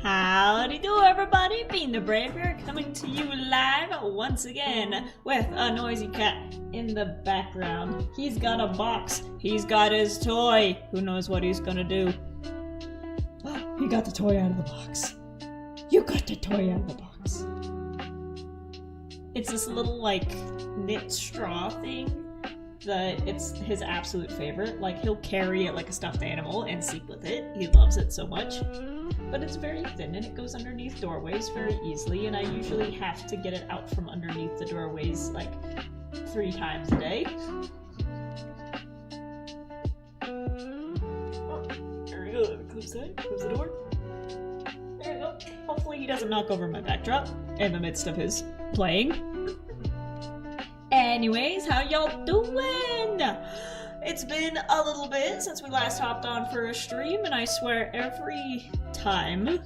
Howdy do everybody, Bean the Brave here, coming to you live once again with a noisy cat in the background. He's got a box, he's got his toy, who knows what he's gonna do. Oh, he got the toy out of the box. You got the toy out of the box. It's this little like knit straw thing that it's his absolute favorite. Like he'll carry it like a stuffed animal and sleep with it. He loves it so much. But it's very thin and it goes underneath doorways very easily, and I usually have to get it out from underneath the doorways like 3 times a day. Oh, there we go. Let me close that. Close the door. There we go. Hopefully he doesn't knock over my backdrop in the midst of his playing. Anyways, how y'all doing? It's been a little bit since we last hopped on for a stream, and I swear every time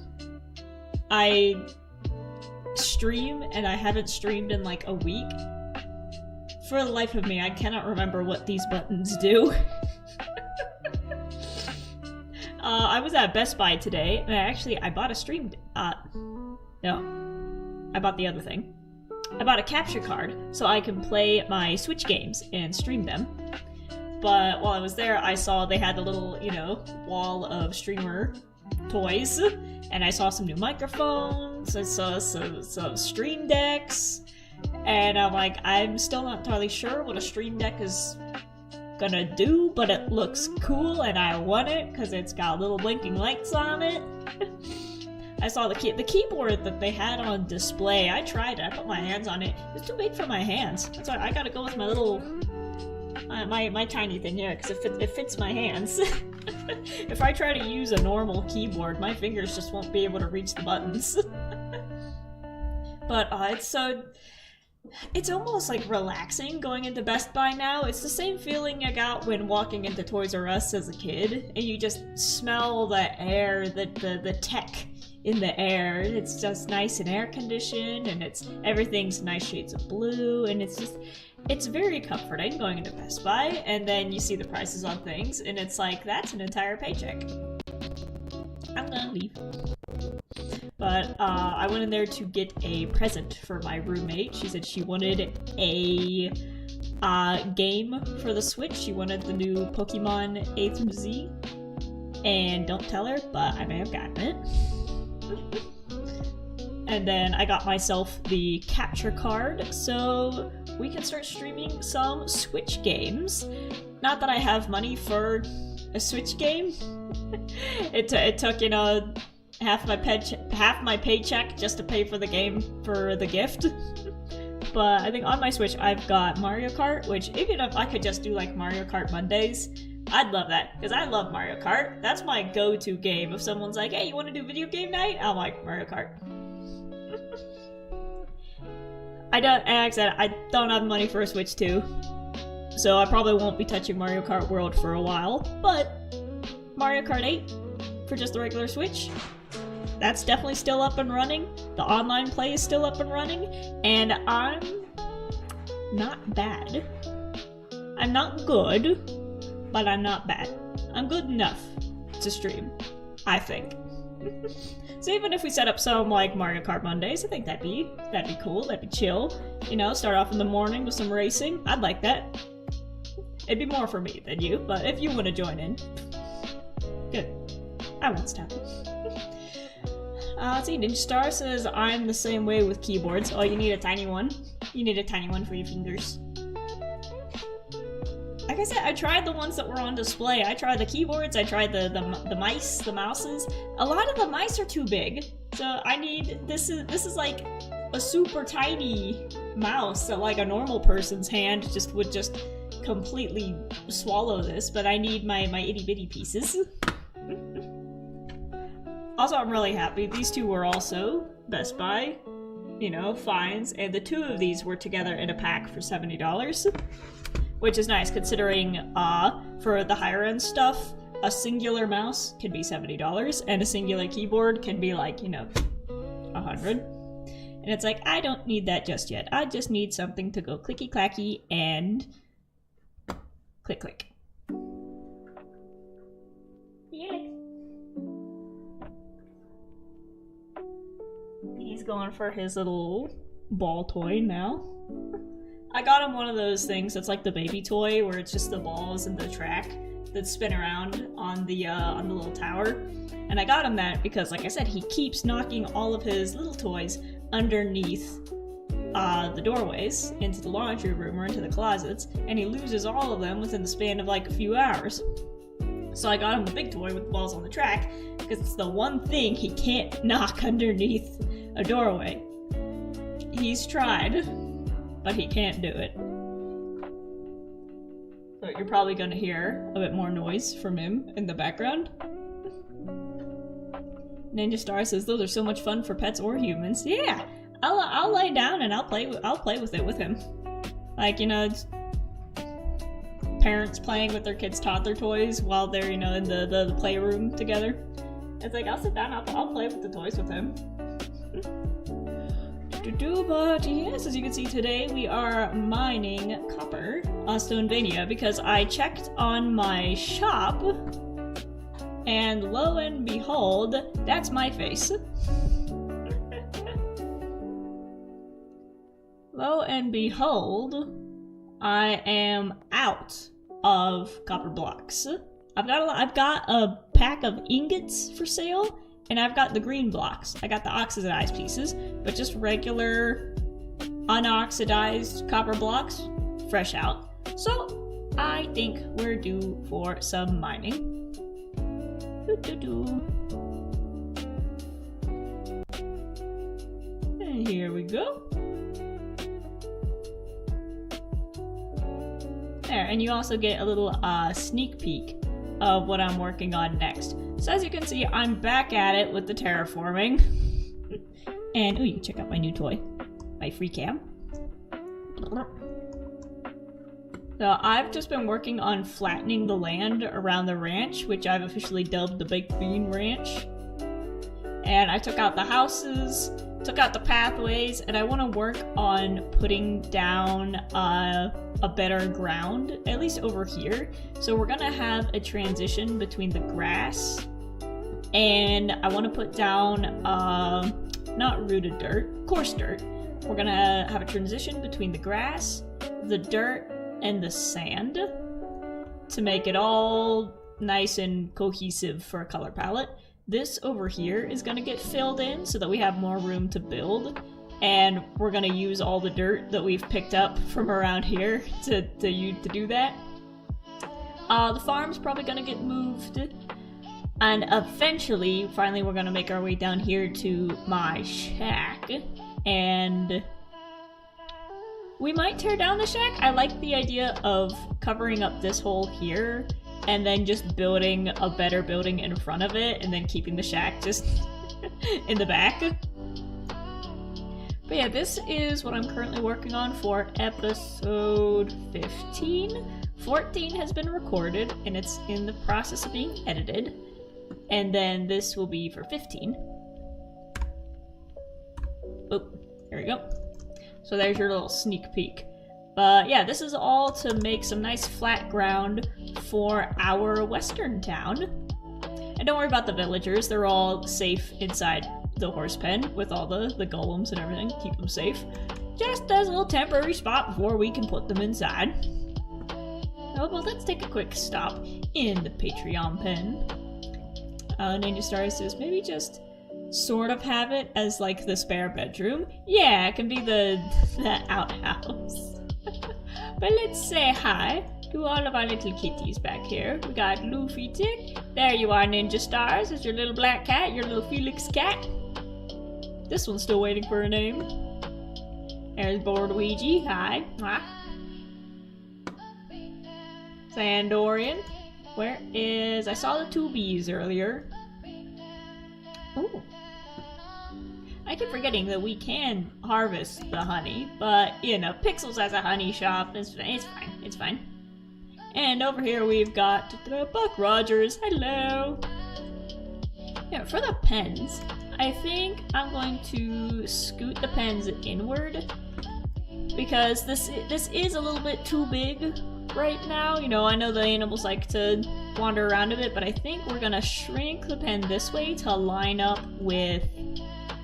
I stream and I haven't streamed in like a week, for the life of me, I cannot remember what these buttons do. I was at Best Buy today, and I bought a stream, no, I bought the other thing. I bought a capture card so I can play my Switch games and stream them. But while I was there, I saw they had a little, wall of streamer toys, and I saw some new microphones, I saw some stream decks, and I'm like, I'm still not entirely sure what a stream deck is gonna do, but it looks cool and I want it because it's got little blinking lights on it. I saw the keyboard that they had on display. I tried it, I put my hands on it. It's too big for my hands. That's why I gotta go with my little my tiny thing here, because it fits my hands. If I try to use a normal keyboard, my fingers just won't be able to reach the buttons. But it's almost like relaxing going into Best Buy now. It's the same feeling I got when walking into Toys R Us as a kid, and you just smell the air, the tech in the air. It's just nice and air conditioned, and everything's nice shades of blue, and it's very comforting going into Best Buy, and then you see the prices on things, and it's like, that's an entire paycheck. I'm gonna leave. But I went in there to get a present for my roommate. She said she wanted a game for the Switch. She wanted the new Pokemon A through Z. And don't tell her, but I may have gotten it. And then I got myself the capture card, so we can start streaming some Switch games. Not that I have money for a Switch game. It took, half my paycheck just to pay for the game for the gift. But I think on my Switch I've got Mario Kart, which even if I could just do like Mario Kart Mondays, I'd love that, because I love Mario Kart. That's my go-to game. If someone's like, hey, you want to do video game night? I'm like, Mario Kart. Like I said, I don't have money for a Switch 2, so I probably won't be touching Mario Kart World for a while, but Mario Kart 8 for just the regular Switch, that's definitely still up and running. The online play is still up and running, and I'm not bad. I'm not good, but I'm not bad. I'm good enough to stream, I think. So even if we set up some like Mario Kart Mondays, I think that'd be cool, that'd be chill. Start off in the morning with some racing. I'd like that. It'd be more for me than you, but if you want to join in, good. I won't stop. Let's see, Ninja Star says, I'm the same way with keyboards. Oh, you need a tiny one. You need a tiny one for your fingers. Like I said, I tried the ones that were on display. I tried the keyboards, I tried the mice, the mouses. A lot of the mice are too big. So this is like a super tiny mouse that like a normal person's hand would just completely swallow this, but I need my itty bitty pieces. Also, I'm really happy. These two were also Best Buy, finds, and the 2 of these were together in a pack for $70. Which is nice, considering for the higher end stuff, a singular mouse can be $70, and a singular keyboard can be like, $100. And it's like, I don't need that just yet. I just need something to go clicky clacky and click click. Yeah. He's going for his little ball toy now. I got him one of those things that's like the baby toy where it's just the balls and the track that spin around on the little tower. And I got him that because, like I said, he keeps knocking all of his little toys underneath the doorways into the laundry room or into the closets, and he loses all of them within the span of like a few hours. So I got him the big toy with the balls on the track because it's the one thing he can't knock underneath a doorway. He's tried, but he can't do it. So you're probably gonna hear a bit more noise from him in the background. Ninja Star says, "Those are so much fun for pets or humans." Yeah, I'll lay down and I'll play with it with him. Like, you know, it's parents playing with their kids' toddler toys while they're, you know, in the playroom together. It's like, I'll sit down, I'll play with the toys with him. But yes, as you can see today, we are mining copper on Stonevania because I checked on my shop, and lo and behold, that's my face. Lo and behold, I am out of copper blocks. I've got a pack of ingots for sale, and I've got the green blocks. I got the oxidized pieces, but just regular unoxidized copper blocks, fresh out. So I think we're due for some mining. And here we go. There, and you also get a little sneak peek of what I'm working on next. So as you can see, I'm back at it with the terraforming. And, ooh, you can check out my new toy. My free cam. So I've just been working on flattening the land around the ranch, which I've officially dubbed the Baked Bean Ranch. And I took out the houses, took out the pathways, and I want to work on putting down a better ground, at least over here. So we're gonna have a transition between the grass, and I want to put down not rooted dirt, coarse dirt. We're gonna have a transition between the grass, the dirt, and the sand to make it all nice and cohesive for a color palette. This over here is gonna get filled in so that we have more room to build, and we're gonna use all the dirt that we've picked up from around here to do that. The farm's probably gonna get moved, and eventually, finally, we're gonna make our way down here to my shack, and we might tear down the shack. I like the idea of covering up this hole here and then just building a better building in front of it and then keeping the shack just in the back. But yeah, this is what I'm currently working on for episode 15. 14 has been recorded and it's in the process of being edited. And then this will be for 15. Oh, there we go. So there's your little sneak peek. But yeah, this is all to make some nice flat ground for our western town. And don't worry about the villagers, they're all safe inside the horse pen with all the golems and everything. Keep them safe. Just as a little temporary spot before we can put them inside. Oh, well, let's take a quick stop in the Patreon pen. Ninja Star says, maybe just sort of have it as like the spare bedroom. Yeah, it can be the outhouse. But let's say hi to all of our little kitties back here. We got Luffy Tick. There you are, Ninja Stars. It's your little black cat, your little Felix cat. This one's still waiting for a name. There's Bored Ouija. Hi. Mwah. Sandorian. Where is... I saw the 2 bees earlier. Ooh. I keep forgetting that we can harvest the honey, but, you know, Pixels has a honey shop. It's fine. It's fine. And over here we've got Buck Rogers. Hello! Yeah, for the pens, I think I'm going to scoot the pens inward because this is a little bit too big right now. You know, I know the animals like to wander around a bit, but I think we're gonna shrink the pen this way to line up with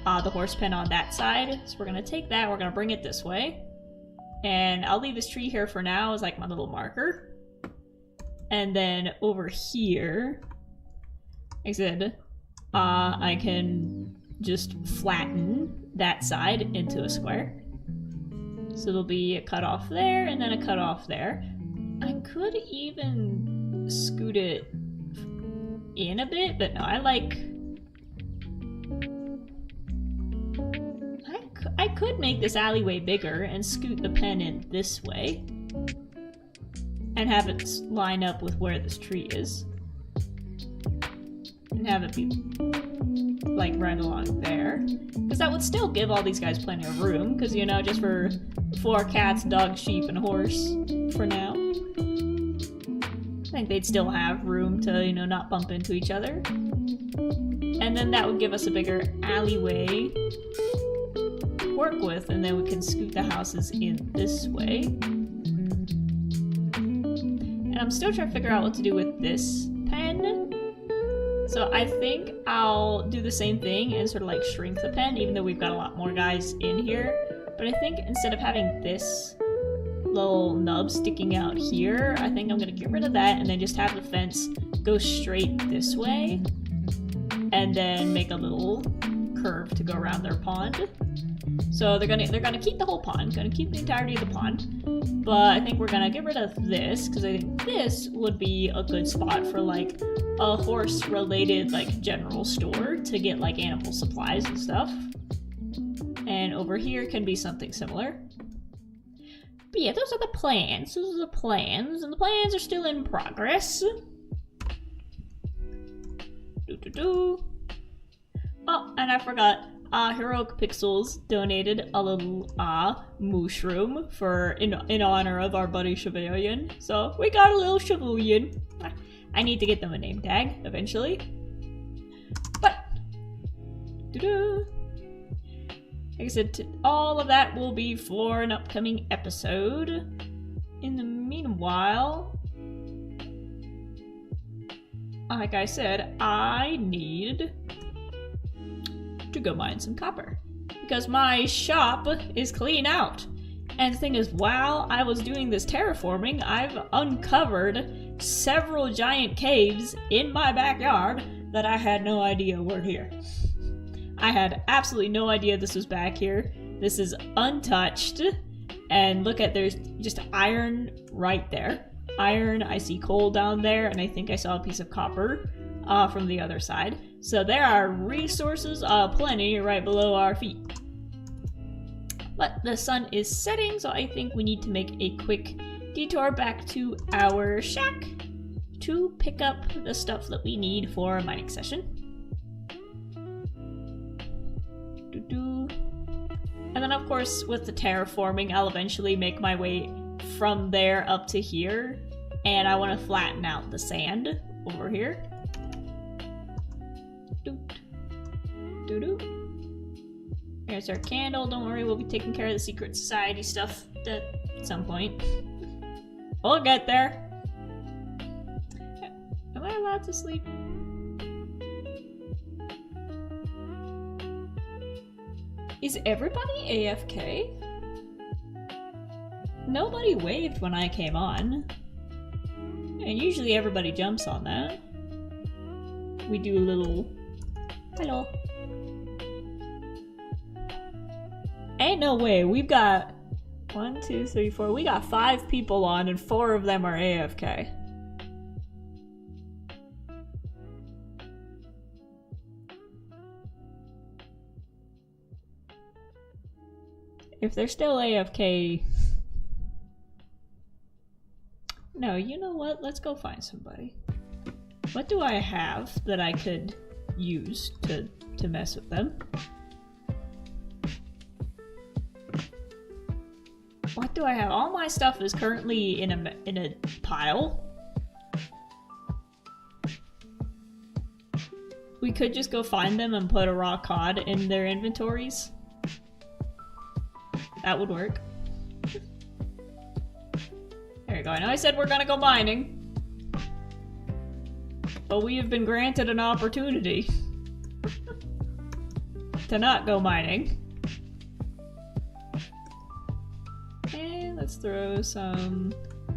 the horse pen on that side. So we're gonna take that, we're gonna bring it this way. And I'll leave this tree here for now as like my little marker. And then over here, like I said, I can just flatten that side into a square. So there'll be a cutoff there and then a cutoff there. I could even scoot it in a bit, but no, I could make this alleyway bigger and scoot the pen in this way and have it line up with where this tree is and have it be like right along there, because that would still give all these guys plenty of room, because you know, just for 4 cats, dog, sheep, and horse for now. I think they'd still have room to, you know, not bump into each other. And then that would give us a bigger alleyway to work with, and then we can scoot the houses in this way. And I'm still trying to figure out what to do with this pen. So I think I'll do the same thing and sort of like shrink the pen, even though we've got a lot more guys in here. But I think instead of having this little nub sticking out here, I think I'm gonna get rid of that and then just have the fence go straight this way. And then make a little curve to go around their pond. So they're gonna keep the whole pond, gonna keep the entirety of the pond. But I think we're gonna get rid of this, because I think this would be a good spot for like a horse-related like general store to get like animal supplies and stuff. And over here can be something similar. But yeah, those are the plans. Those are the plans, and the plans are still in progress. Oh, and I forgot. Heroic Pixels donated a little mushroom in honor of our buddy Chevalian. So we got a little Chevalian. I need to get them a name tag eventually. But like I said, all of that will be for an upcoming episode. In the meanwhile, like I said, I need to go mine some copper, because my shop is clean out. And the thing is, while I was doing this terraforming, I've uncovered several giant caves in my backyard that I had no idea were here. I had absolutely no idea this was back here. This is untouched, and look at, there's just iron right there. Iron, I see coal down there, and I think I saw a piece of copper from the other side. So there are resources plenty right below our feet. But the sun is setting, so I think we need to make a quick detour back to our shack to pick up the stuff that we need for a mining session. And then of course, with the terraforming, I'll eventually make my way from there up to here, and I want to flatten out the sand over here. There's our candle. Don't worry, we'll be taking care of the secret society stuff at some point. We'll get there. Am I allowed to sleep? Is everybody AFK? Nobody waved when I came on. And usually everybody jumps on that. We do a little hello. Ain't no way. We've got 1, 2, 3, 4. We got 5 people on and 4 of them are AFK. If they're still AFK... No, you know what? Let's go find somebody. What do I have that I could use to mess with them? What do I have? All my stuff is currently in a pile. We could just go find them and put a raw cod in their inventories. That would work. There we go. I know I said we're gonna go mining, but we have been granted an opportunity. to not go mining. And let's throw some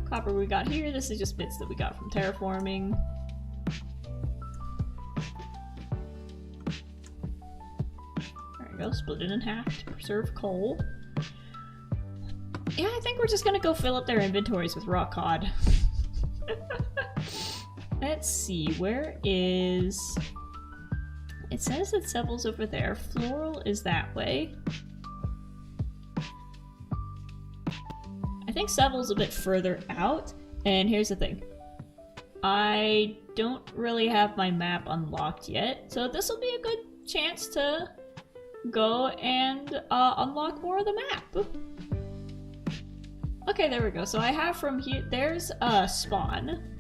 copper we got here. This is just bits that we got from terraforming. There we go, split it in half to preserve coal. Yeah, I think we're just gonna go fill up their inventories with raw cod. Let's see, where is... It says that Sevel's over there. Floral is that way. I think Sevel's a bit further out, and here's the thing. I don't really have my map unlocked yet, so this will be a good chance to go and unlock more of the map. Okay, there we go. So I have from here, there's a spawn.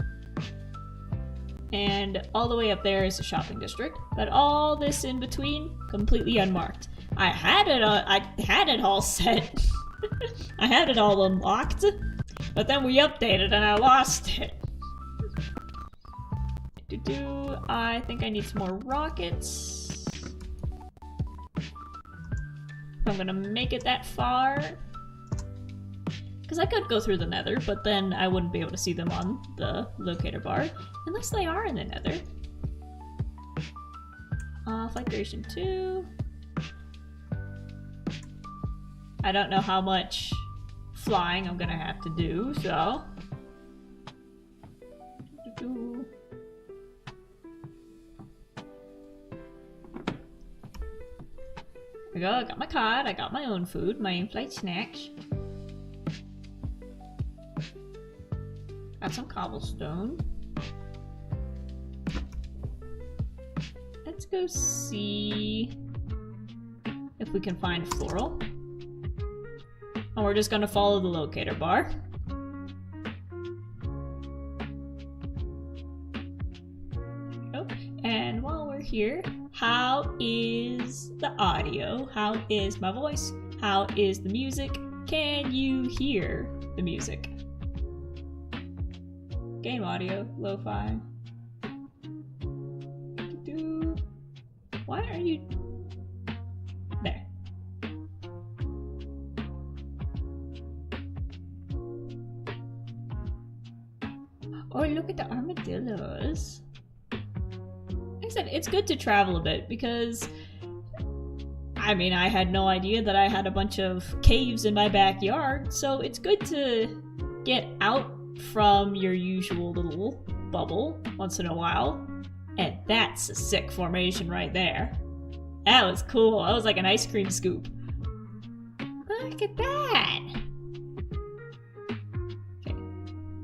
And all the way up there is a shopping district, but all this in between, completely unmarked. I had it all set. I had it all unlocked, but then we updated and I lost it. I think I need some more rockets. I'm gonna make it that far. Because I could go through the nether, but then I wouldn't be able to see them on the locator bar. Unless they are in the nether. Flight duration 2. I don't know how much flying I'm gonna have to do, so... There we go, I got my cod, I got my own food, my in-flight snacks. Got some cobblestone. Let's go see if we can find floral. And we're just gonna follow the locator bar. Oh, and while we're here, how is the audio? How is my voice? How is the music? Can you hear the music? Game audio, lo-fi. Why are you... There. Oh, look at the armadillos. Like I said, it's good to travel a bit because... I mean, I had no idea that I had a bunch of caves in my backyard, so it's good to get out from your usual little bubble once in a while. And that's a sick formation right there. That was cool. That was like an ice cream scoop. Look at that! Okay.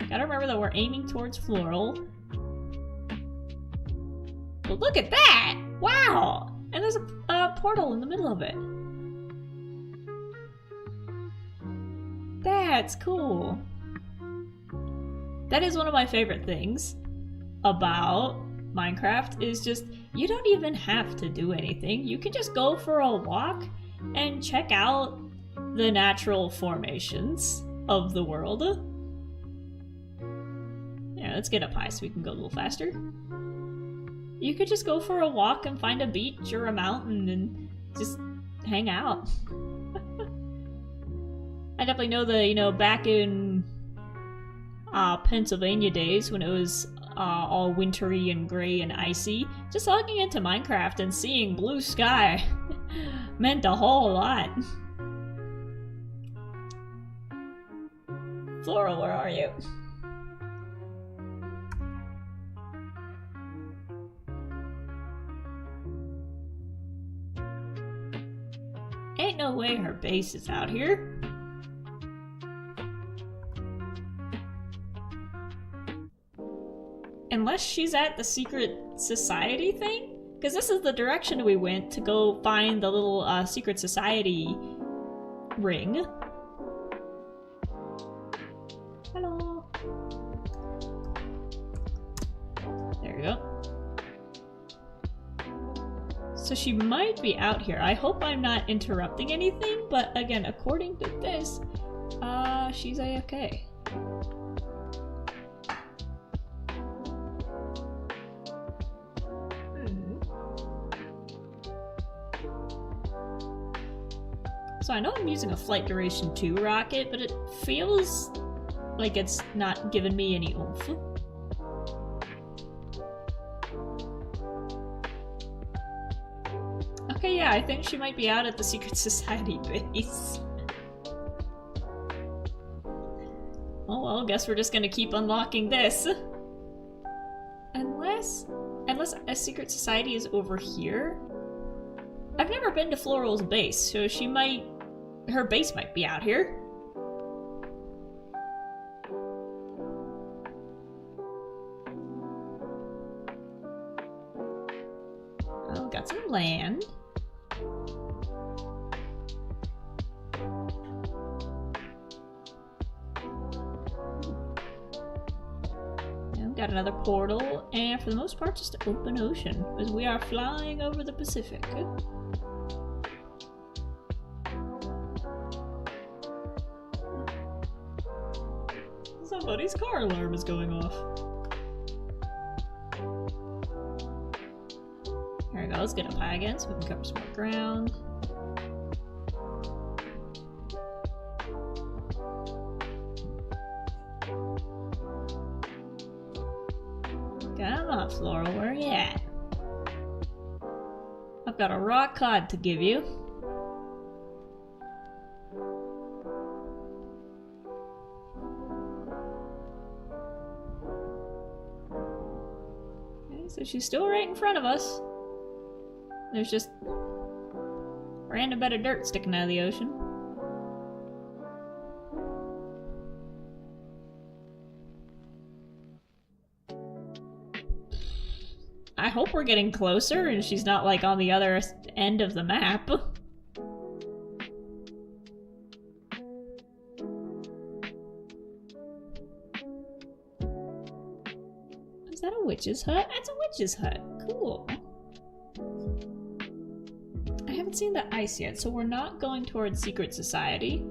Gotta remember that we're aiming towards floral. But look at that! Wow! And there's a portal in the middle of it. That's cool. That is one of my favorite things about Minecraft is just, you don't even have to do anything. You can just go for a walk and check out the natural formations of the world. Yeah, let's get up high so we can go a little faster. You could just go for a walk and find a beach or a mountain and just hang out. I definitely know that, back in Pennsylvania days when it was all wintry and gray and icy, just logging into Minecraft and seeing blue sky meant a whole lot. Floral, where are you? Ain't no way her base is out here. Unless she's at the secret society thing? Because this is the direction we went to go find the little secret society ring. Hello. There we go. So she might be out here. I hope I'm not interrupting anything, but again, according to this, she's a-okay. So I know I'm using a Flight Duration 2 rocket, but it feels like it's not giving me any oomph. Okay, yeah, I think she might be out at the Secret Society base. Oh well, guess we're just gonna keep unlocking this. Unless a Secret Society is over here? I've never been to Floral's base, so her base might be out here. Oh, got some land. Got another portal, and for the most part, just open ocean, as we are flying over the Pacific. Somebody's car alarm is going off. Here we go, let's get up high again so we can cover some more ground. Come on, Floral, where are you at? I've got a raw cod to give you. Okay, so she's still right in front of us. There's just a random bit of dirt sticking out of the ocean. I hope we're getting closer and she's not like on the other end of the map. Is that a witch's hut? That's a witch's hut. Cool. I haven't seen the ice yet, so we're not going towards Secret Society.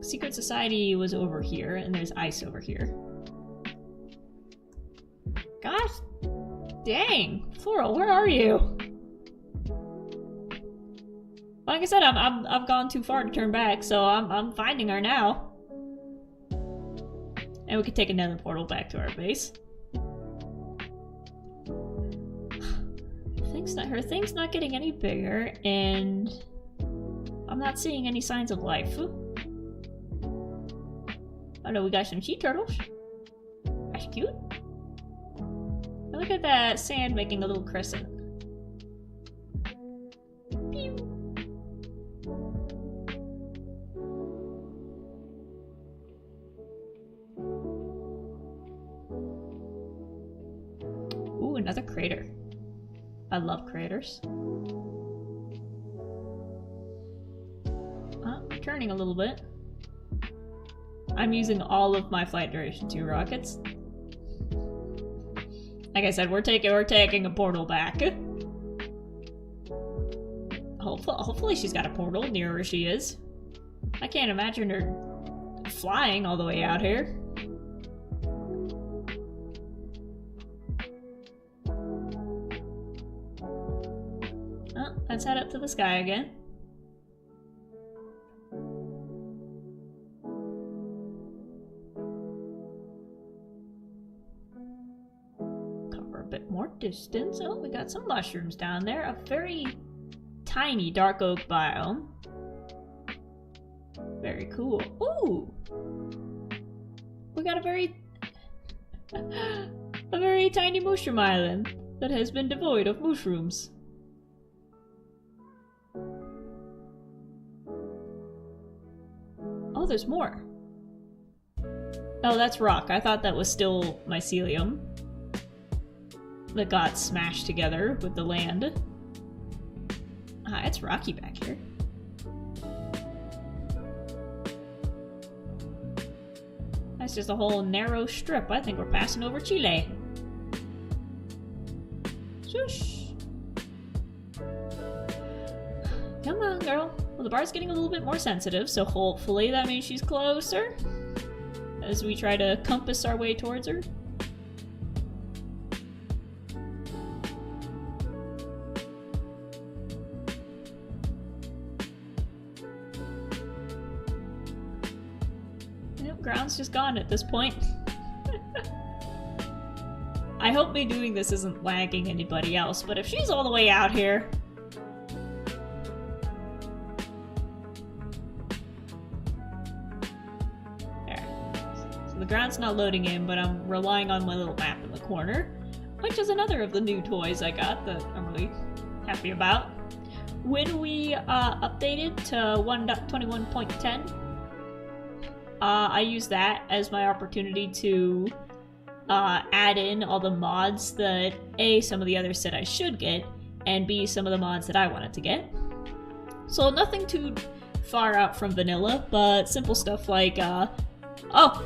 Secret Society was over here, and there's ice over here. Gosh dang! Floral, where are you? Like I said, I've gone too far to turn back, so I'm finding her now. And we could take another portal back to our base. Her thing's not getting any bigger, and I'm not seeing any signs of life. Oh no, we got some sea turtles. That's cute. And look at that sand making a little crescent. Pew. Ooh, another crater. I love craters. Turning a little bit. I'm using all of my Flight Duration 2 rockets. Like I said, we're taking a portal back. Hopefully she's got a portal near where she is. I can't imagine her flying all the way out here. Oh, let's head up to the sky again. Bit more distance. Oh, we got some mushrooms down there. A very tiny dark oak biome. Very cool. Ooh! We got a very tiny mushroom island that has been devoid of mushrooms. Oh, there's more. Oh, that's rock. I thought that was still mycelium that got smashed together with the land. Ah, it's rocky back here. That's just a whole narrow strip. I think we're passing over Chile. Shush. Come on, girl. Well, the bar's getting a little bit more sensitive, so hopefully that means she's closer as we try to compass our way towards her. ground's just gone at this point. I hope me doing this isn't lagging anybody else, but if she's all the way out here... There. So the ground's not loading in, but I'm relying on my little map in the corner, which is another of the new toys I got that I'm really happy about. When we updated to 1.21.10, I used that as my opportunity to add in all the mods that A, some of the others said I should get, and B, some of the mods that I wanted to get. So nothing too far out from vanilla, but simple stuff like, oh!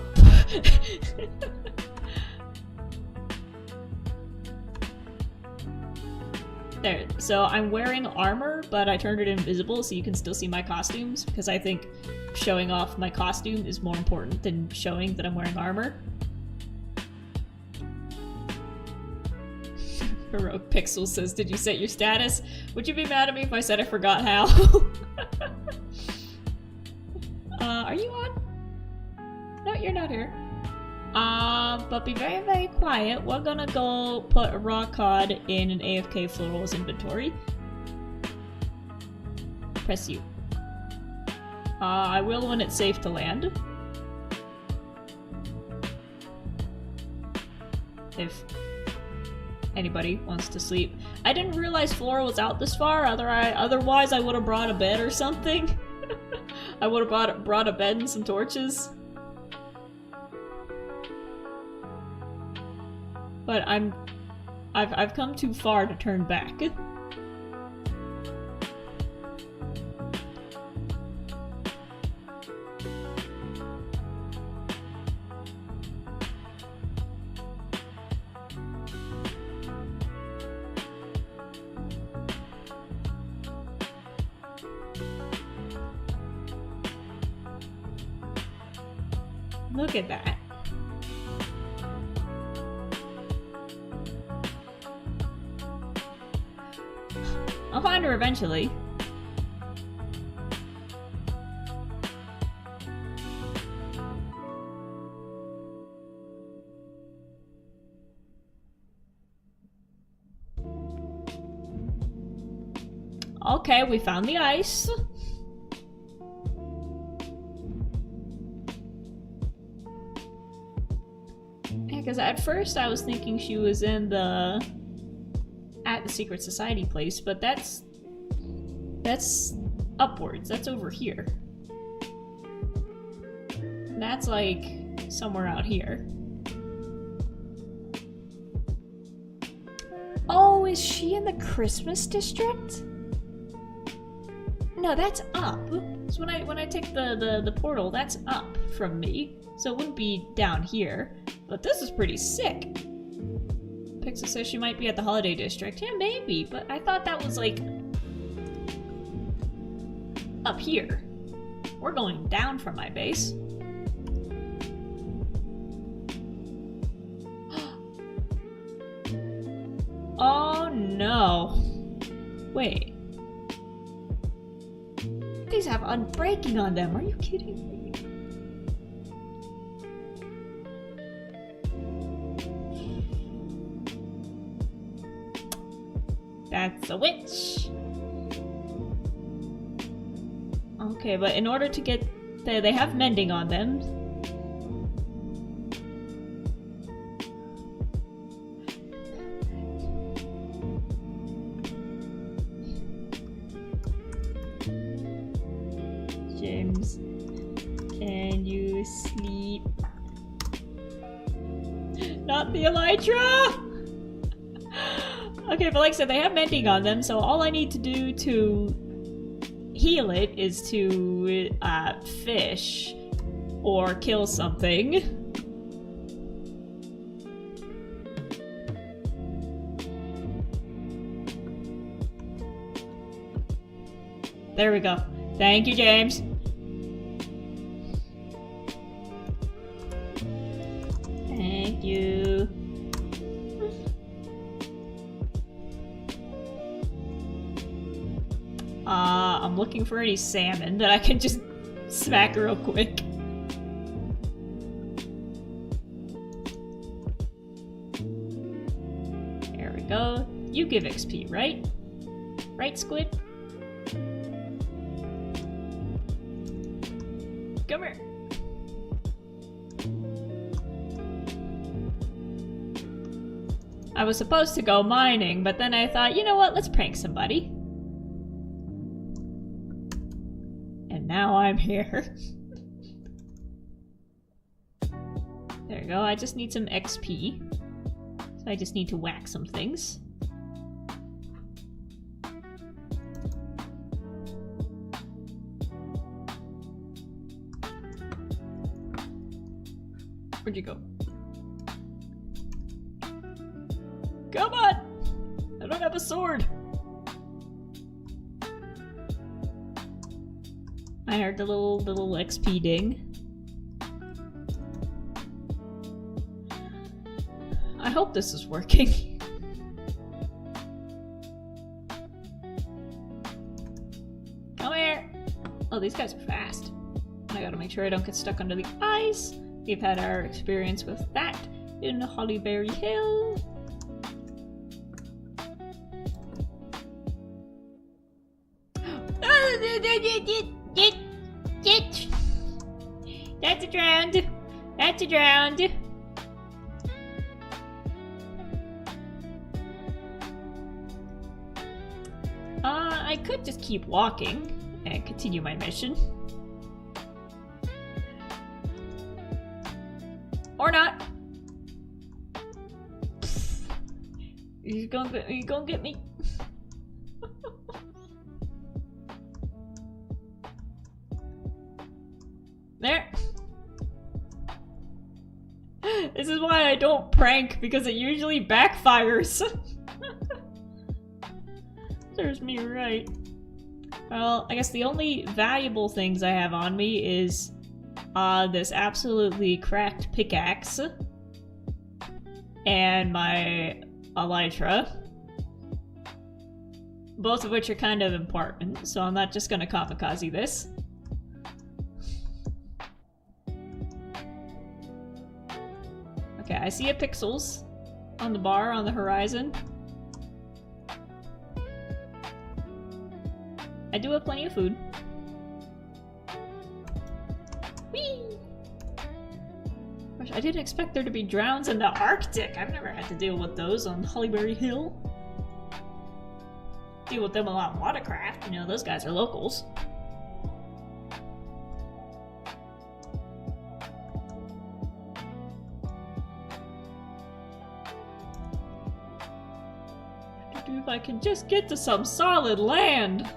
There, so I'm wearing armor, but I turned it invisible so you can still see my costumes, because I think showing off my costume is more important than showing that I'm wearing armor. Heroic Pixel says, did you set your status? Would you be mad at me if I said I forgot how? Are you on? No, you're not here. But be very, very quiet. We're gonna go put a raw cod in an AFK Florals inventory. Press U. I will when it's safe to land. If anybody wants to sleep. I didn't realize Flora was out this far, otherwise I would have brought a bed or something. I would have brought a bed and some torches. But I've come too far to turn back. Look at that. I'll find her eventually. Okay, we found the ice. Yeah, because at first I was thinking she was in the... at the Secret Society place, but that's upwards. That's over here. That's like somewhere out here. Oh, is she in the Christmas district? No, that's up. So when I take the portal, that's up from me. So it wouldn't be down here. But this is pretty sick. Pixel says she might be at the Holiday District. Yeah, maybe, but I thought that was like up here. We're going down from my base. Oh no. Wait. These have unbreaking on them. Are you kidding me? That's a witch. Okay, but in order to get there, they have mending on them. James, can you sleep? Not the elytra! Okay, but like I said, they have mending on them, so all I need to do to heal it is to fish or kill something. There we go. Thank you, James. Thank you. I'm looking for any salmon that I can just smack real quick. You give XP, right? Right, Squid? Come here. I was supposed to go mining, but then I thought, you know what, let's prank somebody. And now I'm here. There you go, I just need some XP. So I just need to whack some things. Where'd you go? Come on! I don't have a sword! I heard the little XP ding. I hope this is working. Come here! Oh, these guys are fast. I gotta make sure I don't get stuck under the ice. We've had our experience with that in Hollyberry Hill. That's a drowned. That's a drowned. I could just keep walking and continue my mission. Or not. You gonna get me? There. This is why I don't prank, because it usually backfires. Serves me right. Well, I guess the only valuable things I have on me is this absolutely cracked pickaxe and my elytra, both of which are kind of important, so I'm not just gonna kamikaze this. Okay, I see a pixels on the bar on the horizon. I do have plenty of food. Whee! Gosh, I didn't expect there to be drowns in the Arctic. I've never had to deal with those on Hollyberry Hill. Deal with them a lot in Watercraft. You know, those guys are locals. If I can just get to some solid land.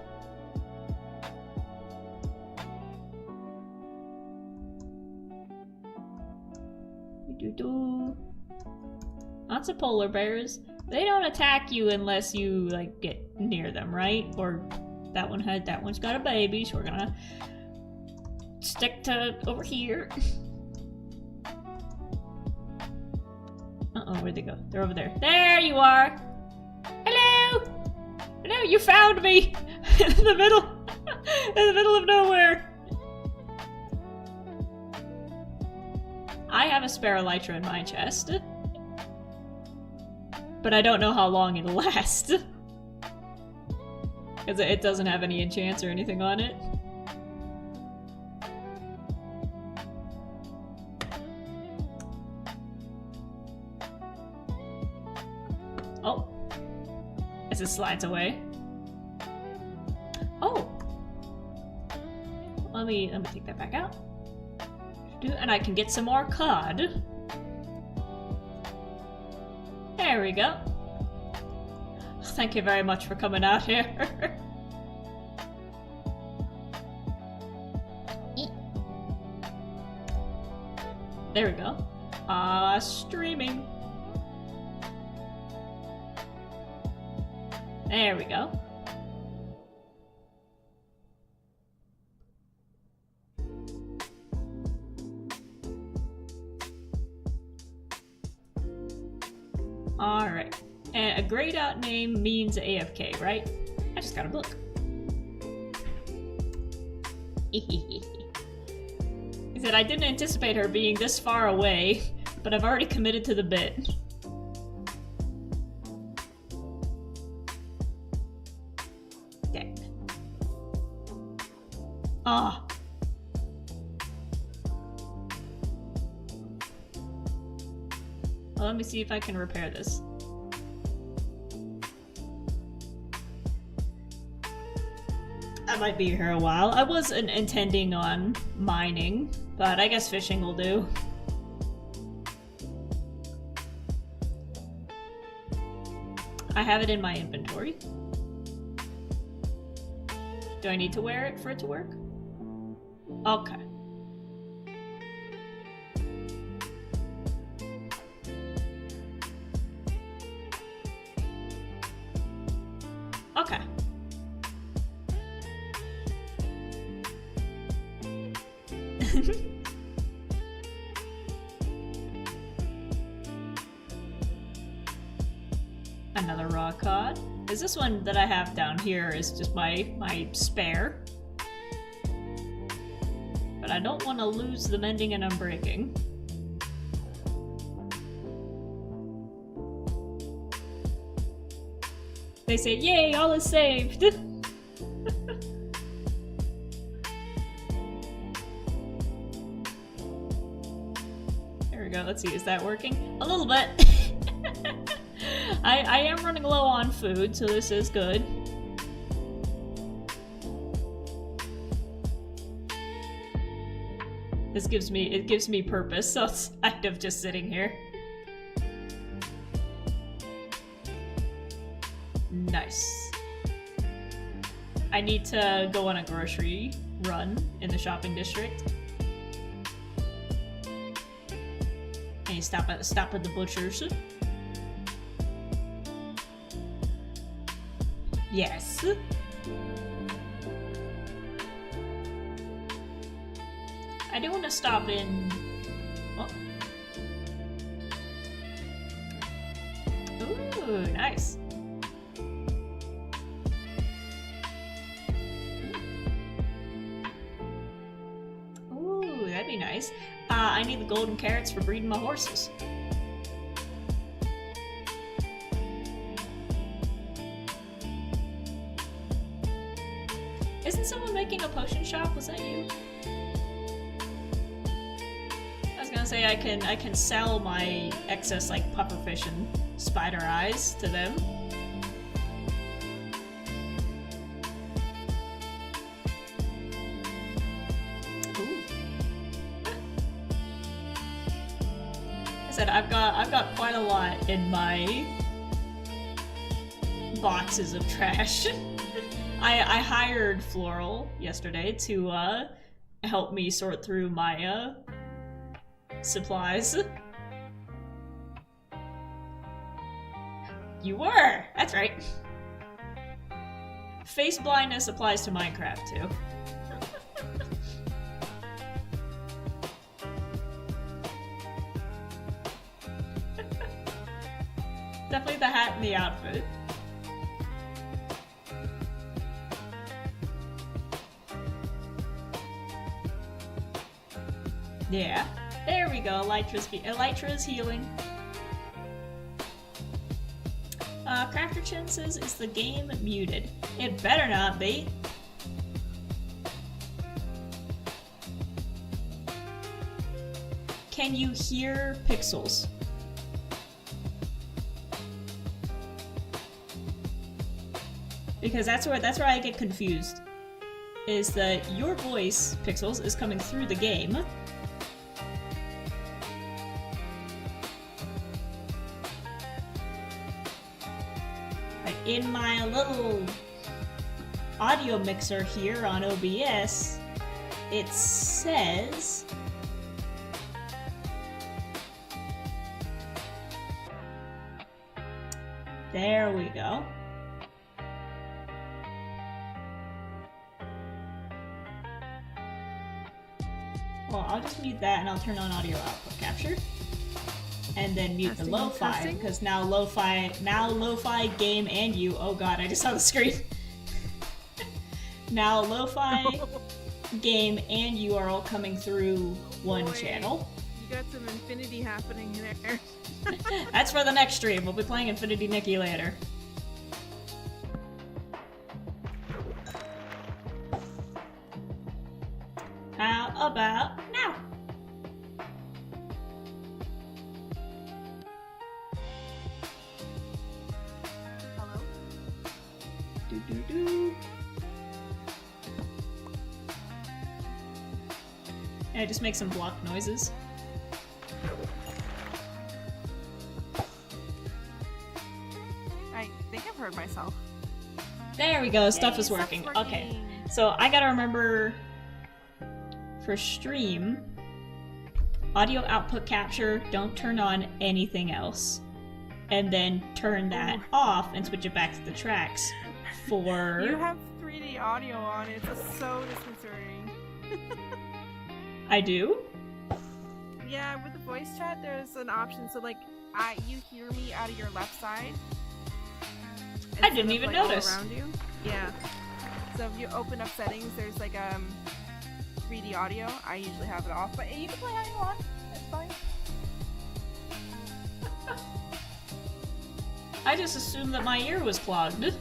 Lots of polar bears. They don't attack you unless you like get near them, right? Or that one's got a baby, so we're gonna stick to over here. Uh-oh, where'd they go? They're over there. There you are! Hello! Hello, you found me! In the middle of nowhere! I have a spare elytra in my chest. But I don't know how long it'll last. Because it doesn't have any enchants or anything on it. Oh. As it slides away. Oh! Let me take that back out. And I can get some more cod. There we go. Thank you very much for coming out here. There we go. Streaming. There we go. Alright. And a grayed out name means AFK, right? I just got a book. He said, I didn't anticipate her being this far away, but I've already committed to the bit. Ah. Well, let me see if I can repair this. I might be here a while. I wasn't intending on mining, but I guess fishing will do. I have it in my inventory. Do I need to wear it for it to work? Okay. Okay. Another raw cod. Is this one that I have down here is just my spare. But I don't want to lose the mending and unbreaking. They say, yay, all is saved! There we go, let's see, is that working? A little bit! I am running low on food, so this is good. This gives me purpose, so it's kind of just sitting here. Nice. I need to go on a grocery run in the shopping district. And stop at the butcher's. Yes. I do want to stop in. Oh. Ooh, nice. Ooh, that'd be nice. I need the golden carrots for breeding my horses. Isn't someone making a potion shop? Was that you? I was gonna say I can sell my excess like pufferfish and spider eyes to them. Ooh. I said I've got quite a lot in my boxes of trash. I hired Floral yesterday to help me sort through my supplies. You were! That's right. Face blindness applies to Minecraft too. Definitely the hat and the outfit. Yeah, there we go. Elytra's healing. Crafter Chin says, is the game muted? It better not be. Can you hear pixels? Because that's where I get confused. Is that your voice, Pixels, is coming through the game. In my little audio mixer here on OBS, it says there we go. Well, I'll just mute that and I'll turn on audio output capture. And then mute the lo-fi, because now lo-fi game and you, oh god, I just saw the screen. Now lo-fi game and you are all coming through one channel. You got some infinity happening there. That's for the next stream, we'll be playing Infinity Nikki later. about now. Hello? Do. Yeah, just make some block noises. I think I've heard myself. There we go, stuff Yay, is working. stuff's Okay, so I gotta remember for stream, audio output capture, don't turn on anything else. And then turn that off and switch it back to the tracks for... You have 3D audio on, it's so disconcerting. I do? Yeah, with the voice chat, there's an option, so like, you hear me out of your left side. I didn't even all notice. Around you. Yeah. So if you open up settings, there's like 3D audio. I usually have it off, but you can play how you want. That's fine. I just assumed that my ear was clogged.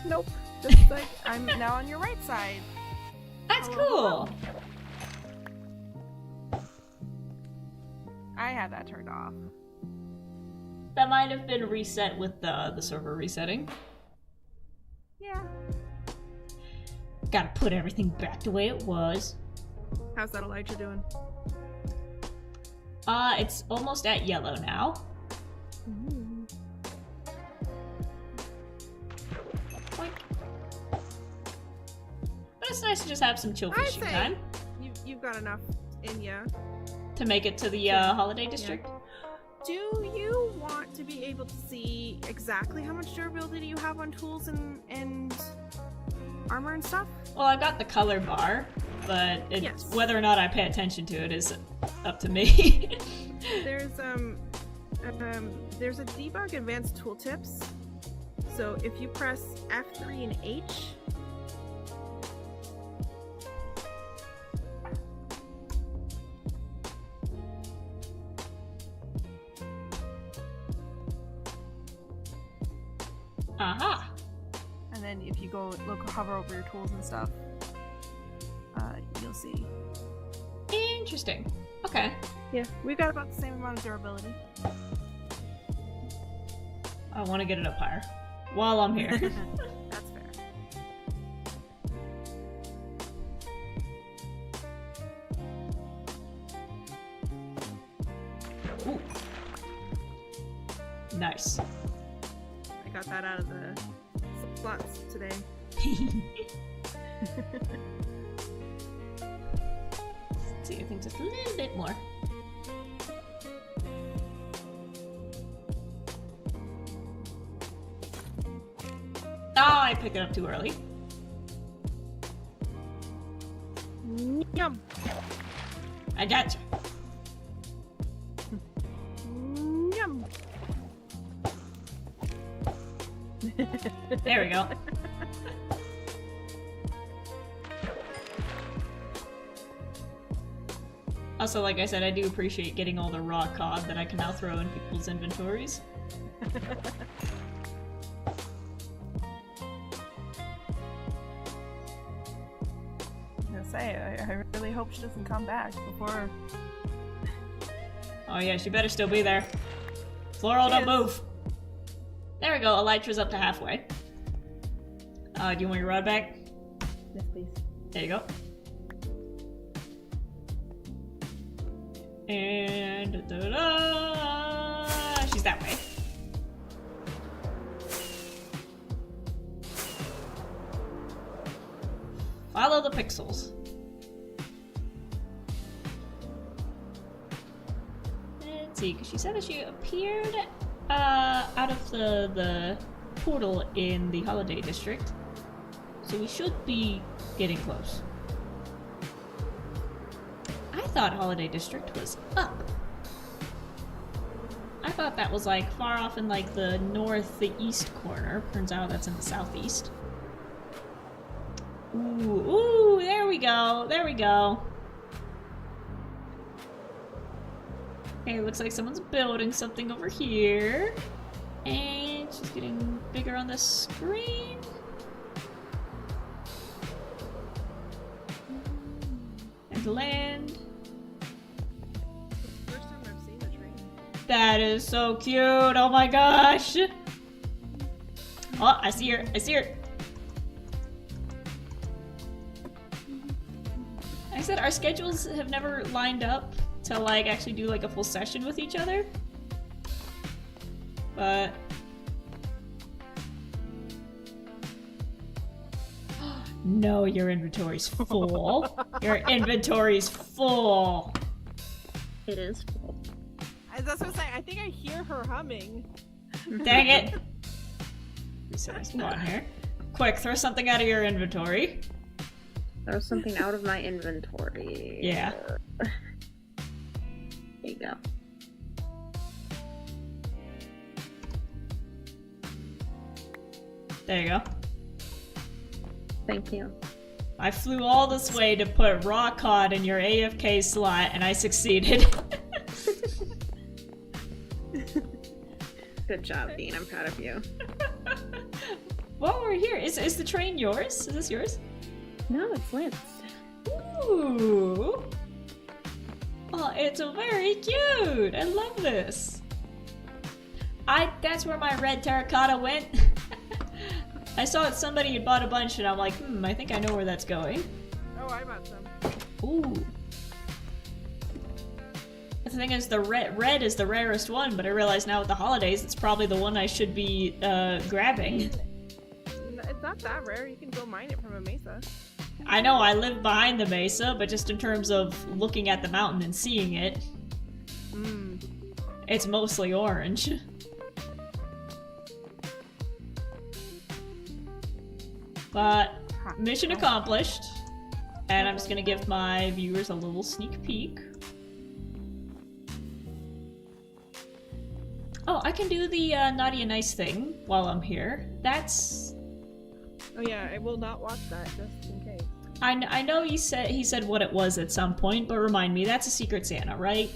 Nope. Just like I'm now on your right side. That's Hello. cool. I had that turned off. That might have been reset with the server resetting. Yeah. Gotta put everything back the way it was. How's that Elijah doing? It's almost at yellow now. Ooh. Boink. But it's nice to just have some chill I fishing say time you've got enough in ya. to make it to the holiday district. Do you want to be able to see exactly how much durability you have on tools and armor and stuff? Well, I got the color bar, but Yes. whether or not I pay attention to it is up to me. There's a debug advanced tooltips. So if you press F3 and H, Aha! and then if you go hover over your tools and stuff, you'll see. Interesting. Okay. Yeah, we've got about the same amount of durability. I want to get it up higher while I'm here. That's fair. Ooh. Nice. I got that out of the slots today. Let's see, I think just a little bit more. Oh, I picked it up too early. Yum. I gotcha. Yum. There we go. Also, like I said, I do appreciate getting all the raw cod that I can now throw in people's inventories. I really hope she doesn't come back before. Oh yeah, she better still be there. Floral, don't move. There we go, Elytra's up to halfway. Do you want your rod back? Yes, please. There you go. And she's that way. Follow the pixels. Let's see, because she said that she appeared out of the portal in the holiday district. So we should be getting close. I thought holiday district was up. I thought that was like far off in like the northeast corner. Turns out that's in the southeast. Ooh, there we go. There we go. Okay, looks like someone's building something over here. And she's getting bigger on the screen. Going to land. First time I've seen a train. That is so cute. Oh my gosh. Oh, I see her. I see her. I said our schedules have never lined up to like actually do like a full session with each other. But no, your inventory's full. Your inventory's full. It is full. That's what I'm saying. I think I hear her humming. Dang it. Reset our spawn here. Quick, throw something out of your inventory. Throw something out of my inventory. Yeah. There you go. There you go. Thank you. I flew all this way to put raw cod in your AFK slot, and I succeeded. Good job, Dean. I'm proud of you. While we're here, is the train yours? Is this yours? No, it's Lance. Ooh. Oh, it's very cute. I love this. That's where my red terracotta went. I saw that somebody had bought a bunch, and I'm like, I think I know where that's going. Oh, I bought some. Ooh. The thing is, the red is the rarest one, but I realize now with the holidays, it's probably the one I should be grabbing. It's not that rare. You can go mine it from a mesa. I know I live behind the mesa, but just in terms of looking at the mountain and seeing it, it's mostly orange. But mission accomplished, and I'm just gonna give my viewers a little sneak peek. Oh, I can do the naughty and nice thing while I'm here. That's... Oh yeah, I will not watch that just in case. I know he said what it was at some point, but remind me, that's a Secret Santa, right?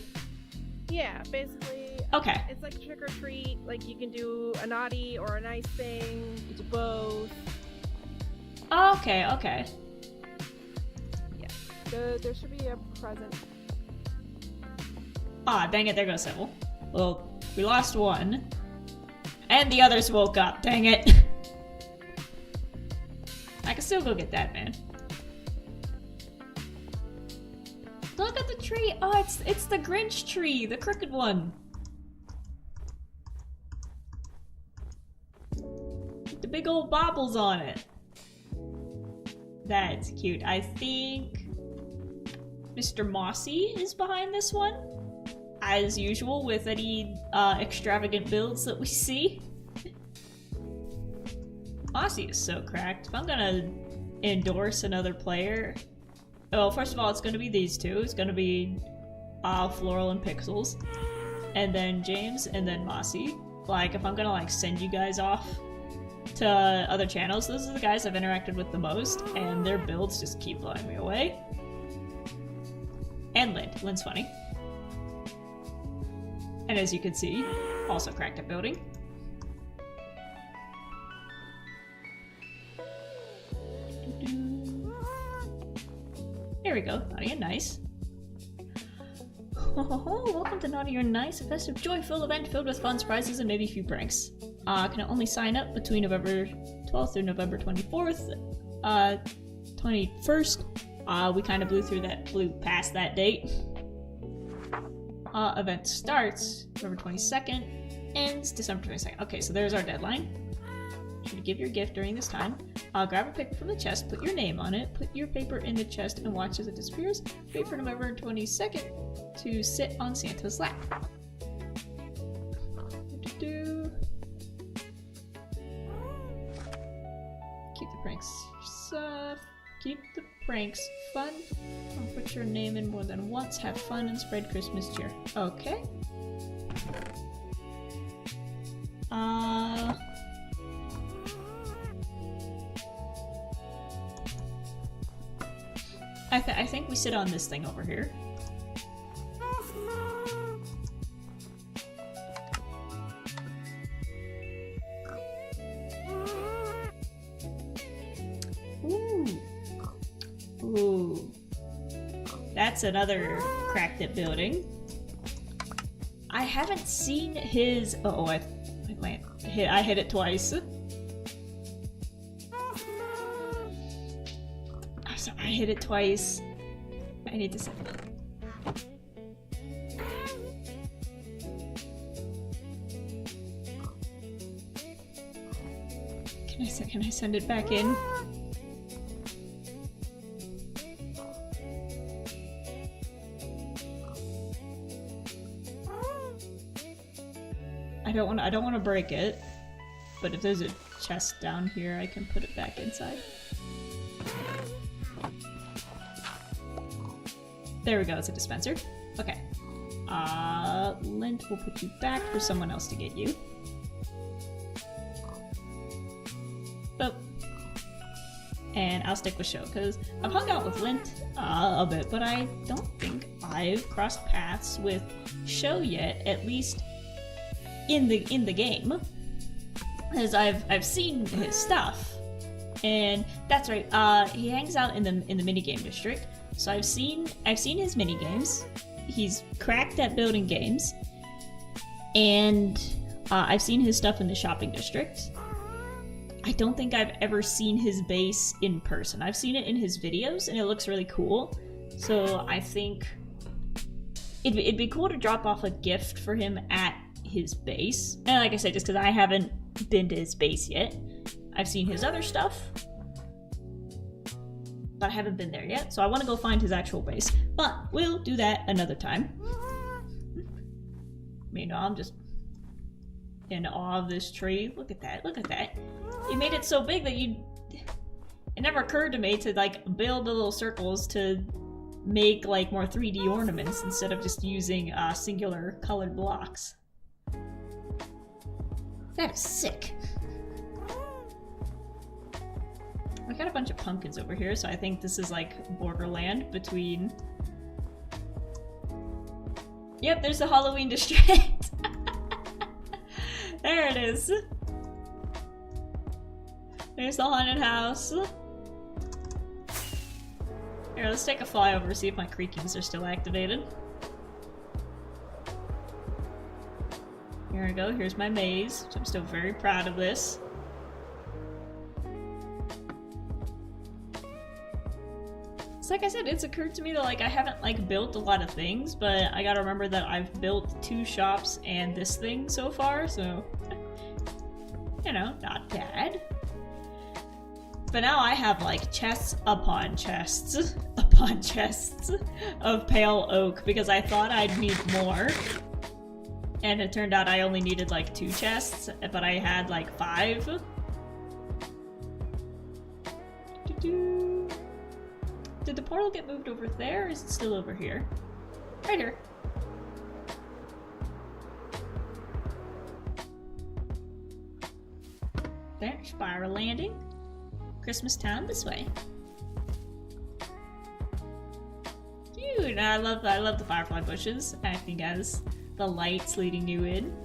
Yeah, basically. Okay. It's like trick or treat. Like you can do a naughty or a nice thing. You can do both. Okay, okay. Yeah. There should be a present. Ah, dang it, there goes Sybil. Well, we lost one. And the others woke up, dang it. I can still go get that, man. Look at the tree! Oh, it's the Grinch tree, the crooked one. With the big old baubles on it. That's cute. I think Mr. Mossy is behind this one, as usual with any extravagant builds that we see. Mossy is so cracked. If I'm gonna endorse another player, well, first of all, it's gonna be these two. It's gonna be Floral and Pixels, and then James, and then Mossy. Like, if I'm gonna like send you guys off to other channels, those are the guys I've interacted with the most, and their builds just keep blowing me away. And Lynn's funny. And as you can see, also cracked at building. There we go, naughty and nice. Welcome to Naughty or Nice, a festive, joyful event filled with fun surprises and maybe a few pranks. Can only sign up between November 12th through November 24th. 21st. We kind of blew past that date. Event starts November 22nd, ends December 22nd. Okay, so there's our deadline. Should give your gift during this time. Grab a paper from the chest, put your name on it, put your paper in the chest, and watch as it disappears. Wait for November 22nd to sit on Santa's lap. Keep the pranks keep the pranks fun. Don't put your name in more than once. Have fun and spread Christmas cheer. Okay. I think we sit on this thing over here. Ooh. Ooh. That's another cracked it building. I haven't seen his. Oh, I hit it twice. I'm sorry, I hit it twice. I need to send it. Can I send it back in? I don't want to break it, but if there's a chest down here, I can put it back inside. There we go, it's a dispenser. Okay. Lint will put you back for someone else to get you. Oh. And I'll stick with Show, because I've hung out with Lint a bit, but I don't think I've crossed paths with Show yet, at least in the game. Because I've seen his stuff. And that's right, he hangs out in the minigame district. So I've seen his minigames. He's cracked at building games. And I've seen his stuff in the shopping district. I don't think I've ever seen his base in person. I've seen it in his videos and it looks really cool. So I think it'd be cool to drop off a gift for him at his base. And like I said, just because I haven't been to his base yet. I've seen his other stuff, but I haven't been there yet, so I want to go find his actual base. But we'll do that another time. Meanwhile, I'm just in awe of this tree. Look at that, look at that. You made it so big that it never occurred to me to like build the little circles to make like more 3D ornaments instead of just using singular colored blocks. That is sick. I got a bunch of pumpkins over here, so I think this is like borderland between... Yep, there's the Halloween district. There it is. There's the haunted house. Here, let's take a flyover, see if my creakings are still activated. Here we go, here's my maze, which I'm still very proud of this. It's like I said, it's occurred to me that like I haven't like built a lot of things, but I gotta remember that I've built 2 shops and this thing so far, so you know, not bad. But now I have like chests upon chests upon chests of pale oak because I thought I'd need more. And it turned out I only needed like 2 chests, but I had like 5. Did the portal get moved over there, or is it still over here? Right here. There, spiral landing. Christmas town this way. Cute! I love the firefly bushes acting as the lights leading you in.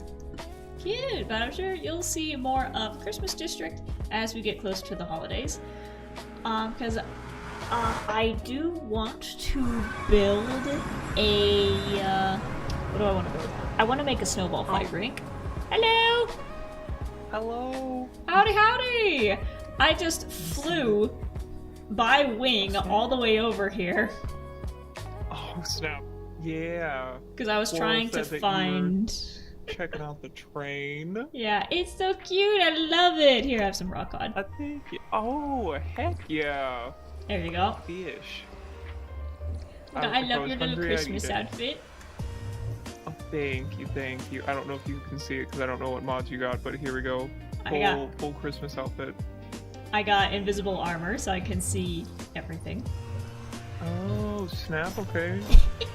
Cute, but I'm sure you'll see more of Christmas District as we get closer to the holidays. Because I do want to build a, what do I want to build? I want to make a snowball fight rink. Hello! Hello! Howdy, howdy! I just flew by wing all the way over here. Oh, snap. Yeah. Because I was trying to find... Checking out the train. Yeah, it's so cute. I love it. Here, I have some rock cod. I think... Oh, heck yeah. There you go. Fish. I love your little Christmas outfit. Oh, thank you, thank you. I don't know if you can see it because I don't know what mods you got, but here we go. Full Christmas outfit. I got invisible armor so I can see everything. Oh, snap, okay.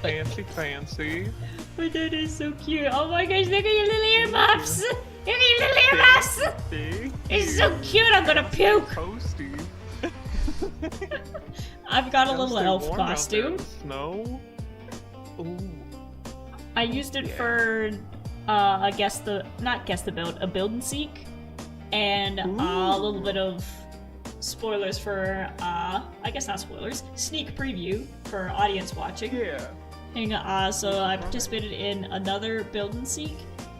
Fancy, fancy. But that is so cute. Oh my gosh, look at your little earmuffs! Look at your little earmuffs! It's so cute, I'm gonna puke! Toasty. I've got a little elf costume. Snow. Ooh. I used it for a build and seek, and a little bit of spoilers for, I guess not spoilers, sneak preview for audience watching. Yeah. So I participated in another Build and Seek,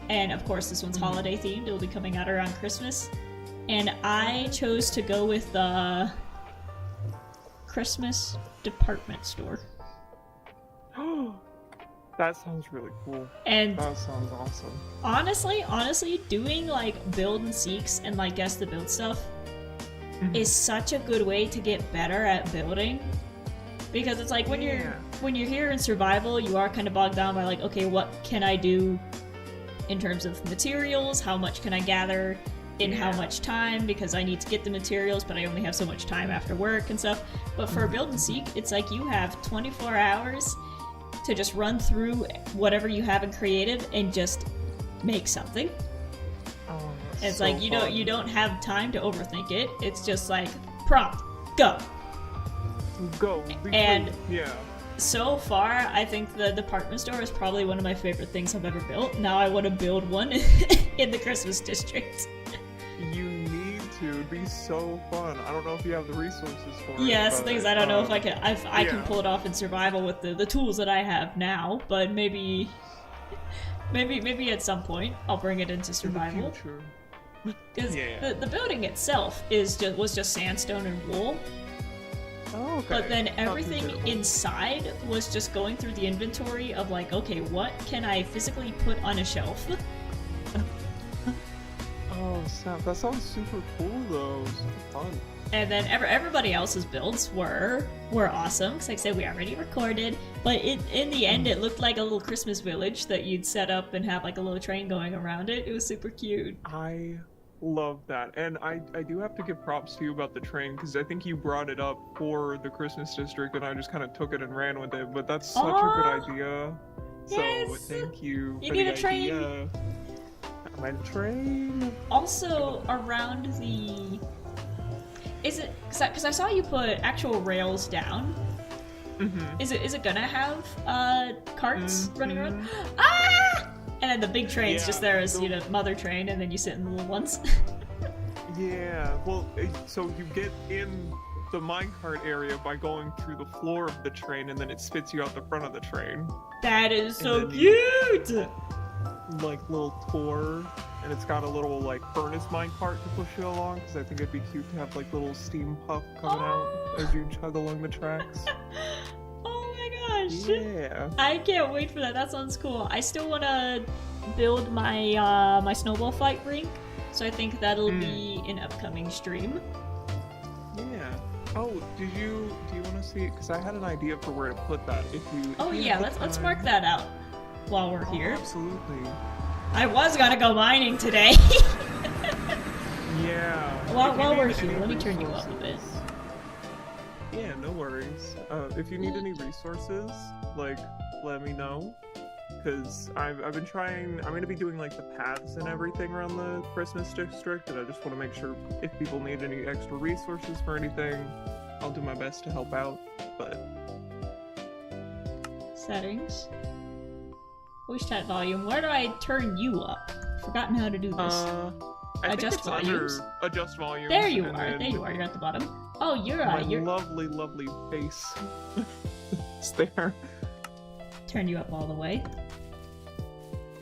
and of course this one's holiday themed. It'll be coming out around Christmas. And I chose to go with the Christmas department store. That sounds really cool. And that sounds awesome. Honestly, doing like Build and Seeks and like guess the build stuff is such a good way to get better at building. Because it's like when you're here in survival, you are kind of bogged down by like, okay, what can I do in terms of materials? How much can I gather in how much time? Because I need to get the materials, but I only have so much time after work and stuff. But for Build and Seek, it's like you have 24 hours to just run through whatever you have in creative and just make something. Oh, it's so like you don't have time to overthink it. It's just like prompt, go. And yeah. So far, I think the department store is probably one of my favorite things I've ever built. Now I want to build one in the Christmas district. You need to. It'd be so fun. I don't know if you have the resources for it. Yes, things I don't know if I can. I can yeah. pull it off in survival with the tools that I have now, but maybe at some point I'll bring it into survival. Because the building itself was just sandstone and wool. Oh, okay. But then everything inside was just going through the inventory of like, okay, what can I physically put on a shelf? Oh, snap. That sounds super cool, though. Super fun. And then everybody else's builds were awesome. Because like I said, we already recorded. But in the end, it looked like a little Christmas village that you'd set up and have like a little train going around it. It was super cute. I love that. And I do have to give props to you about the train, because I think you brought it up for the Christmas district, and I just kind of took it and ran with it. But that's such a good idea. Yes. So thank you. You for need the a train. Idea. My train. Also, around the... Is it... Because I saw you put actual rails down. Mm-hmm. Is it gonna have carts running around? Ah! And then the big train's just there as, mother train, and then you sit in the little ones. Yeah, well, so you get in the minecart area by going through the floor of the train, and then it spits you out the front of the train. That is so cute! Like, little tour, and it's got a little, like, furnace minecart to push you along, because I think it'd be cute to have, like, little steam puff coming out as you chug along the tracks. Oh my gosh! Yeah. I can't wait for that. That sounds cool. I still want to build my my snowball fight rink, so I think that'll be an upcoming stream. Yeah. Oh, do you want to see it? Because I had an idea for where to put that. Let's mark that out while we're here. Absolutely. I was gonna go mining today. Yeah. While we're here, let me turn you up a bit. Yeah, no worries. If you need any resources, like, let me know. Because I've been trying, I'm going to be doing, like, the paths and everything around the Christmas district, and I just want to make sure if people need any extra resources for anything, I'll do my best to help out, but... Settings. Voice chat volume. Where do I turn you up? Forgotten how to do this. Adjust volumes. Adjust volumes. There you are. There you are. You're at the bottom. Oh, you're lovely, lovely face. It's there. Turn you up all the way.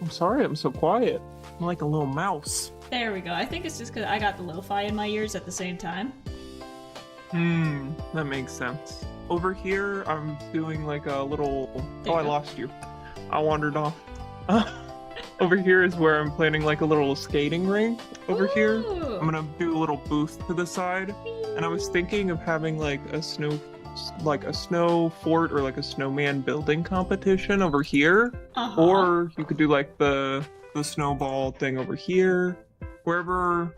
I'm sorry, I'm so quiet. I'm like a little mouse. There we go. I think it's just because I got the lo-fi in my ears at the same time. That makes sense. Over here, I'm doing like a little... I lost you. I wandered off. Over here is where I'm planning like a little skating rink. Over here, I'm gonna do a little booth to the side. And I was thinking of having like a snow fort or like a snowman building competition over here. Or you could do like the snowball thing over here. Wherever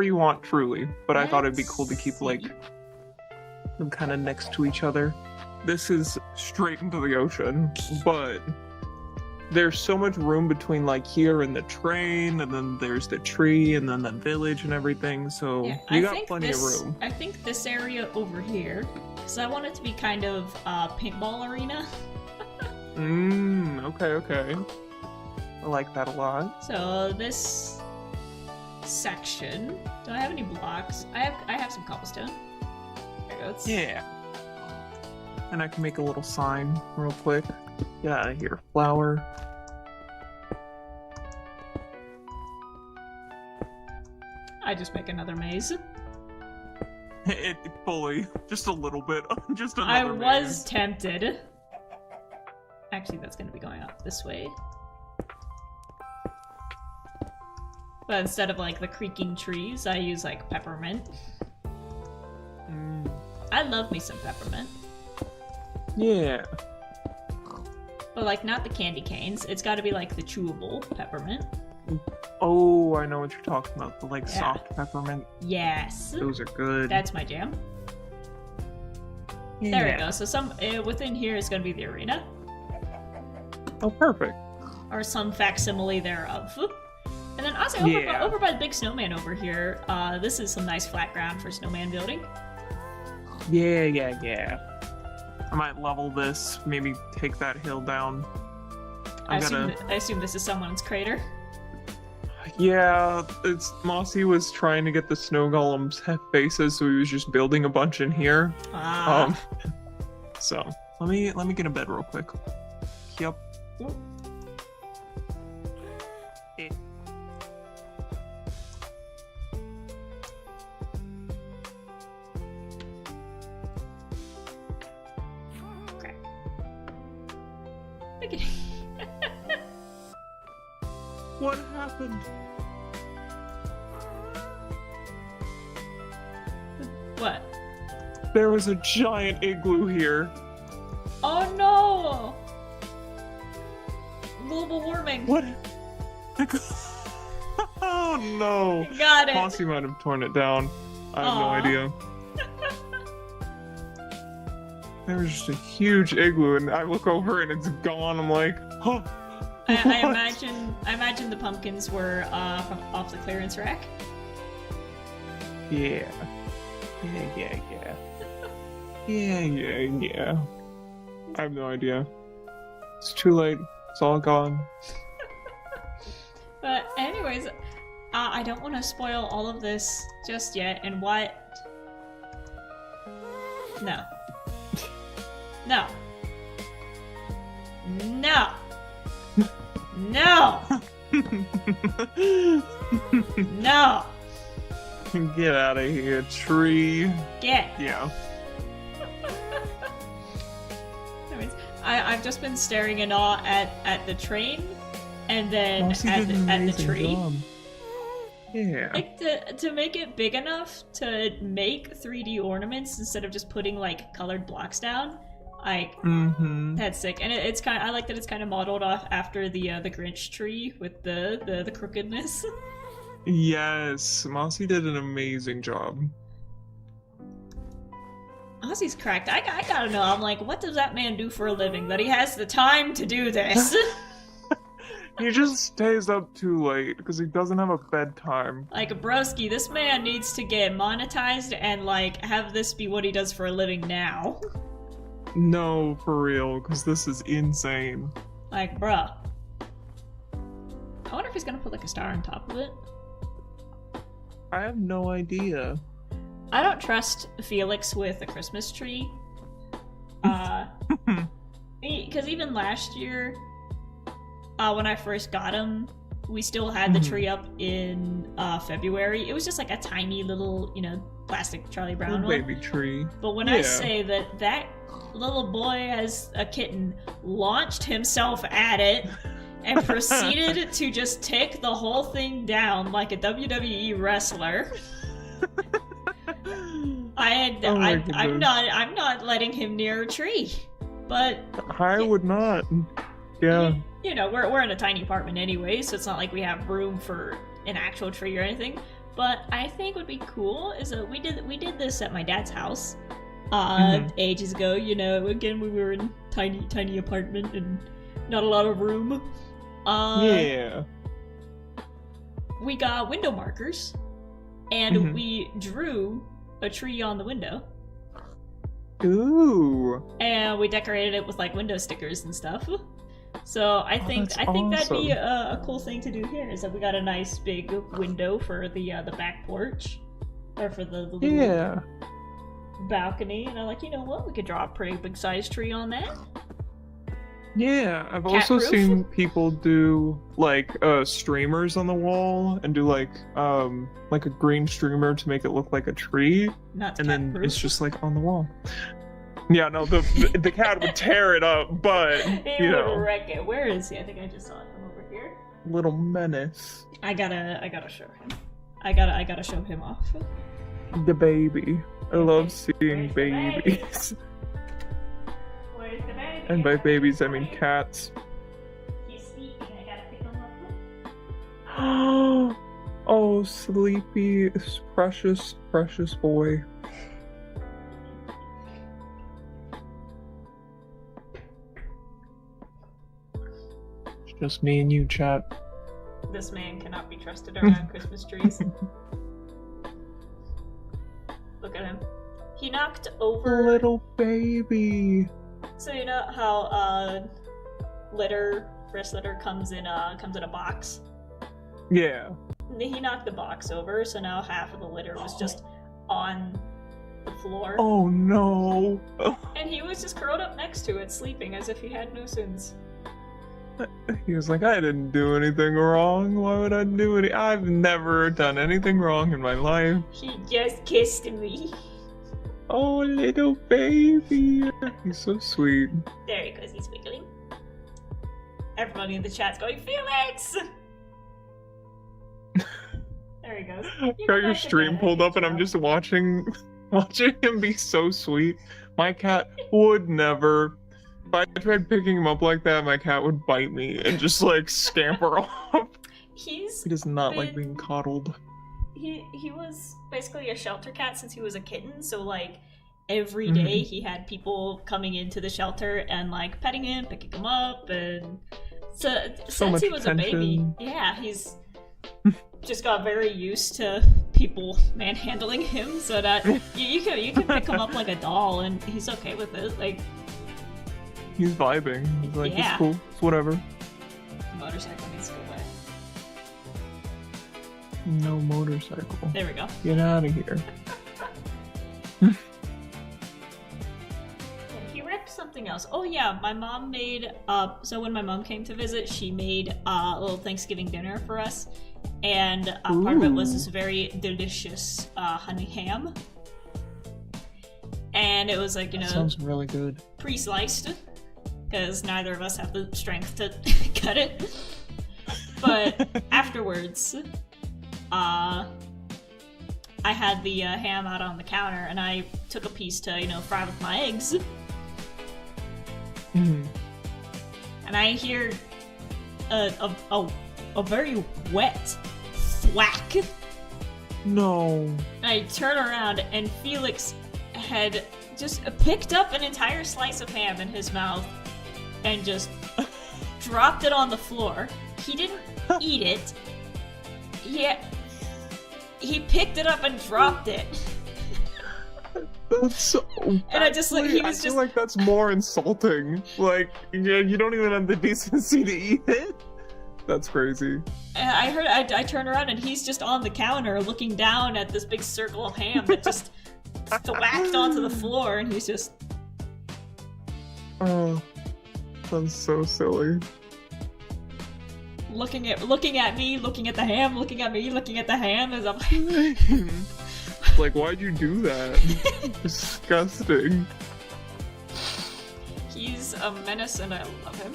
you want, truly. But I thought it'd be cool to keep like them kind of next to each other. This is straight into the ocean, but there's so much room between like here and the train, and then there's the tree, and then the village and everything, so you got plenty of room. I think this area over here, because I want it to be kind of a paintball arena. Okay. I like that a lot. So this section. Do I have any blocks? I have some cobblestone. There goes. Yeah. And I can make a little sign real quick. Get out of here, flower. I just make another maze. It fully, just a little bit, just another I was maze. tempted. Actually, that's gonna be going up this way. But instead of like the creaking trees, I use like peppermint. I love me some peppermint. Yeah. But like not the candy canes. It's gotta be like the chewable peppermint. Oh, I know what you're talking about. The like Yeah. soft peppermint. Yes. Those are good. That's my jam. Yeah. There we go. So some within here is gonna be the arena. Oh, perfect. Or some facsimile thereof. And then also Yeah. over by the big snowman over here, this is some nice flat ground for snowman building. Yeah. I might level this, maybe take that hill down. I assume this is someone's crater. Yeah, it's Mossy was trying to get the snow golems faces, so he was just building a bunch in here. Ah. So let me get a bed real quick. Yep. Crap. Look at What happened? What? There was a giant igloo here. Oh no! Global warming. What? Oh no! Got it. Mossy might have torn it down. I have no Aw. idea. There was just a huge igloo, and I look over and it's gone. I'm like, oh. I what? imagine the pumpkins were from off the clearance rack. Yeah. Yeah. I have no idea. It's too late. It's all gone. But anyways, I don't want to spoil all of this just yet. And what? No. No. No. No. No. Get out of here, tree. Get. Yeah. Anyways, I've just been staring in awe at the train, and then Mossy at did an the amazing tree. job. Yeah. Like to make it big enough to make 3D ornaments instead of just putting like colored blocks down. Like that's sick, and it's kind. I like that it's kind of modeled off after the Grinch tree with the crookedness. Yes, Mossy did an amazing job. Ozzy's cracked. I gotta know. I'm like, what does that man do for a living that he has the time to do this? He just stays up too late because he doesn't have a bedtime. Like, broski, this man needs to get monetized and like have this be what he does for a living now. No, for real, because this is insane. Like, bruh. I wonder if he's gonna put like a star on top of it. I have no idea. I don't trust Felix with a Christmas tree. Because even last year, when I first got him, we still had the tree up in February. It was just like a tiny little, plastic Charlie Brown Little one. baby tree. But when I say that little boy as a kitten launched himself at it and proceeded to just take the whole thing down like a WWE wrestler. I'm not letting him near a tree. But I would not. Yeah. We're in a tiny apartment anyway, so it's not like we have room for an actual tree or anything. But I think would be cool is that we did this at my dad's house ages ago. Again when we were in tiny apartment and not a lot of room. Yeah. We got window markers, and we drew a tree on the window. Ooh. And we decorated it with like window stickers and stuff. So I think that's that'd be awesome. a cool thing to do here. Is that we got a nice big window for the back porch, or for the little Yeah. balcony, and I'm like, you know what? We could draw a pretty big size tree on that. Yeah, I've Cat also proof? seen people do like streamers on the wall and do like a green streamer to make it look like a tree, Not and cat then proof. it's just like on the wall. Yeah, no, the cat would tear it up, but He you would know, wreck it. Where is he? I think I just saw him over here. little menace. I gotta show him. I gotta show him off. The baby. I love seeing Where's the baby? babies. Where's the baby? And by babies, I mean cats. He's sleeping. I gotta pick him up. Oh, sleepy, precious, precious boy. It's just me and you, chat. This man cannot be trusted around Christmas trees. Look at him. He knocked over. Little baby. So you know how first litter comes in a box. Yeah. He knocked the box over, so now half of the litter was just on the floor. Oh no. And he was just curled up next to it, sleeping as if he had no sins. He was like, I didn't do anything wrong. Why would I do it? I've never done anything wrong in my life. He just kissed me. Oh, little baby. He's so sweet. There he goes, he's wiggling. Everybody in the chat's going, Felix! There he goes. Got your stream pulled up and I'm just watching him be so sweet. My cat would never. If I tried picking him up like that, my cat would bite me and just like scamper off. He does not like being coddled. He was basically a shelter cat since he was a kitten, so like every day he had people coming into the shelter and like petting him, picking him up, and so since he was attention. a baby, yeah, he's just got very used to people manhandling him, so that you can pick him up like a doll and he's okay with it. Like He's vibing. He's like, Yeah. it's cool. It's whatever. motorcycle needs to go away. No motorcycle. There we go. Get out of here. He wrecked something else. Oh yeah, my mom made so when my mom came to visit, she made a little Thanksgiving dinner for us, and part of it was this very delicious honey ham, and it was like, you know, Sounds really good. pre-sliced because neither of us have the strength to cut it. But afterwards, I had the ham out on the counter, and I took a piece to, you know, fry with my eggs. Mhm. And I hear a very wet thwack. No. And I turn around, and Felix had just picked up an entire slice of ham in his mouth and just dropped it on the floor. He didn't eat it. He picked it up and dropped it. That's so. And I just like, he I was feel just like that's more insulting. Like, yeah, you don't even have the decency to eat it. That's crazy. I turned around and he's just on the counter looking down at this big circle of ham that just thwacked onto the floor, and he's just Oh, that's so silly. looking at me, looking at the ham, looking at me, looking at the ham as I'm Like, why'd you do that? Disgusting. He's a menace and I love him.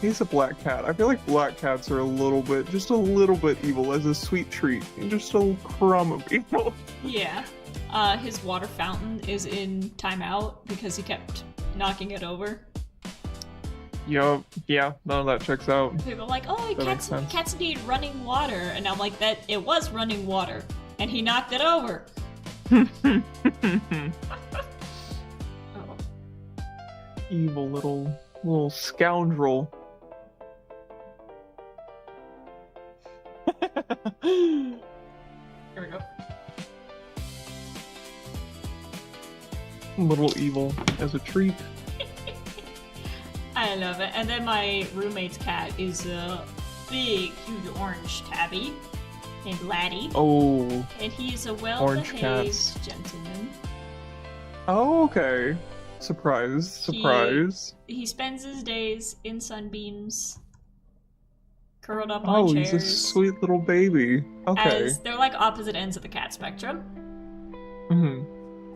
He's a black cat. I feel like black cats are just a little bit evil as a sweet treat. Just a crumb of evil. Yeah. His water fountain is in timeout because he kept knocking it over. Yup. Yeah, none of that checks out. People are like, oh, That makes sense. cats need running water. And I'm like, that it was running water. And he knocked it over. Oh. Evil little scoundrel. Here we go. Little evil as a treat. I love it. And then my roommate's cat is a big, huge orange tabby named Laddie. Oh. And he's a Orange well-behaved cats. gentleman. Oh, okay. Surprise. He spends his days in sunbeams, curled up Oh, on chairs. he's a sweet little baby. Okay. As they're like opposite ends of the cat spectrum.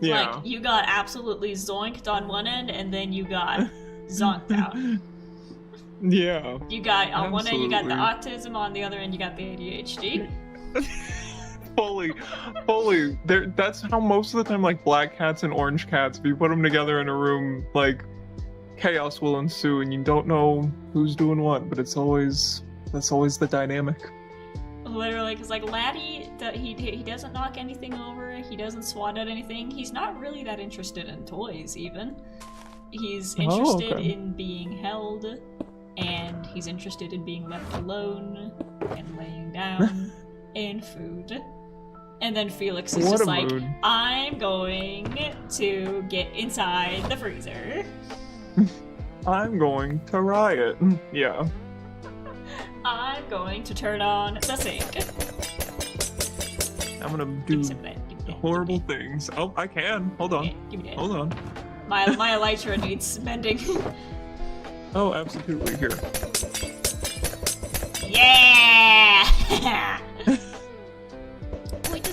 Yeah. Like, you got absolutely zoinked on one end, and then you got zonked out. Yeah. You got, on one end, you got the Absolutely. autism, on the other end, you got the ADHD. Fully. That's how most of the time, like, black cats and orange cats, if you put them together in a room, like, chaos will ensue, and you don't know who's doing what, but that's always the dynamic. Literally, because, like, Laddie, he doesn't knock anything over, he doesn't swat at anything, he's not really that interested in toys, even. He's interested in being held, and he's interested in being left alone, and laying down, and food. And then Felix is What just a like, mood. I'm going to get inside the freezer. I'm going to riot. Yeah. I'm going to turn on the sink. I'm gonna Give do me some of that. Give me that. horrible things. Oh, I can. Hold on. Give me that. Hold on. My elytra needs mending. Oh, absolutely. Here. Yeah! Wait,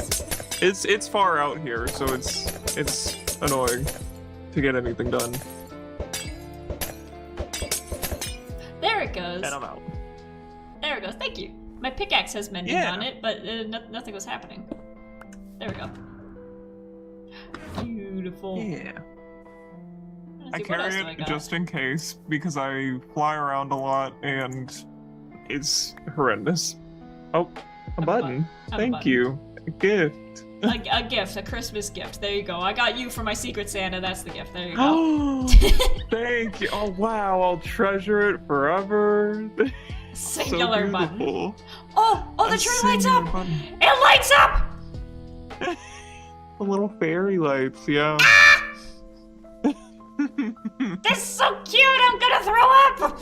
It's far out here, so it's annoying to get anything done. there it goes. And I'm out. There it goes. Thank you. My pickaxe has mending Yeah. on it, but nothing was happening. There we go. Beautiful. Yeah. Let's I see, what carry else do I it got? just in case because I fly around a lot and it's horrendous. Oh, a button. I have a Thank button. you. A gift. A gift, a Christmas gift. There you go. I got you for my Secret Santa. That's the gift. There you go. Oh, thank you. Oh wow, I'll treasure it forever. Singular so button. beautiful. Oh, the A tree lights up. singular button. It lights up. The little fairy lights, yeah. This is so cute. I'm gonna throw up.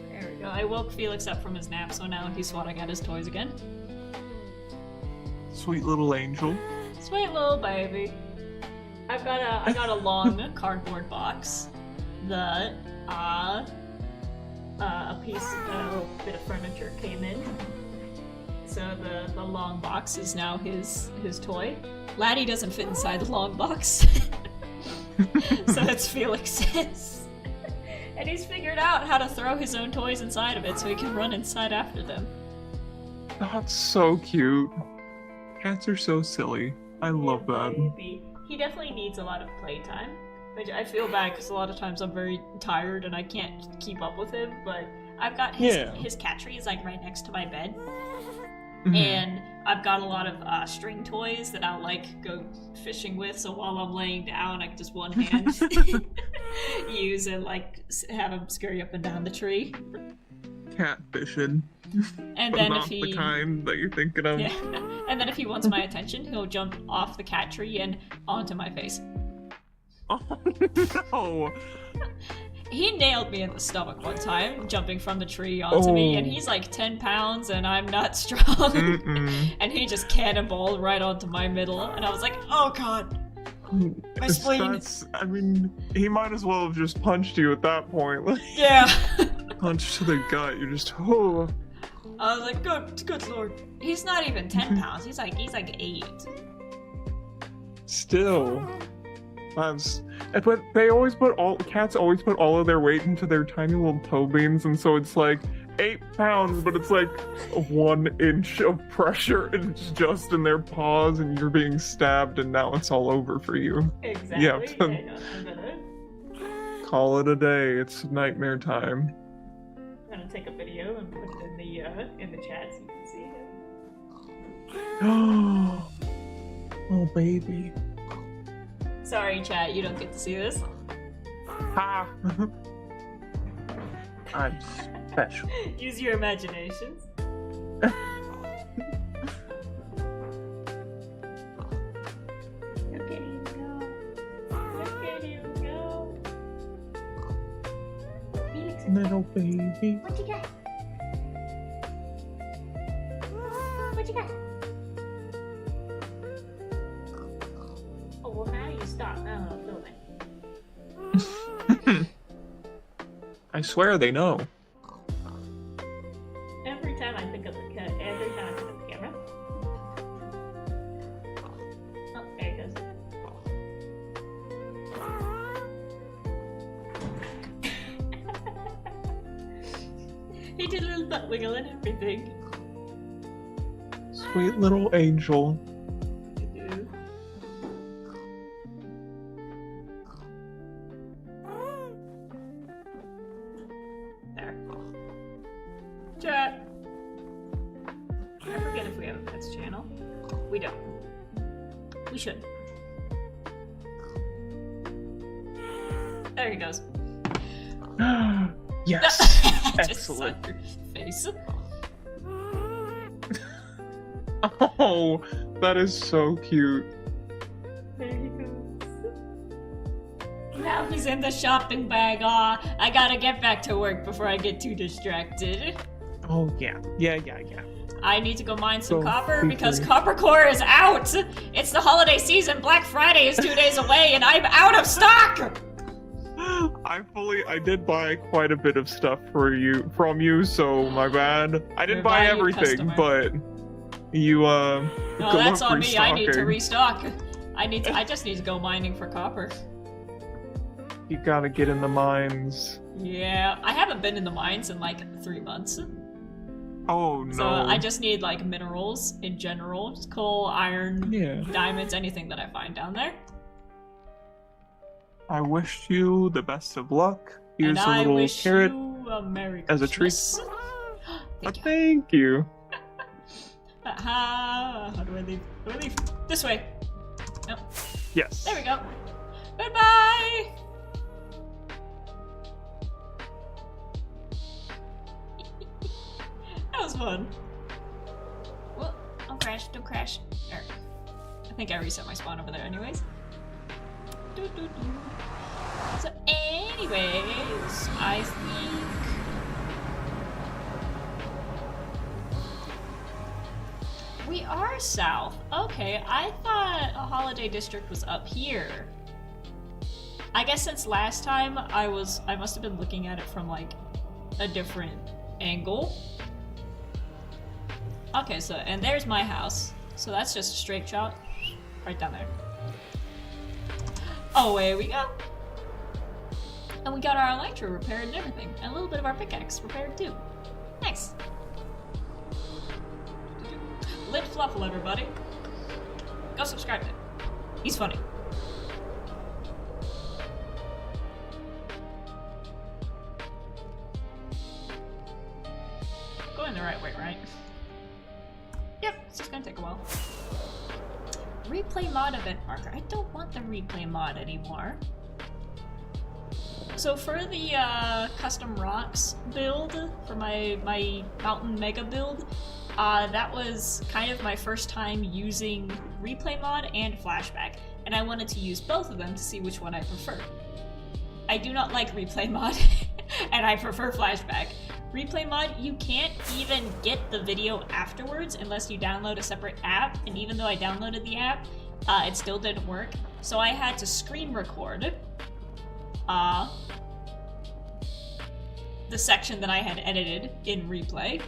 There we go. I woke Felix up from his nap, so now he's swatting at his toys again. Sweet little angel. Sweet little baby. I got a long cardboard box that a little bit of furniture came in. So the long box is now his toy. Laddie doesn't fit inside the long box. So it's Felix's. And he's figured out how to throw his own toys inside of it so he can run inside after them. That's so cute. Cats are so silly. I love that. Baby. He definitely needs a lot of playtime. Which I feel bad because a lot of times I'm very tired and I can't keep up with him, but I've got his cat tree is like right next to my bed. Mhm. And I've got a lot of string toys that I'll like go fishing with, so while I'm laying down I can just one hand use and like have him scurry up and down the tree. Cat fishing. And But then not if he the kind that you're thinking of. yeah. And then if he wants my attention, he'll jump off the cat tree and onto my face. Oh no! He nailed me in the stomach one time, jumping from the tree onto me, and he's like 10 pounds and I'm not strong. Mm-mm. And he just cannonballed right onto my middle, and I was like, oh god, my spleen. I mean, he might as well have just punched you at that point. Like, Yeah. punch to the gut. You're just, oh. I was like, good lord. He's not even 10 pounds, he's like 8. Still. But cats always put all of their weight into their tiny little toe beans, and so it's like 8 pounds, but it's like 1 inch of pressure, and it's just in their paws, and you're being stabbed, and now it's all over for you. Exactly. Yeah. I know, I'm gonna Call it a day. It's nightmare time. I'm gonna take a video and put it in the chat so you can see him. Oh, baby. Sorry, chat, you don't get to see this. Ha! I'm special. Use your imaginations. Look at you go. Look at you go. Felix, Little baby. what you got? What you got? Oh, well, now you stop. Now I'm filming. I swear they know. Every time I pick up the camera. Oh, there it goes. He did a little butt wiggle and everything. Sweet little angel. There. Chat. I forget if we have a pets channel. We don't. We should. There he goes. Yes. Just saw Excellent. your face. Oh, that is so cute. There he goes. Now he's in the shopping bag. Aw, I gotta get back to work before I get too distracted. Oh yeah. Yeah. I need to go mine some Go copper be because free. copper core is out! It's the holiday season, Black Friday is 2 days away, and I'm out of stock! I did buy quite a bit of stuff from you, so my bad. I didn't You're buy valued everything, customer. but you No, that's on me. I need to restocking. restock. I just need to go mining for copper. You gotta get in the mines. Yeah, I haven't been in the mines in like 3 months. Oh no. So I just need like minerals in general. Just coal, iron, Yeah. diamonds, anything that I find down there. I wish you the best of luck. Here's and a I little wish carrot you a Merry as a treat. Christmas. Thank you. Thank you. How do I leave? Do I leave? This way. Nope. Yes. There we go. Goodbye! That was fun. Well, don't crash, don't crash. There. I think I reset my spawn over there anyways. So anyways, I think... We are south. Okay, I thought a holiday district was up here. I guess since last time I must have been looking at it from like a different angle. Okay, so and there's my house. So that's just a straight shot right down there. Away we go. And we got our elytra repaired and everything. And a little bit of our pickaxe repaired too. Nice. Lit Fluffle, everybody. Go subscribe to him. He's funny. Going the right way, right? Yep, it's just gonna take a while. Replay mod event marker. I don't want the replay mod anymore. So for the custom rocks build, for my mountain mega build, that was kind of my first time using replay mod and flashback, and I wanted to use both of them to see which one I prefer. I do not like replay mod, and I prefer flashback. Replay mod, you can't even get the video afterwards unless you download a separate app, and even though I downloaded the app, it still didn't work. So I had to screen record the section that I had edited in replay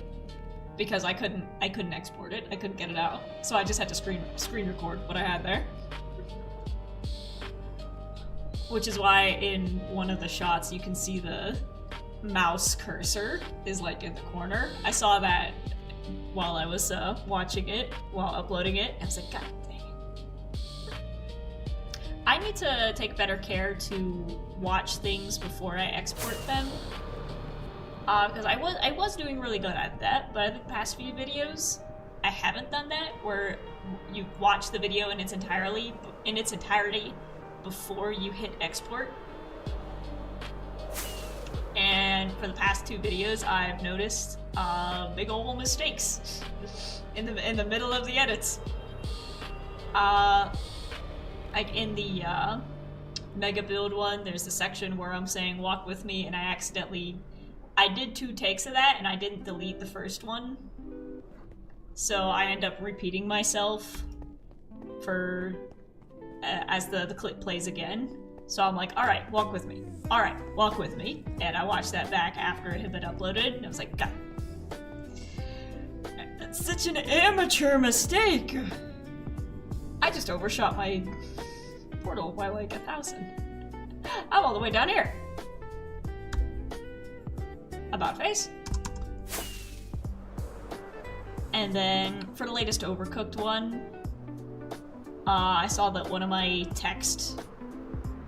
because I couldn't export it. I couldn't get it out. So I just had to screen record what I had there. Which is why in one of the shots you can see the mouse cursor is like in the corner. I saw that while I was watching it, while uploading it. I was like, God dang it. I need to take better care to watch things before I export them. Because I was doing really good at that, but the past few videos, I haven't done that, where you watch the video in its entirety before you hit export. And for the past 2 videos, I've noticed big ol' mistakes in the middle of the edits. Like in the mega build one, there's a section where I'm saying walk with me, and I did 2 takes of that, and I didn't delete the first one. So I end up repeating myself for as the clip plays again. So I'm like, alright, walk with me. Alright, walk with me. And I watched that back after it had been uploaded, and I was like, God. That's such an amateur mistake! I just overshot my portal by like 1,000. I'm all the way down here. About face. And then for the latest Overcooked one, I saw that one of my text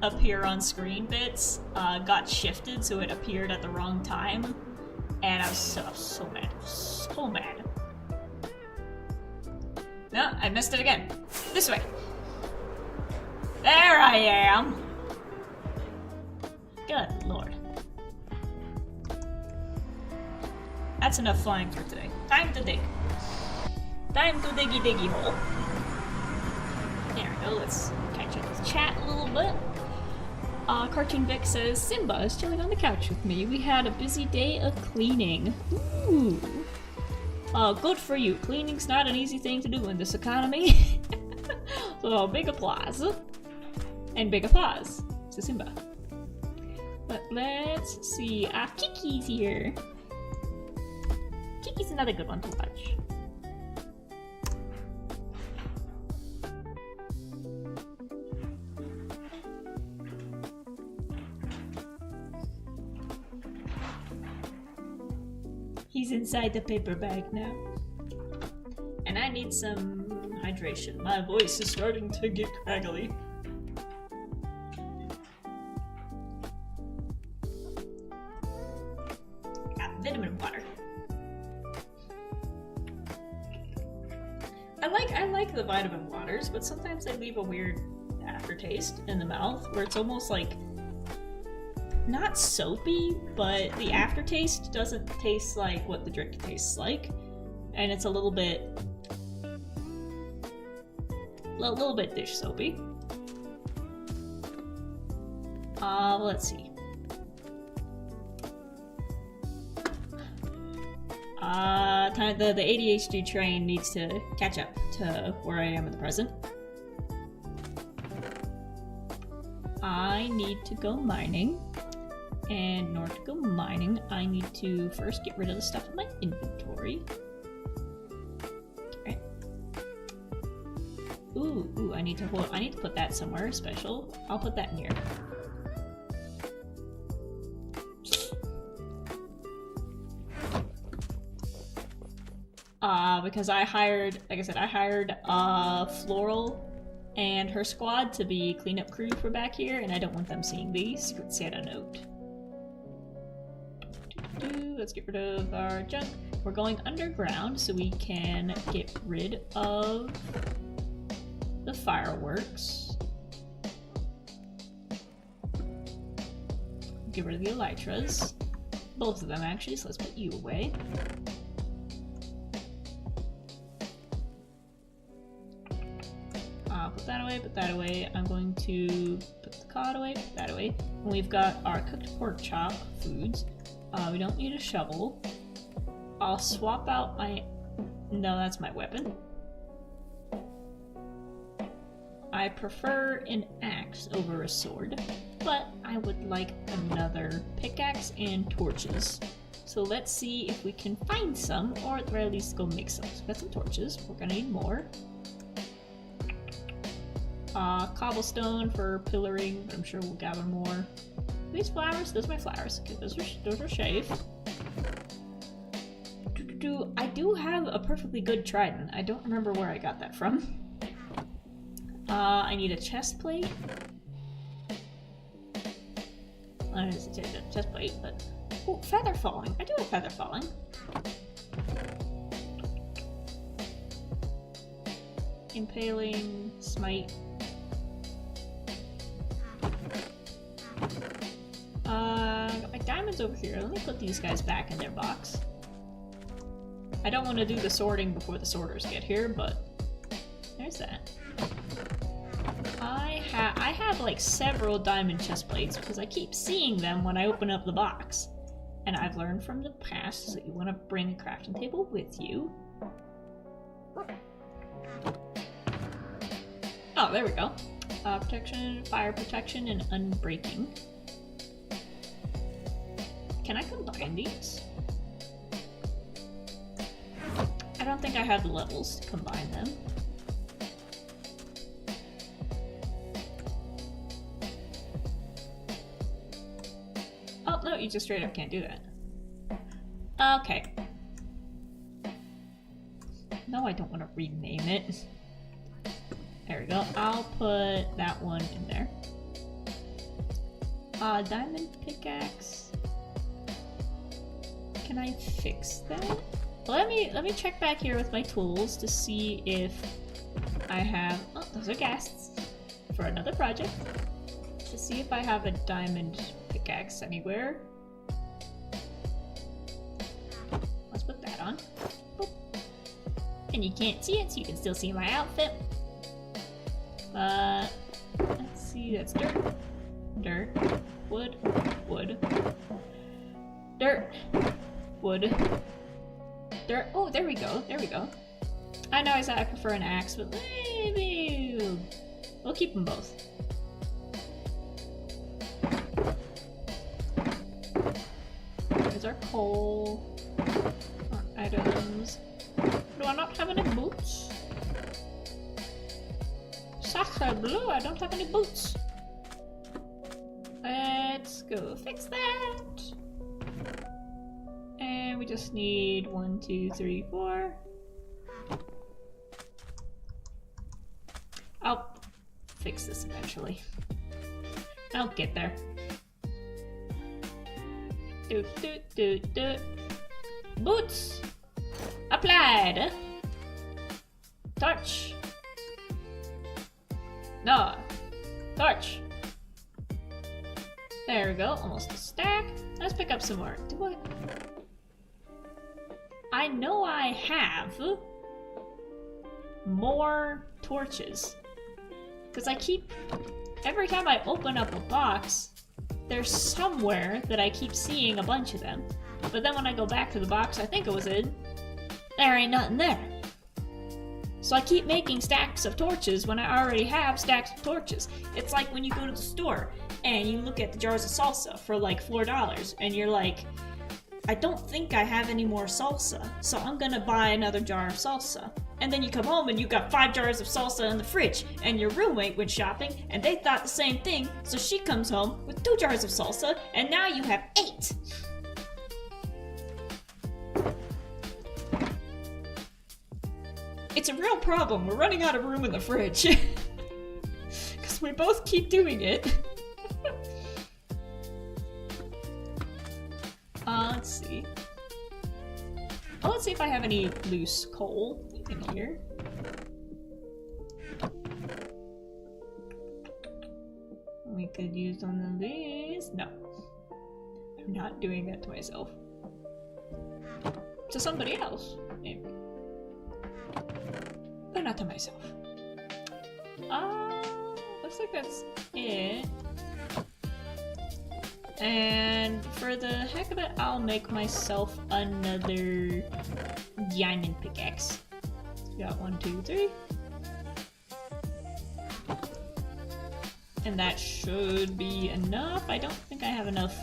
appear on screen bits got shifted, so it appeared at the wrong time, and I was so mad, so mad. No, I missed it again. This way. There I am. Good lord. That's enough flying for today. Time to dig. Time to diggy hole. There we go, let's catch up with chat a little bit. Cartoon Vic says, Simba is chilling on the couch with me. We had a busy day of cleaning. Ooh. Good for you. Cleaning's not an easy thing to do in this economy. So big applause. And big applause to Simba. But let's see. Kiki's here. Kiki's another good one to watch. He's inside the paper bag now. And I need some hydration. My voice is starting to get craggly. Got vitamin water. I like the vitamin waters, but sometimes they leave a weird aftertaste in the mouth where it's almost like not soapy, but the aftertaste doesn't taste like what the drink tastes like, and it's a little bit dish soapy. Let's see. The ADHD train needs to catch up to where I am in the present. I need to go mining. And in order to go mining, I need to first get rid of the stuff in my inventory. Okay. Ooh, I need to put that somewhere special. I'll put that in here. Because I hired, like I said, Floral and her squad to be cleanup crew for back here, and I don't want them seeing the Secret Santa note. Let's get rid of our junk. We're going underground so we can get rid of the fireworks. Get rid of the elytras. Both of them actually, so let's put you away. Put that away. I'm going to put the cod away, put that away. And we've got our cooked pork chop foods. We don't need a shovel. I'll swap out my... No, that's my weapon. I prefer an axe over a sword, but I would like another pickaxe and torches. So let's see if we can find some, or at the very least go make some. So we've got some torches. We're gonna need more. Cobblestone for pillaring, but I'm sure we'll gather more. These flowers, those are my flowers. Okay, those are shave. I do have a perfectly good trident. I don't remember where I got that from. I need a chest plate. I need a chest plate, but... Oh, feather falling. I do have feather falling. Impaling, smite. Got my diamond diamonds over here. Let me put these guys back in their box. I don't want to do the sorting before the sorters get here, but there's that. I have like several diamond chest plates because I keep seeing them when I open up the box. And I've learned from the past that you want to bring a crafting table with you. Oh, there we go. Protection, fire protection, and unbreaking. Can I combine these? I don't think I have the levels to combine them. Oh, no, you just straight up can't do that. Okay. No, I don't want to rename it. There we go. I'll put that one in there. Diamond pickaxe. Can I fix that? Let me check back here with my tools to see if I have. Oh, those are ghasts for another project. To see if I have a diamond pickaxe anywhere. Let's put that on. Boop. And you can't see it, so you can still see my outfit. Let's see, that's dirt. Dirt. Wood. Wood. Dirt. Wood. Dirt. Oh, there we go. There we go. I know I said I prefer an axe, but maybe we'll keep them both. There's our coal. Our items. Do I not have any boots? Sacre bleu, I don't have any boots. Let's go fix that. And we just need 1, 2, 3, 4. I'll fix this eventually. I'll get there. Doot doot doot doot. Boots! Applied! Torch! No! Torch! There we go, almost a stack. Let's pick up some more. Do I know I have more torches. Because I keep... Every time I open up a box, there's somewhere that I keep seeing a bunch of them. But then when I go back to the box I think it was in, there ain't nothing there. So I keep making stacks of torches when I already have stacks of torches. It's like when you go to the store and you look at the jars of salsa for like $4 and you're like, I don't think I have any more salsa, so I'm gonna buy another jar of salsa. And then you come home and you got 5 jars of salsa in the fridge, and your roommate went shopping and they thought the same thing, so she comes home with 2 jars of salsa and now you have 8. It's a real problem. We're running out of room in the fridge. Because we both keep doing it. Let's see. Oh, let's see if I have any loose coal in here. We could use one of these. No. I'm not doing that to myself. To somebody else, maybe. But not to myself. Looks like that's it. And for the heck of it, I'll make myself another diamond pickaxe. Got 1, 2, 3. And that should be enough. I don't think I have enough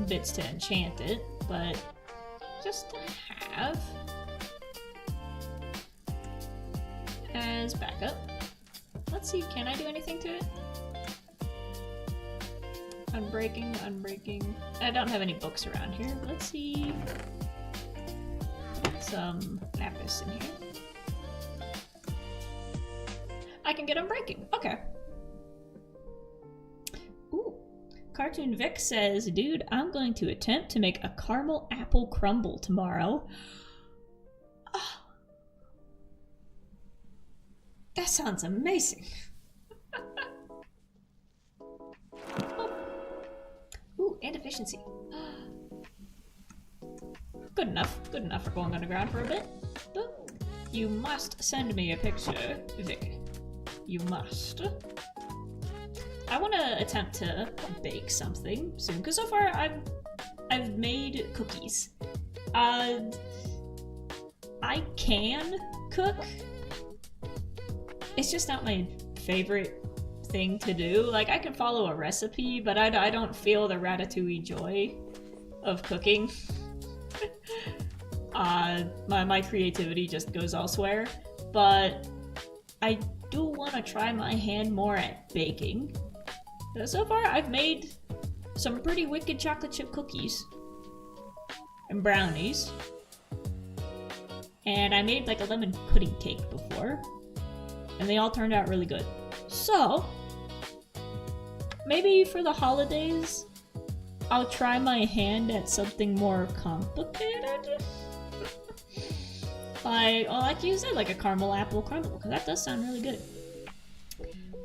bits to enchant it, but just to have as backup. Let's see, can I do anything to it? Unbreaking, unbreaking. I don't have any books around here. Let's see. Some lapis in here. I can get unbreaking. Okay. Ooh. Cartoon Vic says, dude, I'm going to attempt to make a caramel apple crumble tomorrow. Oh. That sounds amazing. and efficiency. Good enough for going underground for a bit. But you must send me a picture, Vic. You must. I want to attempt to bake something soon, because so far I've made cookies. I can cook. It's just not my favorite thing to do. Like, I can follow a recipe, but I don't feel the ratatouille joy of cooking. My creativity just goes elsewhere. But I do want to try my hand more at baking. So far, I've made some pretty wicked chocolate chip cookies. And brownies. And I made like a lemon pudding cake before. And they all turned out really good. So, maybe for the holidays, I'll try my hand at something more complicated. Like you said, like a caramel apple crumble, because that does sound really good.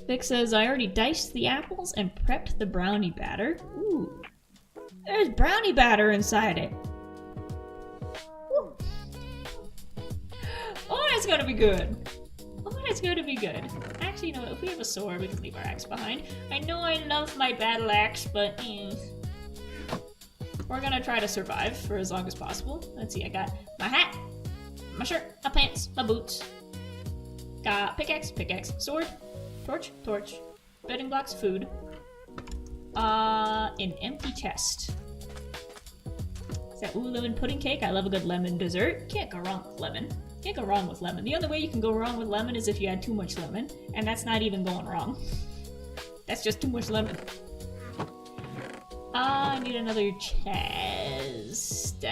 Vic says, I already diced the apples and prepped the brownie batter. Ooh, there's brownie batter inside it. Ooh. Oh, that's gonna be good. Oh, that's gonna be good. Actually, you know what? If we have a sword, we can leave our axe behind. I know I love my battle axe, but we're gonna try to survive for as long as possible. Let's see, I got my hat, my shirt, my pants, my boots. Got pickaxe, sword, torch, bedding blocks, food. An empty chest. Is that lemon pudding cake? I love a good lemon dessert. Can't go wrong with lemon. Can't go wrong with lemon. The only way you can go wrong with lemon is if you add too much lemon, and that's not even going wrong. That's just too much lemon. I need another chest.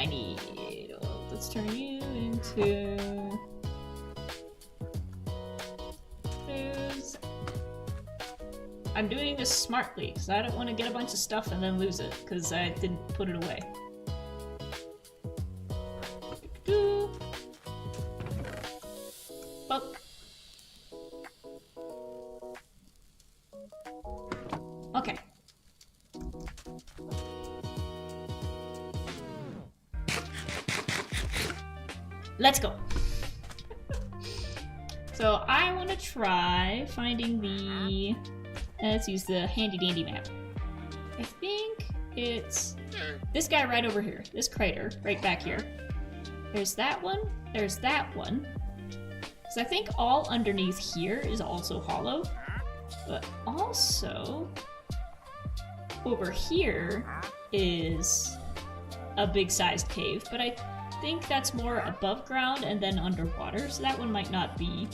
Let's turn you into... I'm doing this smartly, because I don't want to get a bunch of stuff and then lose it, because I didn't put it away. Oh. Okay. Let's go. So I want to try finding the... let's use the handy dandy map. I think it's this guy right over here. This crater right back here. There's that one. There's that one. Because I think all underneath here is also hollow. But also over here is a big sized cave. But I think that's more above ground and then underwater. So that one might not be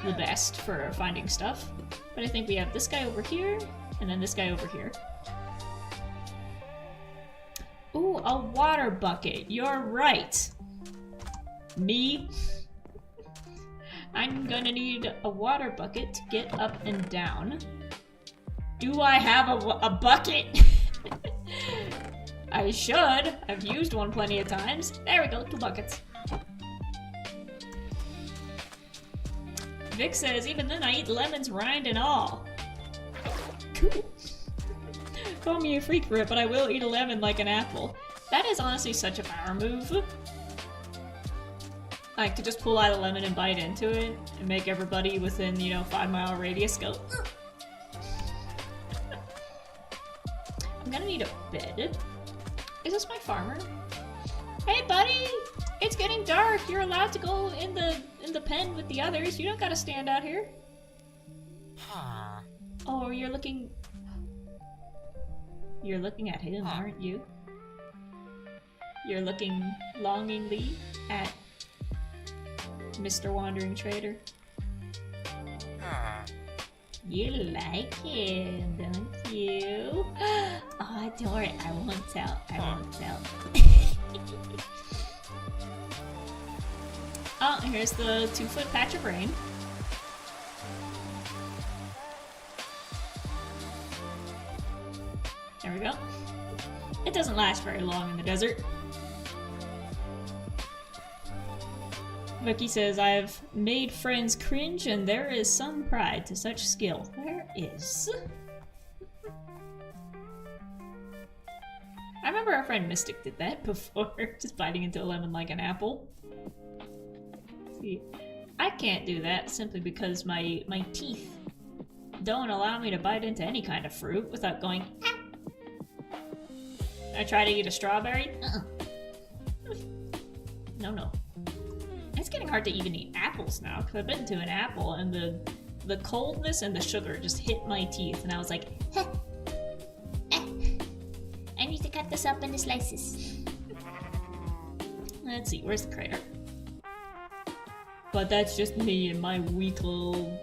the best for finding stuff. But I think we have this guy over here, and then this guy over here. Ooh, a water bucket. You're right. Me. I'm gonna need a water bucket to get up and down. Do I have a bucket? I should. I've used one plenty of times. There we go, 2 buckets. Vic says, even then I eat lemons rind and all. Cool. Call me a freak for it, but I will eat a lemon like an apple. That is honestly such a power move. Like, to just pull out a lemon and bite into it, and make everybody within, 5-mile radius go, ugh. I'm gonna need a bed. Is this my farmer? Hey buddy! It's getting dark! You're allowed to go in the pen with the others. You don't gotta stand out here. Oh, you're looking at him, aren't you? You're looking longingly at Mr. Wandering Trader. You like him, don't you? Oh, don't worry, I won't tell. I won't tell. Oh, here's the 2-foot patch of rain. There we go. It doesn't last very long in the desert. Vicky says, I've made friends cringe and there is some pride to such skill. There is. I remember our friend Mystic did that before, just biting into a lemon like an apple. See, I can't do that simply because my teeth don't allow me to bite into any kind of fruit without going, ah. I try to eat a strawberry? No. It's getting hard to even eat apples now, because I've been to an apple and the coldness and the sugar just hit my teeth, and I was like, I need to cut this up into slices. Let's see, where's the crater? But that's just me and my weak little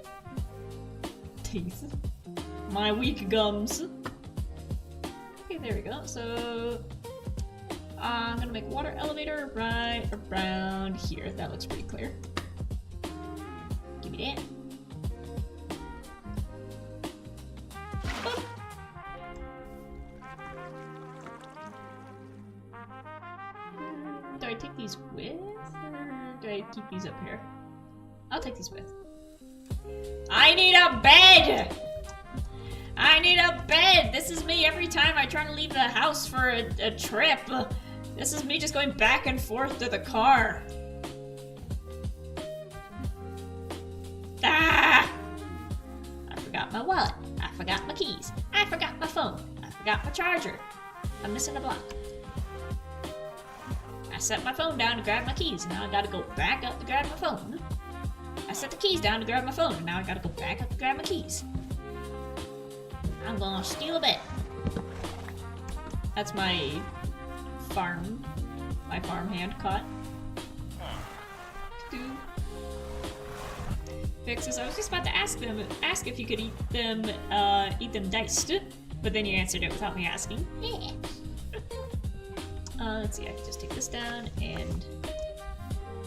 teeth. My weak gums. Okay, there we go. So I'm gonna make a water elevator right around here. That looks pretty clear. Give me that. Boop. Do I take these with, or do I keep these up here? I'll take these with. I need a bed! I need a bed! This is me every time I try to leave the house for a trip. This is me just going back and forth to the car. Ah! I forgot my wallet. I forgot my keys. I forgot my phone. I forgot my charger. I'm missing a block. I set my phone down to grab my keys. Now I gotta go back up to grab my phone. I set the keys down to grab my phone. And now I gotta go back up to grab my keys. I'm gonna steal a bed. That's my farm hand caught. Fixes. I was just about to ask if you could eat them diced, but then you answered it without me asking. Yeah. Let's see. I can just take this down and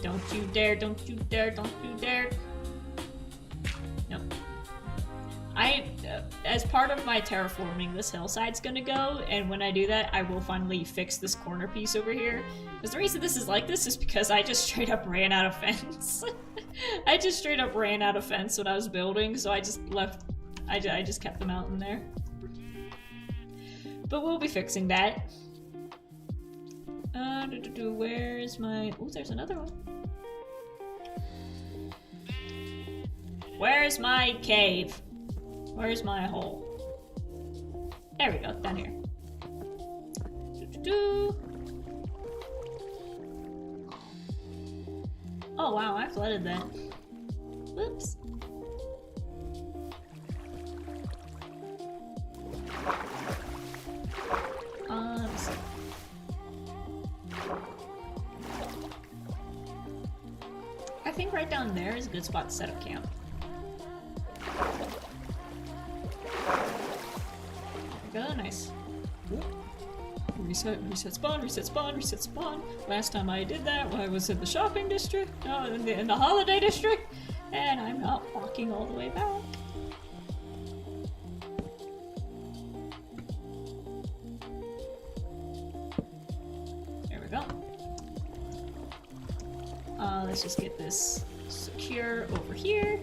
don't you dare! Don't you dare! Don't you dare! No. As part of my terraforming, this hillside's gonna go, and when I do that, I will finally fix this corner piece over here. Because the reason this is like this is because I just straight up ran out of fence. I just straight up ran out of fence when I was building, so I just left. I just kept the mountain there. But we'll be fixing that. Where's my? Oh, there's another one. Where's my cave? Where's my hole? There we go, down here. Oh wow, I flooded that. Whoops. Let's see. I think right down there is a good spot to set up camp. There we go, nice. Ooh. Reset spawn, reset spawn, reset spawn. Last time I did that, I was in the shopping district, in the holiday district, and I'm not walking all the way back. There we go. Let's just get this secure over here.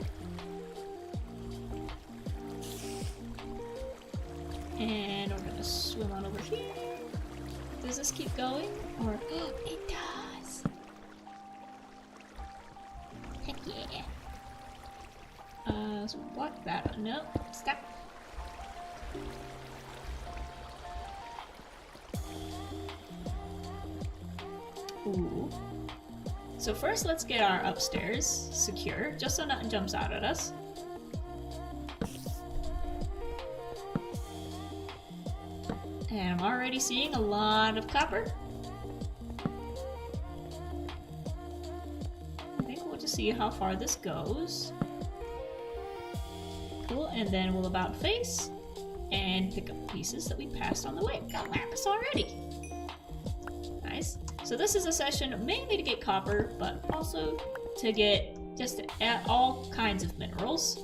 And we're gonna swim on over here. Does this keep going? Or it does. Heck yeah. So block that. No, stop. Ooh. So first let's get our upstairs secure, just so nothing jumps out at us. And I'm already seeing a lot of copper. I think we'll just see how far this goes. Cool, and then we'll about face and pick up pieces that we passed on the way. We got lapis already. Nice. So this is a session mainly to get copper, but also to get just all kinds of minerals.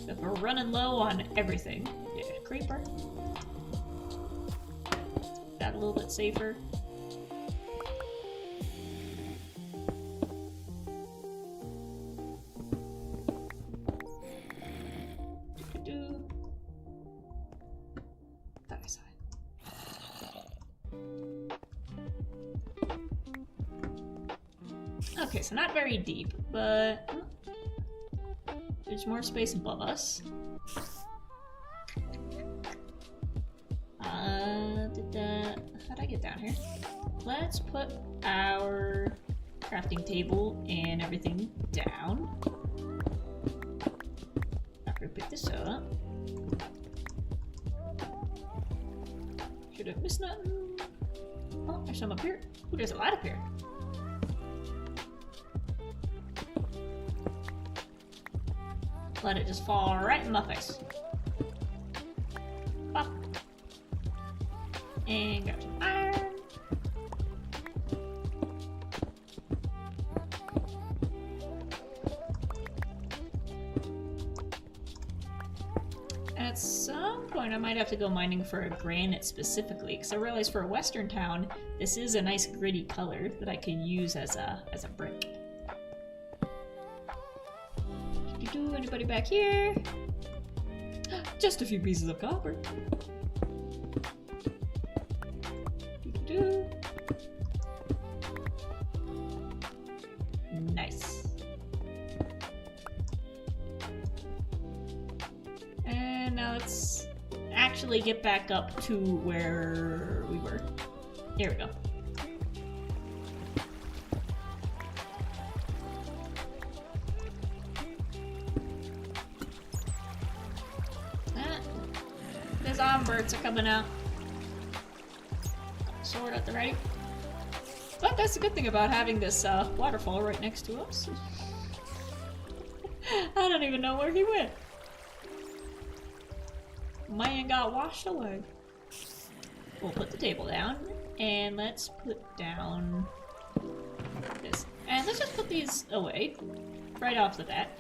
If we're running low on everything. Yeah, creeper. That a little bit safer. Okay, so not very deep, but there's more space above us. How'd I get down here? Let's put our crafting table and everything down. Not gonna pick this up. Should have missed nothing. Oh, there's some up here. Ooh, there's a lot up here. Let it just fall right in my face. Pop. And grab some iron. At some point I might have to go mining for a granite specifically, because I realized for a western town, this is a nice gritty color that I could use as a brick. Anybody back here? Just a few pieces of copper. Nice. And now let's actually get back up to where we were. There we go. The zombies are coming out. Sword at the ready. But that's the good thing about having this waterfall right next to us. I don't even know where he went. Man got washed away. We'll put the table down, and let's put down this. And let's just put these away right off the bat.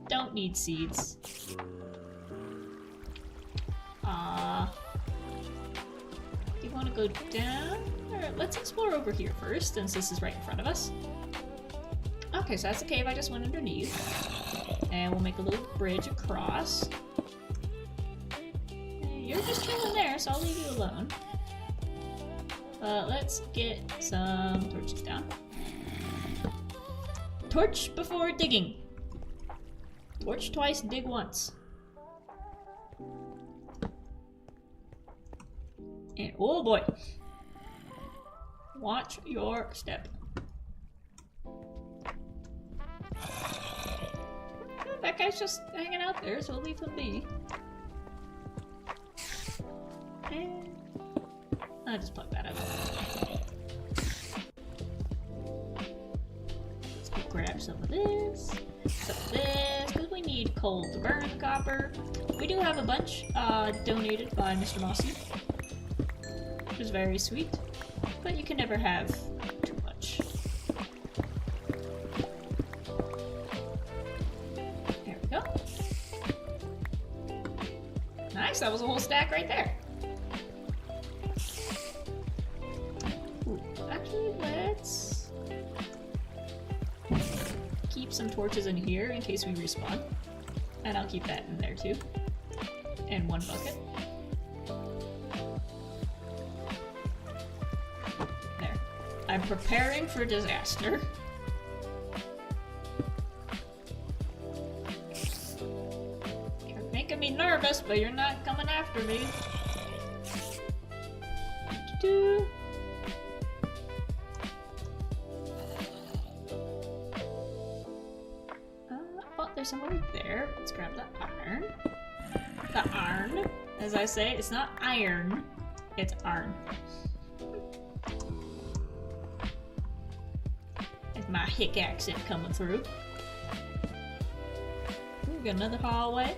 Don't need seeds. Do you want to go down? Or let's explore over here first, since this is right in front of us. Okay, so that's the cave I just went underneath. And we'll make a little bridge across. And you're just chilling there, so I'll leave you alone. Let's get some torches down. Torch before digging. Torch twice, dig once. And oh boy, watch your step. That guy's just hanging out there, so leave him be. And I'll just plug that up. Let's go grab some of this, because we need coal to burn the copper. We do have a bunch donated by Mr. Mossy, which is very sweet, but you can never have too much. There we go. Nice, that was a whole stack right there. Ooh, actually, let's keep some torches in here in case we respawn. And I'll keep that in there too. And one bucket. I'm preparing for disaster. You're making me nervous, but you're not coming after me. Oh, there's some over there. Let's grab the iron. The iron, as I say, it's not iron, it's iron. My hick accent coming through. We got another hallway.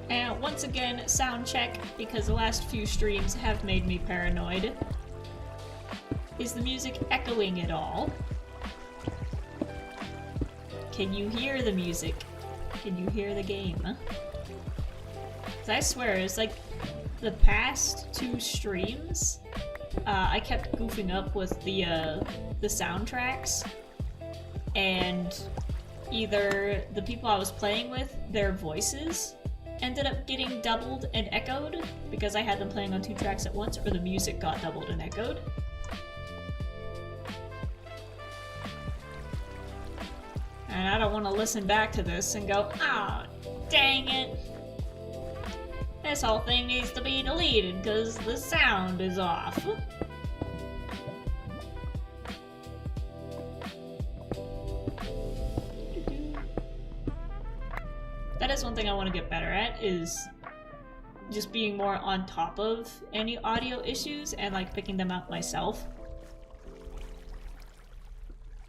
And once again, sound check, because the last few streams have made me paranoid. Is the music echoing at all? Can you hear the music? Can you hear the game? 'Cause I swear, it's like the past 2 streams, I kept goofing up with the soundtracks, and either the people I was playing with, their voices ended up getting doubled and echoed because I had them playing on 2 tracks at once, or the music got doubled and echoed. And I don't want to listen back to this and go, "Ah, dang it. This whole thing needs to be deleted because the sound is off." That is one thing I want to get better at, is just being more on top of any audio issues and like picking them out myself.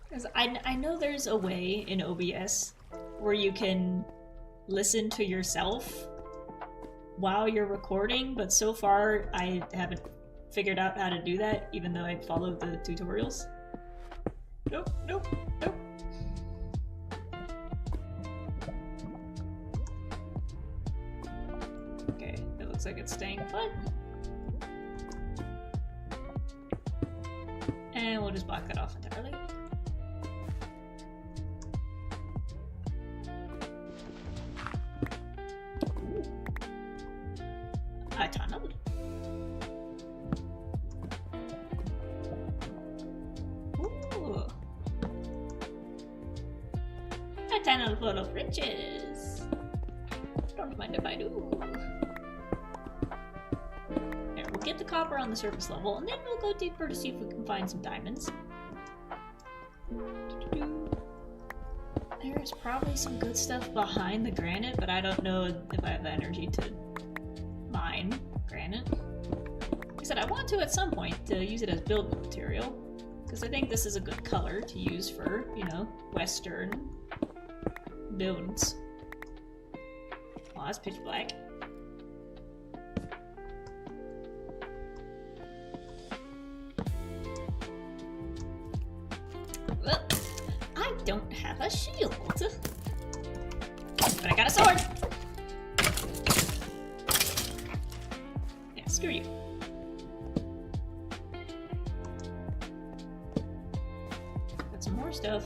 Because I know there's a way in OBS where you can listen to yourself while you're recording, but so far I haven't figured out how to do that, even though I followed the tutorials. Nope, nope, nope. Okay, it looks like it's staying put. And we'll just block that off entirely. I tunneled. Ooh. A tunnel full of riches. Don't mind if I do. There, we'll get the copper on the surface level, and then we'll go deeper to see if we can find some diamonds. There's probably some good stuff behind the granite, but I don't know if I have the energy to mine granite. Like I said, I want to at some point to use it as building material, because I think this is a good color to use for, you know, Western builds. Oh, that's pitch black. Well, I don't have a shield, but I got a sword. Screw you. Got some more stuff.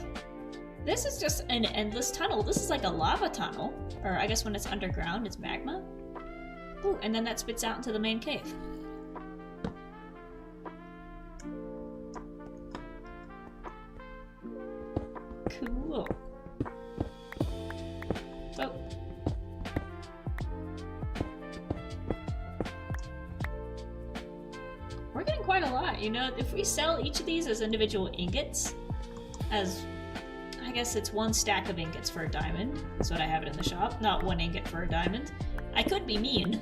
This is just an endless tunnel. This is like a lava tunnel. Or I guess when it's underground, it's magma. Ooh, and then that spits out into the main cave. Cool. Oh. We're getting quite a lot, you know. If we sell each of these as individual ingots, as I guess it's 1 stack of ingots for a diamond, that's what I have it in the shop, not 1 ingot for a diamond. I could be mean.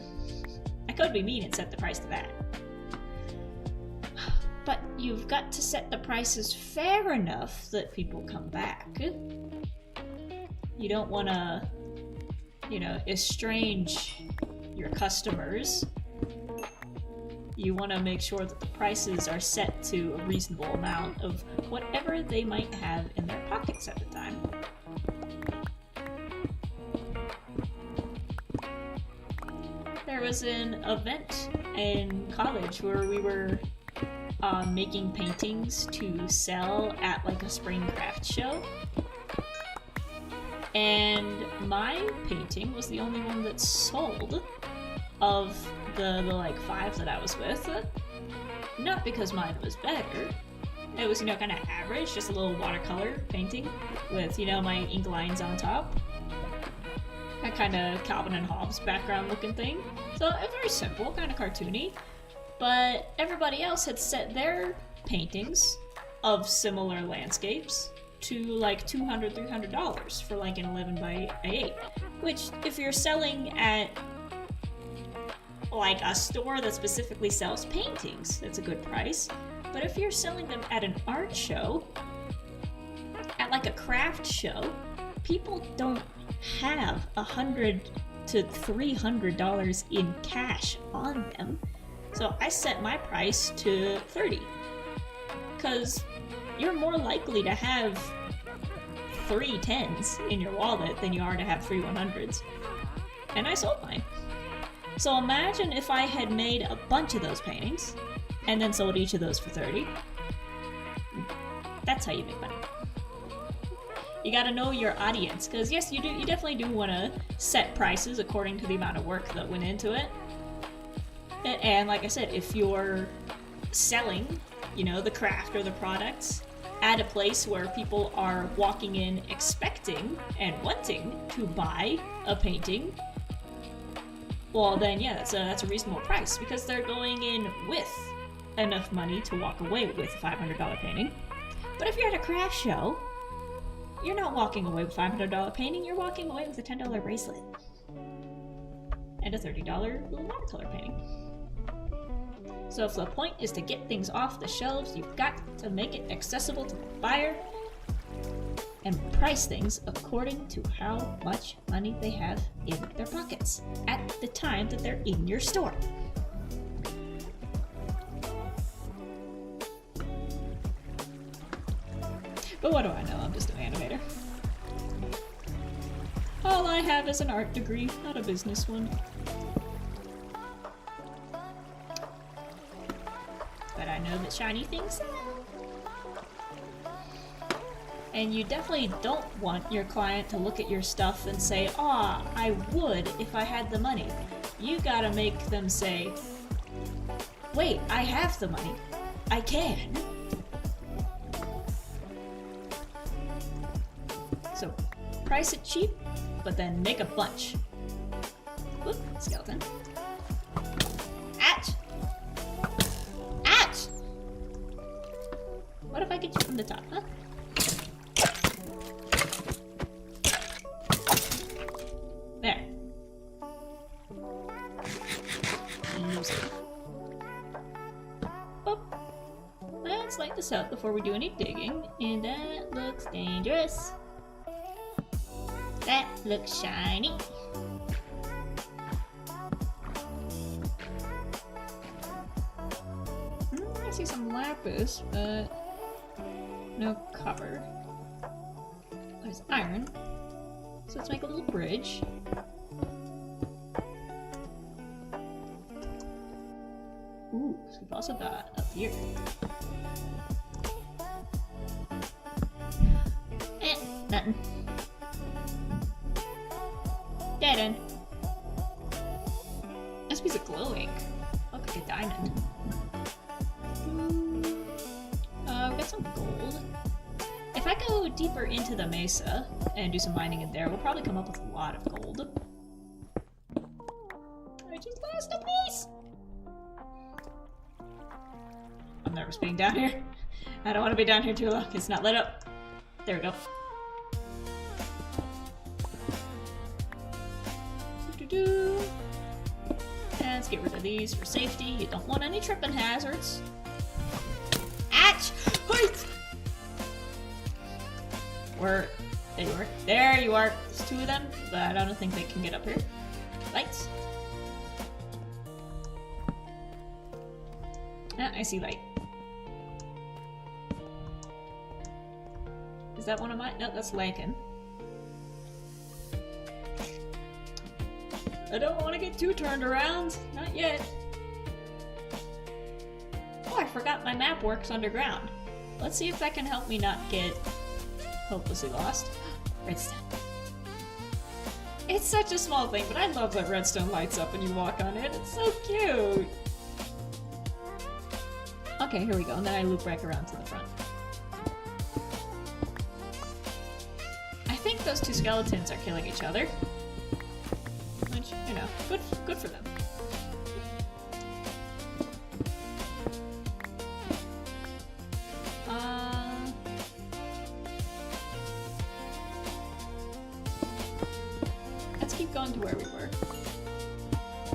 I could be mean and set the price to that. But you've got to set the prices fair enough that people come back. You don't want to, you know, estrange your customers. You want to make sure that the prices are set to a reasonable amount of whatever they might have in their pockets at the time. There was an event in college where we were making paintings to sell at like a spring craft show. And my painting was the only one that sold of the like 5 that I was with. Not because mine was better. It was, you know, kind of average, just a little watercolor painting with, you know, my ink lines on top. That kind of Calvin and Hobbes background looking thing. So very simple, kind of cartoony. But everybody else had set their paintings of similar landscapes to like $200, $300 for like an 11 by 8. Which, if you're selling at like a store that specifically sells paintings, that's a good price. But if you're selling them at an art show, at like a craft show, people don't have $100 to $300 in cash on them. So I set my price to $30, because you're more likely to have 3 10s in your wallet than you are to have 3 100s. And I sold mine. So imagine if I had made a bunch of those paintings, and then sold each of those for 30. That's how you make money. You gotta know your audience, because yes, you definitely do want to set prices according to the amount of work that went into it. And like I said, if you're selling, you know, the craft or the products at a place where people are walking in expecting and wanting to buy a painting, well then yeah, that's a reasonable price, because they're going in with enough money to walk away with a $500 painting. But if you're at a craft show, you're not walking away with a $500 painting, you're walking away with a $10 bracelet. And a $30 little watercolor painting. So if the point is to get things off the shelves, you've got to make it accessible to the buyer and price things according to how much money they have in their pockets at the time that they're in your store. But what do I know? I'm just an animator. All I have is an art degree, not a business one. But I know that shiny things sell. And you definitely don't want your client to look at your stuff and say, "Ah, I would if I had the money." You gotta make them say, "Wait, I have the money. I can." So, price it cheap, but then make a bunch. Oop, skeleton. Ouch! Ouch! What if I get you from the top, huh? There. Lose it. Oh. Let's light this up before we do any digging, and that looks dangerous. That looks shiny. I see some lapis, but no copper. There's iron. So let's make a little bridge. Ooh, so we've also got up here. Nothing. Dead end. This piece of glow ink. Look like a diamond. We got some gold. If I go deeper into the mesa and do some mining in there, we'll probably come up with a lot of gold. I just lost a piece! I'm nervous being down here. I don't want to be down here too long. It's not lit up. There we go. And let's get rid of these for safety. You don't want any tripping hazards. Ouch! Wait! Where? There you are. There you are. There's two of them, but I don't think they can get up here. Lights. Ah, I see light. Is that one of mine? No, that's Lankin. I don't want to get too turned around. Not yet. Oh, I forgot my map works underground. Let's see if that can help me not get hopelessly lost. Redstone. It's such a small thing, but I love that redstone lights up when you walk on it. It's so cute. Okay, here we go. And then I loop back around to the front. I think those two skeletons are killing each other. Which, you know, good for them. Let's keep going to where we were.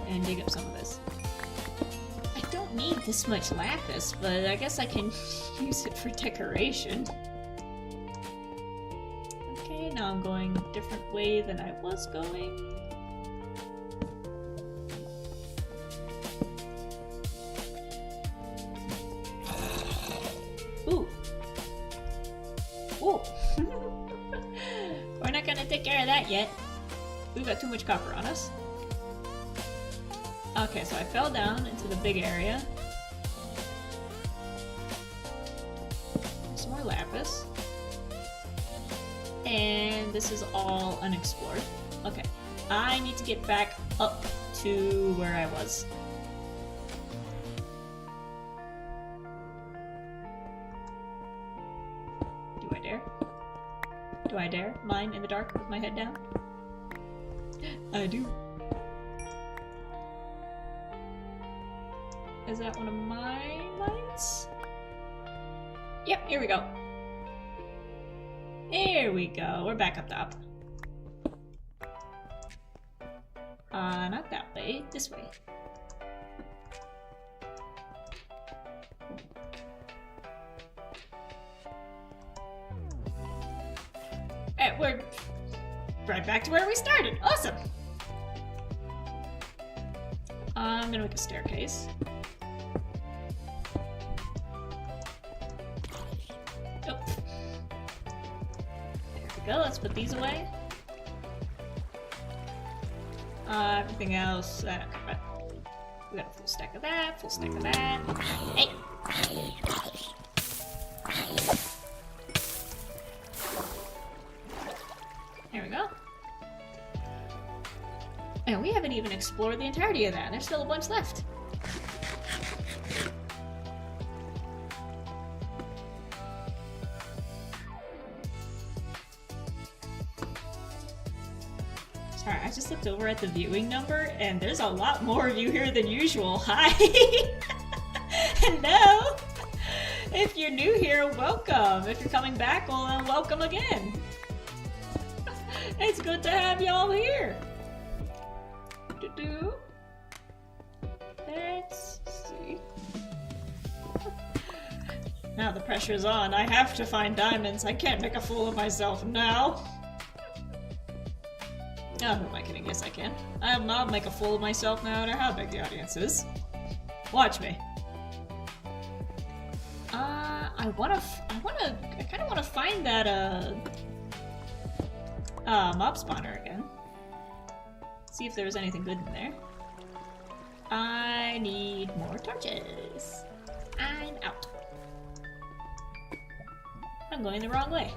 And dig up some of this. I don't need this much lapis, but I guess I can use it for decoration. Okay, now I'm going a different way than I was going. Ooh. Ooh. We're not gonna take care of that yet. We've got too much copper on us. Okay, so I fell down into the big area. surface. And this is all unexplored. Okay, I need to get back up to where I was. Do I dare? Do I dare mine in the dark with my head down? I do. Is that one of my mines? Yep, here we go. Here we go. We're back up top. Not that way. This way. And we're right back to where we started. Awesome! I'm gonna make a staircase. Oh. There we go, let's put these away. Everything else, okay, we got a full stack of that, full stack of that. Hey! There we go. And we haven't even explored the entirety of that. There's still a bunch left. Sorry, I just looked over at the viewing number, and there's a lot more of you here than usual. Hi! Hello! If you're new here, welcome. If you're coming back, well, then welcome again. It's good to have y'all here. Let's see. Now the pressure's on. I have to find diamonds. I can't make a fool of myself now. Oh, who am I kidding? Yes, I can. I'll make a fool of myself no matter how big the audience is. Watch me. I kind of want to find that mob spawner again. See if there was anything good in there. I need more torches. I'm out. I'm going the wrong way.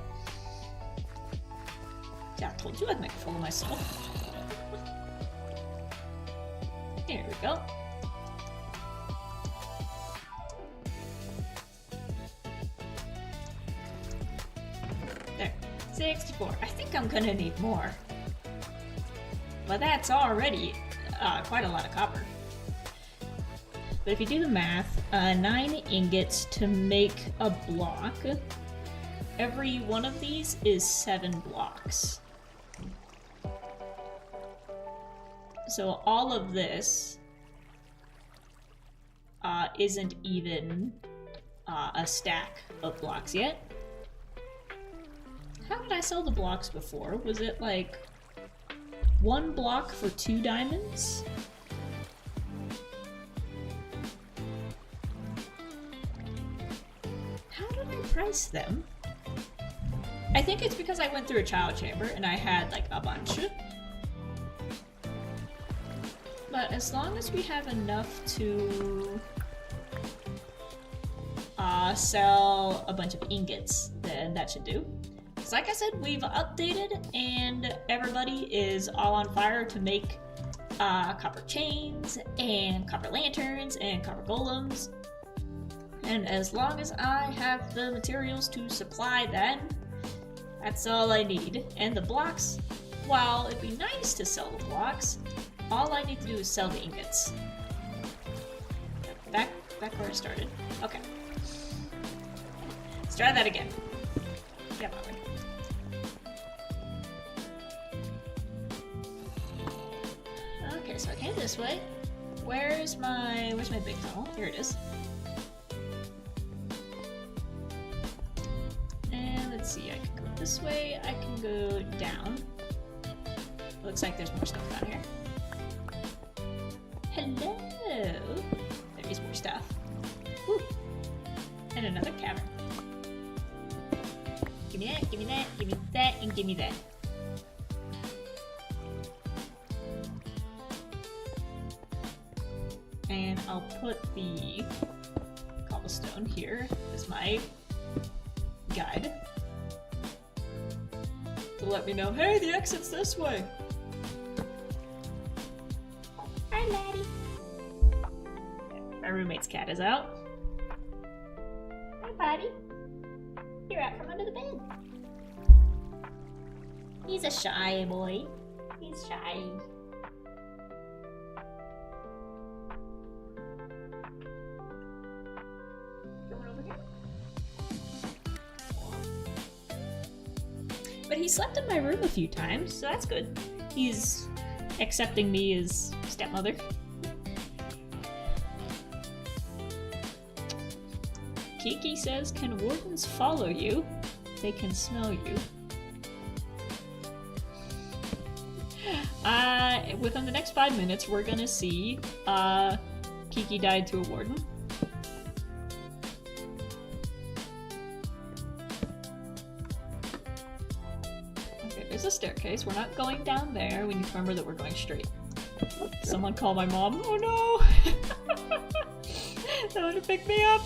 Yeah, I told you I'd make a fool of myself. Here we go. There. 64. I think I'm gonna need more. But that's already quite a lot of copper. But if you do the math, 9 ingots to make a block. Every one of these is 7 blocks. So all of this isn't even a stack of blocks yet. How did I sell the blocks before? Was it like 1 block for 2 diamonds? How did I price them? I think it's because I went through a child chamber and I had like a bunch. But as long as we have enough to sell a bunch of ingots, then that should do. Because like I said, we've updated and everybody is all on fire to make copper chains and copper lanterns and copper golems. And as long as I have the materials to supply that, that's all I need. And the blocks, while it'd be nice to sell the blocks, all I need to do is sell the ingots. Back where I started. Okay. Let's try that again. Yeah, probably. Okay, so I came this way. Where's my big tunnel? Here it is. And let's see, I can go this way, I can go down. Looks like there's more stuff down here. Hello! There is more stuff. Woo! And another cavern. Give me that, give me that, give me that, and give me that. And I'll put the cobblestone here as my guide to let me know, hey, the exit's this way. Hi, laddie. My roommate's cat is out. Hi, buddy. You're out from under the bed. He's a shy boy. He's shy. Going over here. But he slept in my room a few times, so that's good. He's accepting me as stepmother. Kiki says, can wardens follow you? They can smell you. Within the next 5 minutes, we're gonna see Kiki died to a warden. Okay, there's a staircase. We're not going down there. We need to remember that we're going straight. Someone call my mom. Oh no! Someone to pick me up!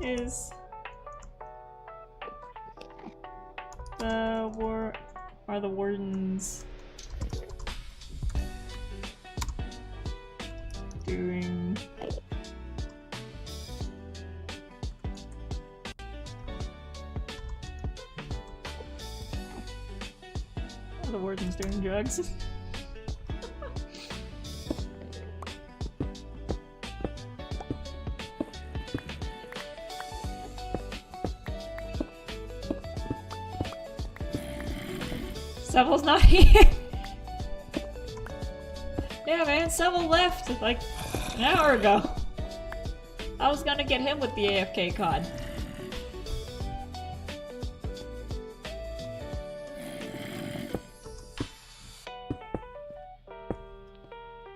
Is are the wardens doing are the wardens doing drugs? Seville's not here. Yeah, man, Seville left like an hour ago. I was gonna get him with the AFK cod.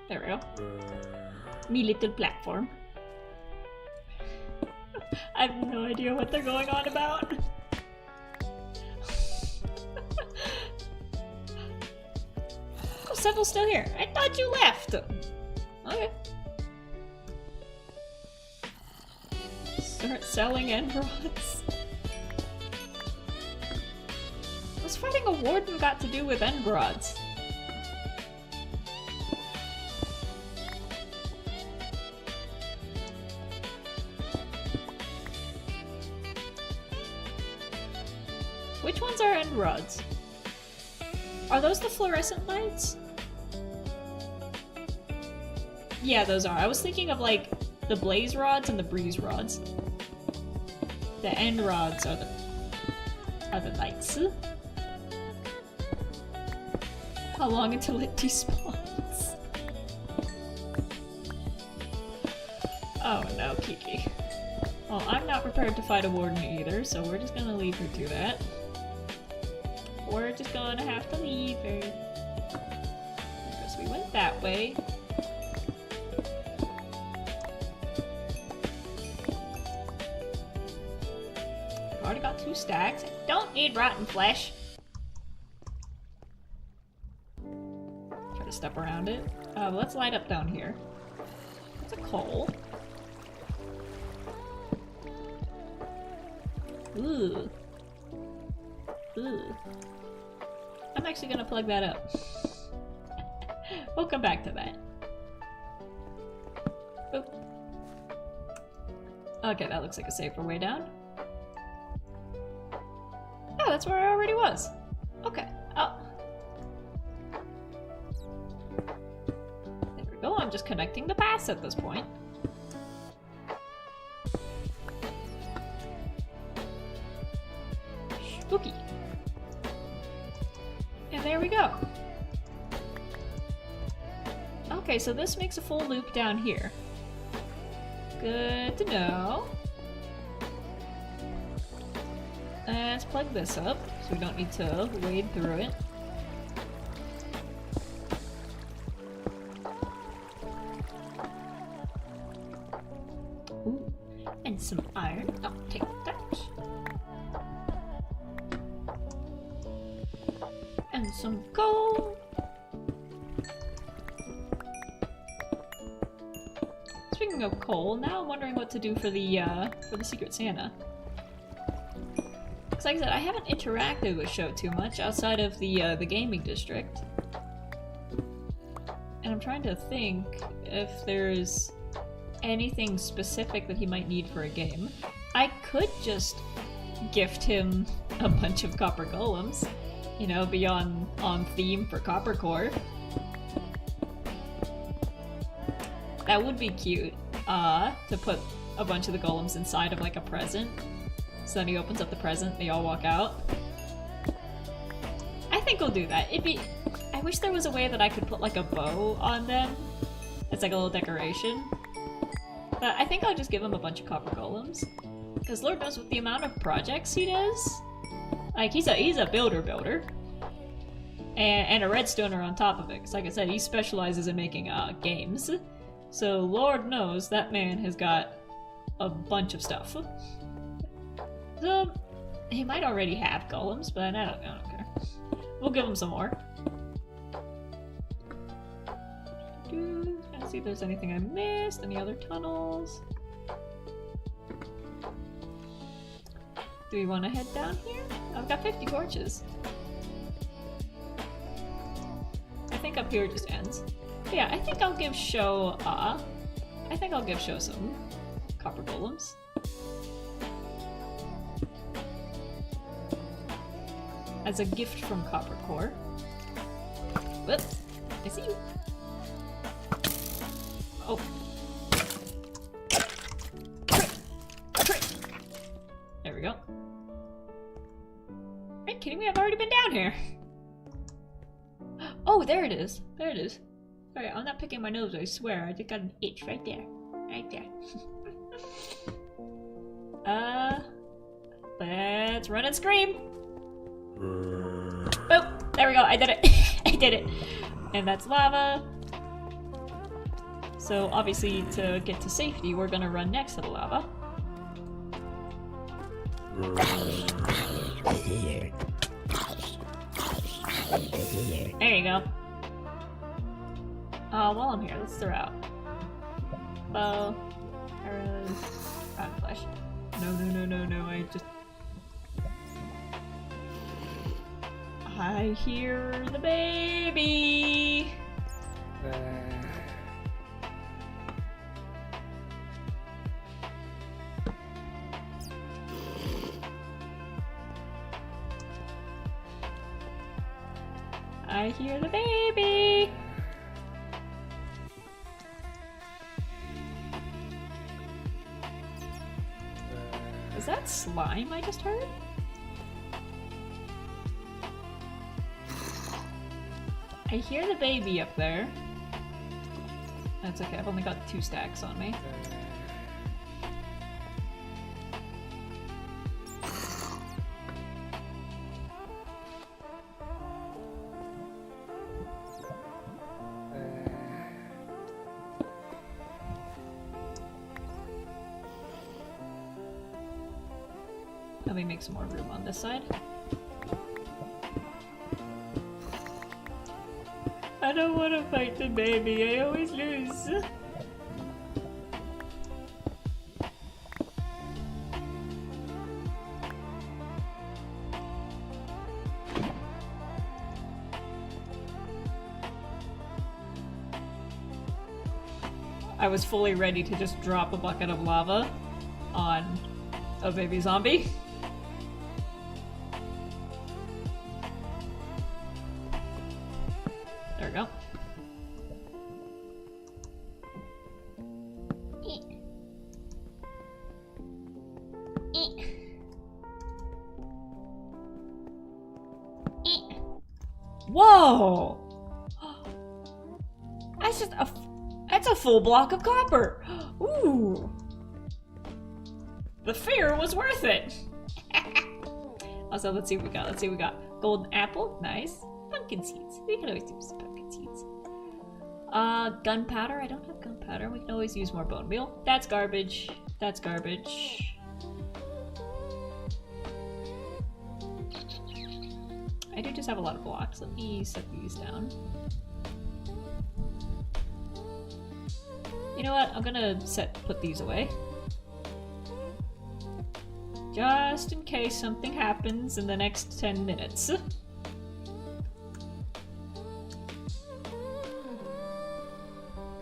There we go. Me little platform. I have no idea what they're going on about. Seville's still here. I thought you left. Okay. Start selling end rods. What's fighting a warden got to do with end rods? Which ones are end rods? Are those the fluorescent lights? Yeah, those are. I was thinking of like the blaze rods and the breeze rods. The end rods are the lights. How long until it despawns? Oh no, Kiki. Well, I'm not prepared to fight a warden either, so we're just gonna leave her to that. We're just gonna have to leave her. Because we went that way. Already got 2 stacks. Don't need rotten flesh. Try to step around it. Let's light up down here. It's a coal. Ooh. Ooh. I'm actually gonna plug that up. We'll come back to that. Oop. Okay, that looks like a safer way down. Oh, that's where I already was. Okay. Oh. There we go. I'm just connecting the paths at this point. Spooky. And there we go. Okay, so this makes a full loop down here. Good to know. Let's plug this up, so we don't need to wade through it. Ooh, and some iron. I'll take that. And some gold. Speaking speaking of coal, now I'm wondering what to do for the Secret Santa. Because like I said, I haven't interacted with Sho too much outside of the gaming district. And I'm trying to think if there's anything specific that he might need for a game. I could just gift him a bunch of copper golems, you know, be on theme for Copper Corp. That would be cute, to put a bunch of the golems inside of like a present. So then he opens up the present, they all walk out. I think we'll do that. I wish there was a way that I could put like a bow on them. It's like a little decoration. But I think I'll just give him a bunch of copper golems. Because Lord knows with the amount of projects he does. Like, he's a builder. And a redstoner on top of it. Because like I said, he specializes in making games. So Lord knows that man has got a bunch of stuff. So, he might already have golems, but I don't care. We'll give him some more. Let's see if there's anything I missed. Any other tunnels? Do we want to head down here? I've got 50 torches. I think up here it just ends. But yeah, I think I'll give Sho, some copper golems. As a gift from Copper Corp. Whoop! I see you. Oh. There we go. Are you kidding me? I've already been down here. Oh, there it is. There it is. Sorry, I'm not picking my nose, I swear. I just got an itch right there. Right there. Let's run and scream. Boop! There we go, I did it. I did it. And that's lava. So obviously to get to safety, we're gonna run next to the lava. There you go. While I'm here, let's throw out bow, arrows, rotten flesh. No, I hear the baby! I hear the baby! Is that slime I just heard? I hear the baby up there. That's okay, I've only got 2 stacks on me. Let me make some more room on this side. I don't want to fight the baby, I always lose. I was fully ready to just drop a bucket of lava on a baby zombie. There we go. Whoa! That's a full block of copper. Ooh. The fear was worth it. Also, let's see what we got. Golden apple, nice. Pumpkin seeds. We can always do some pumpkin seeds. Gunpowder. I don't have gunpowder. We can always use more bone meal. That's garbage. That's garbage. I do just have a lot of blocks. Let me set these down. You know what? I'm gonna put these away. Just in case something happens in the next 10 minutes.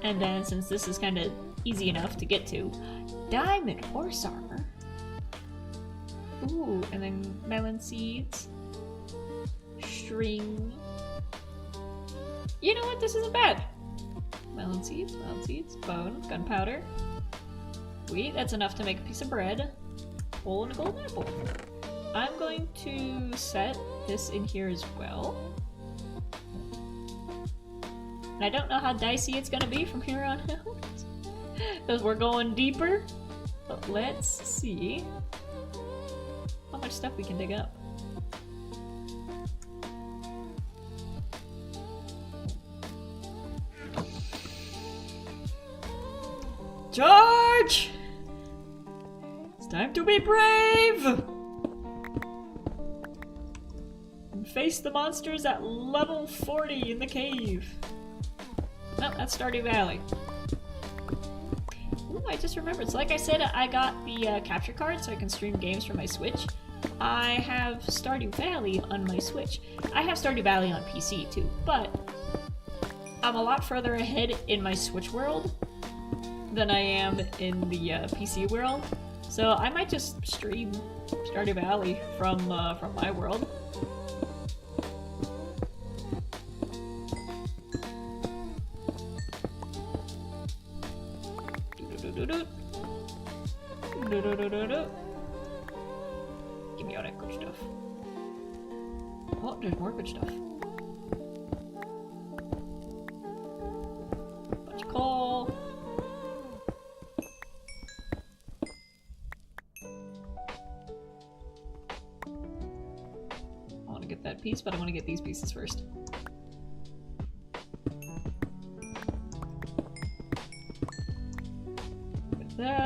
And then, since this is kind of easy enough to get to, diamond horse armor. Ooh, and then melon seeds. String. You know what? This isn't bad. Melon seeds, bone, gunpowder. Sweet, that's enough to make a piece of bread. Hole and a golden apple. I'm going to set this in here as well. And I don't know how dicey it's gonna be from here on out. Because we're going deeper. But let's see how much stuff we can dig up. Charge! It's time to be brave! And face the monsters at level 40 in the cave. No, that's Stardew Valley. Ooh, I just remembered. So like I said, I got the capture card so I can stream games from my Switch. I have Stardew Valley on my Switch. I have Stardew Valley on PC too, but I'm a lot further ahead in my Switch world than I am in the PC world. So I might just stream Stardew Valley from my world. Give me all that good stuff. Oh, there's more good stuff. Bunch of coal. I want to get that piece, but I want to get these pieces first.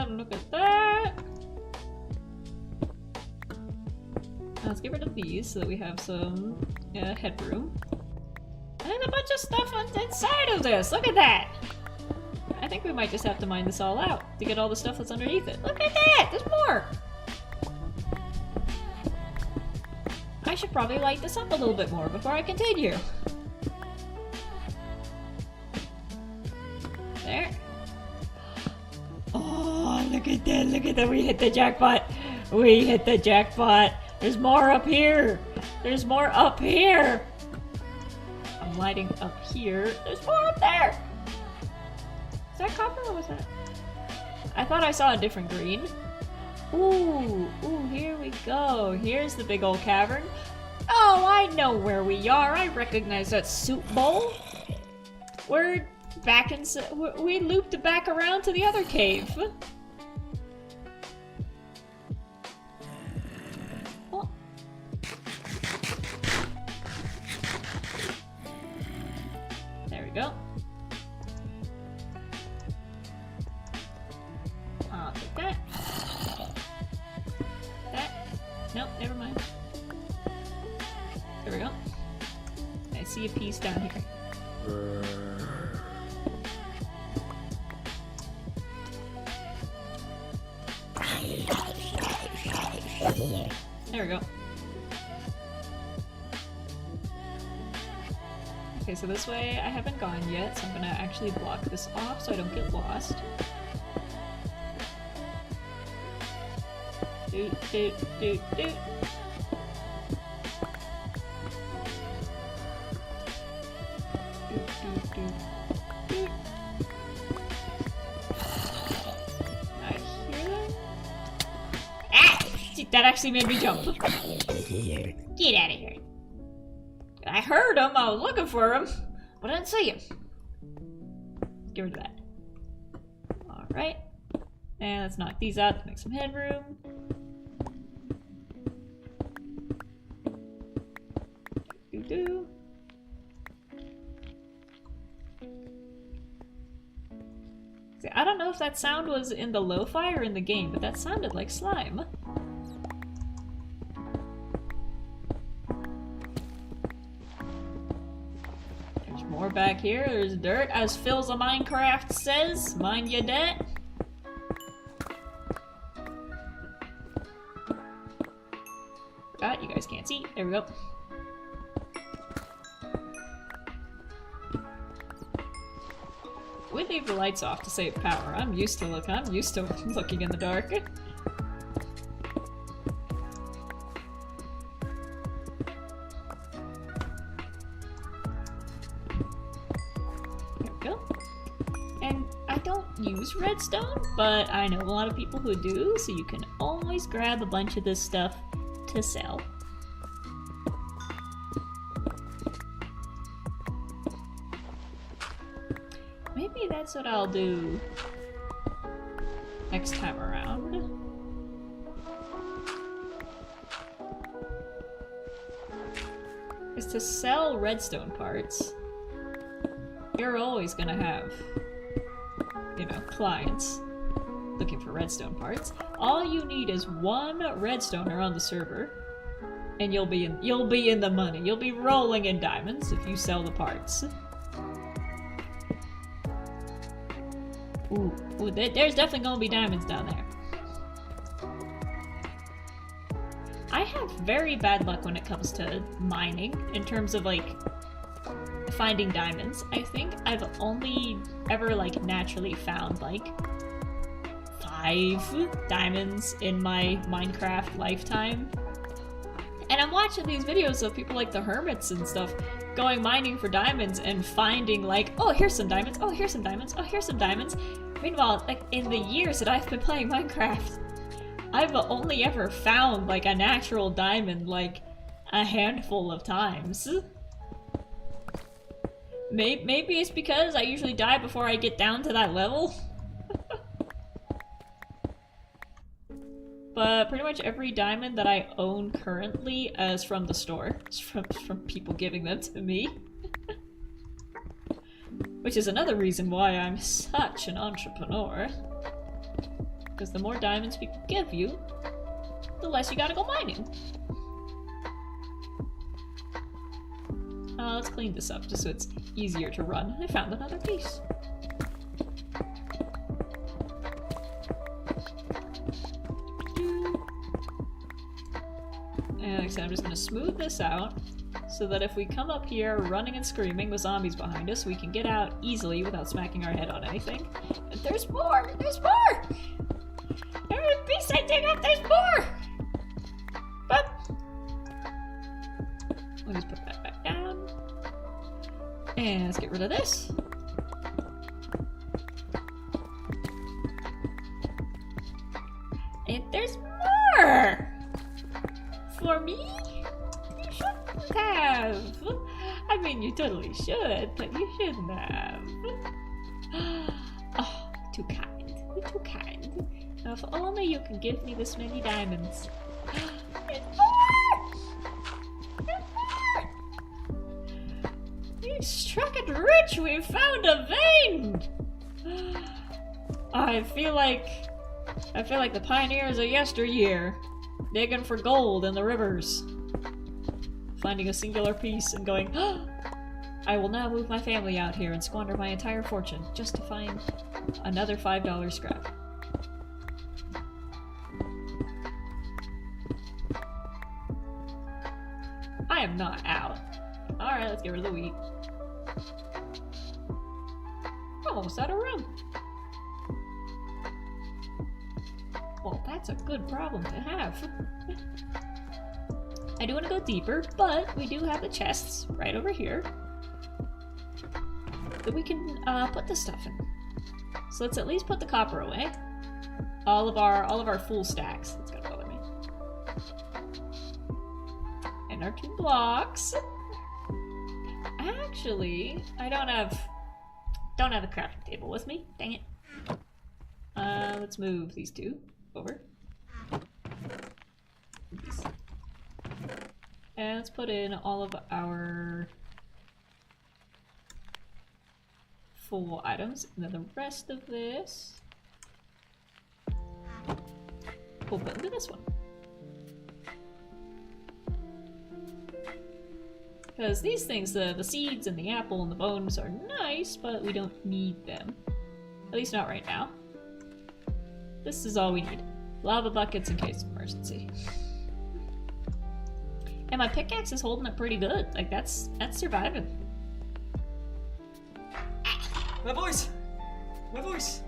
Look at that! Now let's get rid of these so that we have some headroom. And a bunch of stuff inside of this! Look at that! I think we might just have to mine this all out to get all the stuff that's underneath it. Look at that! There's more! I should probably light this up a little bit more before I continue. There. Oh, look at that, we hit the jackpot! We hit the jackpot! There's more up here! There's more up here! I'm lighting up here. There's more up there! Is that copper or was that? I thought I saw a different green. Ooh, here we go. Here's the big old cavern. Oh, I know where we are. I recognize that soup bowl. We're back in. We looped back around to the other cave. Oh. There we go. I'll take that. Nope, never mind. There we go. I see a piece down here. There we go. Okay, so this way I haven't gone yet, so I'm gonna actually block this off so I don't get lost. Doot, doot, doot, doot. Doot, doot, doot, doot. I hear them. Ah! That actually made me jump. Get out of here. I heard him, I was looking for him, but I didn't see him. Let's get rid of that. Alright. And let's knock these out to make some headroom. Do. See, I don't know if that sound was in the lo-fi or in the game, but that sounded like slime. There's More back here. There's dirt, as Phil's a Minecraft says. Mind your debt. You guys can't see. There we go. We leave the lights off to save power. I'm used to looking in the dark. There we go. And I don't use redstone, but I know a lot of people who do, so you can always grab a bunch of this stuff to sell. Maybe that's what I'll do next time around. Is to sell redstone parts. You're always gonna have, you know, clients looking for redstone parts. All you need is one redstoner on the server, and you'll be in the money. You'll be rolling in diamonds if you sell the parts. Ooh, there's definitely gonna be diamonds down there. I have very bad luck when it comes to mining, in terms of, like, finding diamonds. I think I've only ever, like, naturally found, like, 5 diamonds in my Minecraft lifetime. And I'm watching these videos of people like the hermits and stuff going mining for diamonds and finding, like, oh, here's some diamonds, oh, here's some diamonds, oh, here's some diamonds. Meanwhile, like, in the years that I've been playing Minecraft, I've only ever found, like, a natural diamond, like, a handful of times. Maybe it's because I usually die before I get down to that level. But pretty much every diamond that I own currently is from the store. It's from people giving them to me. Which is another reason why I'm such an entrepreneur. Because the more diamonds people give you, the less you gotta go mining. Let's clean this up just so it's easier to run. I found another piece. And like I said, I'm just gonna smooth this out so that if we come up here running and screaming with zombies behind us, we can get out easily without smacking our head on anything. And there's more! There's more! Every piece I dig up, there's more! But let me just put that back down. And let's get rid of this. And there's more! For me? You shouldn't have. I mean, you totally should, but you shouldn't have. Oh, too kind. You're too kind. Now, if only you can give me this many diamonds. There's more! There's more! We struck it rich! We found a vein! I feel like the pioneers of yesteryear. Digging for gold in the rivers. Finding a singular piece and going, oh, I will now move my family out here and squander my entire fortune just to find another $5 scrap. I am not out. Alright, let's get rid of the wheat. Almost out of room. Well, that's a good problem to have. I do want to go deeper, but we do have the chests right over here that we can put the stuff in. So let's at least put the copper away. All of our full stacks. That's gonna bother me. And our 2 blocks. Actually, I don't have a crafting table with me. Dang it. Let's move these 2 over. And let's put in all of our full items, and then the rest of this we'll put into this one. Because these things, the seeds and the apple and the bones are nice, but we don't need them. At least not right now. This is all we need. Lava buckets in case of emergency. And my pickaxe is holding up pretty good. Like, that's surviving. My voice! My voice!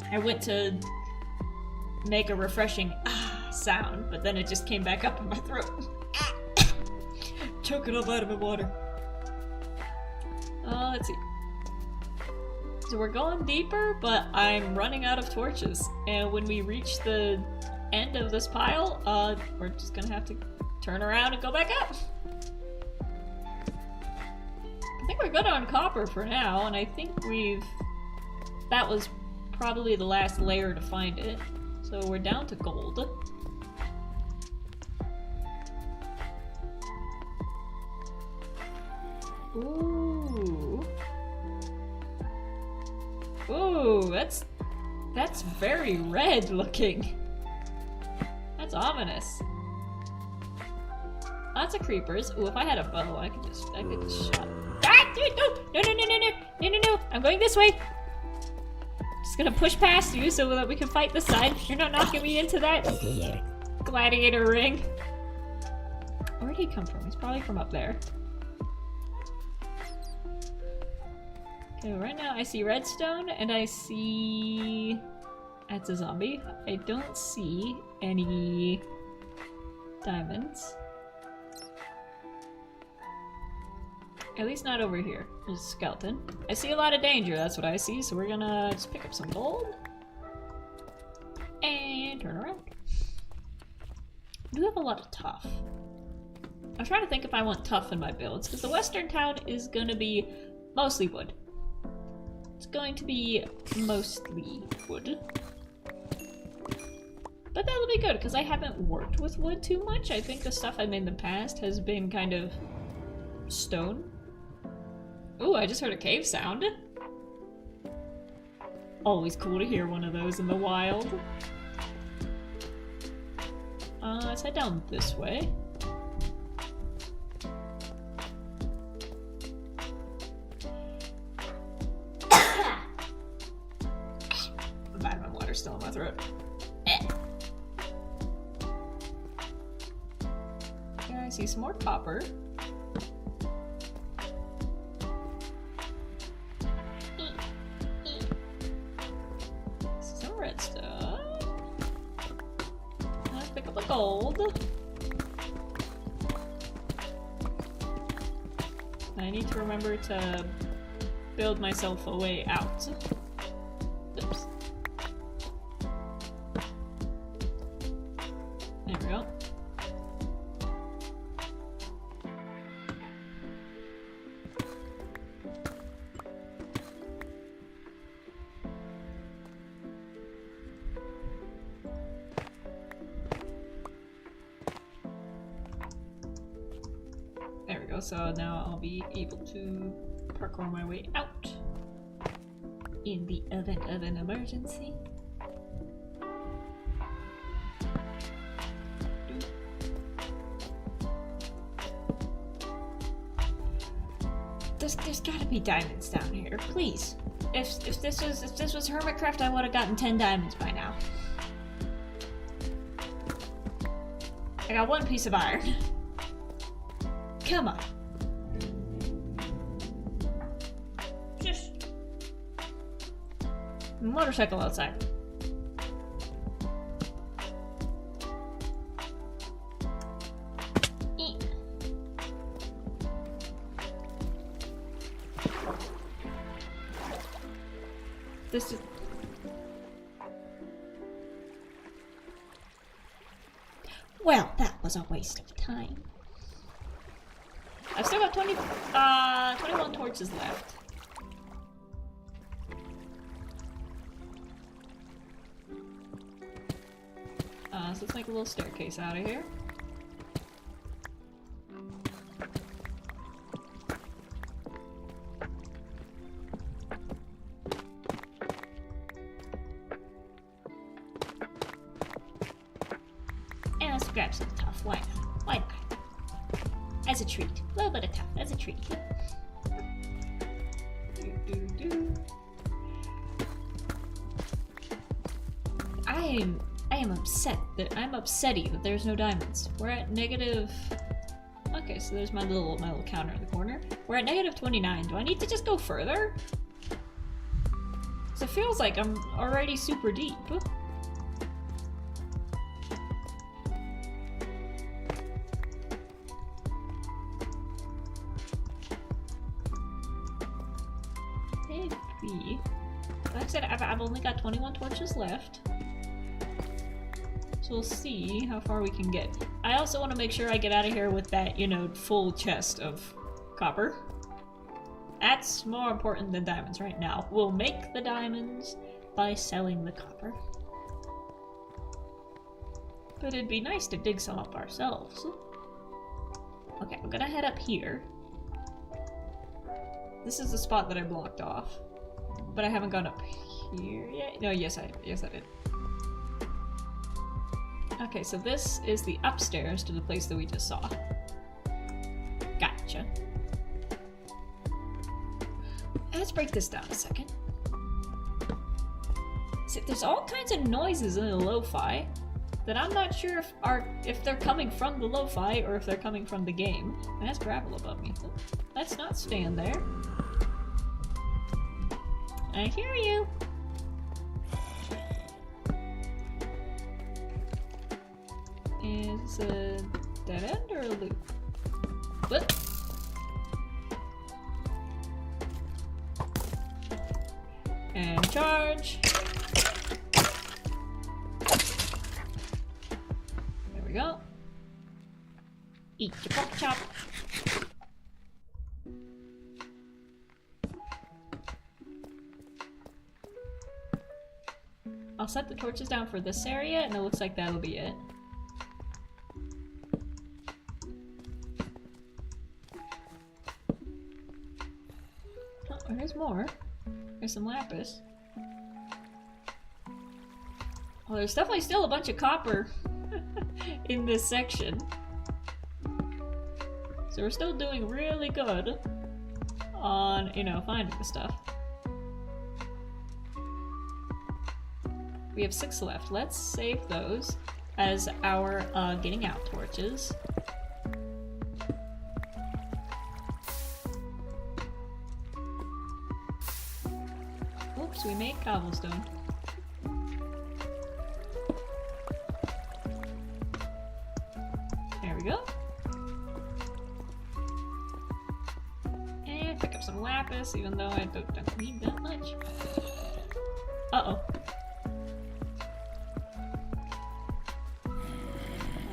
I went to make a refreshing sound, but then it just came back up in my throat. Choking on vitamin water. Let's see. So we're going deeper, but I'm running out of torches. And when we reach the end of this pile, we're just gonna have to turn around and go back up. I think we're good on copper for now, and I think that was probably the last layer to find it. So we're down to gold. Ooh. Ooh, that's very red looking. That's ominous. Lots of creepers. Ooh, if I had a bow, I could just shot. Ah, dude, no! I'm going this way. Just gonna push past you so that we can fight this side. You're not knocking me into that gladiator ring. Where did he come from? He's probably from up there. Okay, right now I see redstone and I see... That's a zombie. I don't see any diamonds. At least not over here. There's a skeleton. I see a lot of danger, that's what I see, so we're gonna just pick up some gold. And turn around. I do have a lot of tough. I'm trying to think if I want tough in my builds, because the western town is gonna be mostly wood. It's going to be mostly wood. But that'll be good, because I haven't worked with wood too much. I think the stuff I made in the past has been kind of stone. Ooh, I just heard a cave sound. Always cool to hear one of those in the wild. Let's head down this way. Vitamin water's still in my throat. Here I see some more copper. Some redstone. Let's pick up the gold. I need to remember to build myself a way out. Oops. There we go. There we go, so now I'll be able to parkour my way out in the event of an emergency. There's gotta be diamonds down here, please. If this was Hermitcraft, I would have gotten 10 diamonds by now. I got one piece of iron. Come on. Just motorcycle outside. This is... Well, that was a waste of time. I've still got 21 torches left. So let's make a little staircase out of here. as a treat. A little bit of tough as a treat. I am upset that I'm upsetty that there's no diamonds. We're at negative. Okay, so there's my little counter in the corner. We're at negative 29. Do I need to just go further? Cause it feels like I'm already super deep. Maybe. Like I said, I've only got 21 torches left. So we'll see how far we can get. I also want to make sure I get out of here with that, you know, full chest of copper. That's more important than diamonds right now. We'll make the diamonds by selling the copper. But it'd be nice to dig some up ourselves. Okay, I'm gonna head up here. This is the spot that I blocked off. But I haven't gone up here yet. No, yes I did. Okay, so this is the upstairs to the place that we just saw. Gotcha. Let's break this down a second. See, there's all kinds of noises in the lo-fi that I'm not sure if they're coming from the lo-fi or if they're coming from the game. And that's gravel above me. So let's not stand there. I hear you. Is a dead end or a loop? What? And charge. There we go. Eat your pork chop. I'll set the torches down for this area, and it looks like that'll be it. Oh, there's more. There's some lapis. Well, there's definitely still a bunch of copper in this section. So we're still doing really good on, you know, finding the stuff. We have 6 left. Let's save those as our getting out torches. Oops, we made cobblestone. There we go. And pick up some lapis, even though I don't need that much. Uh-oh.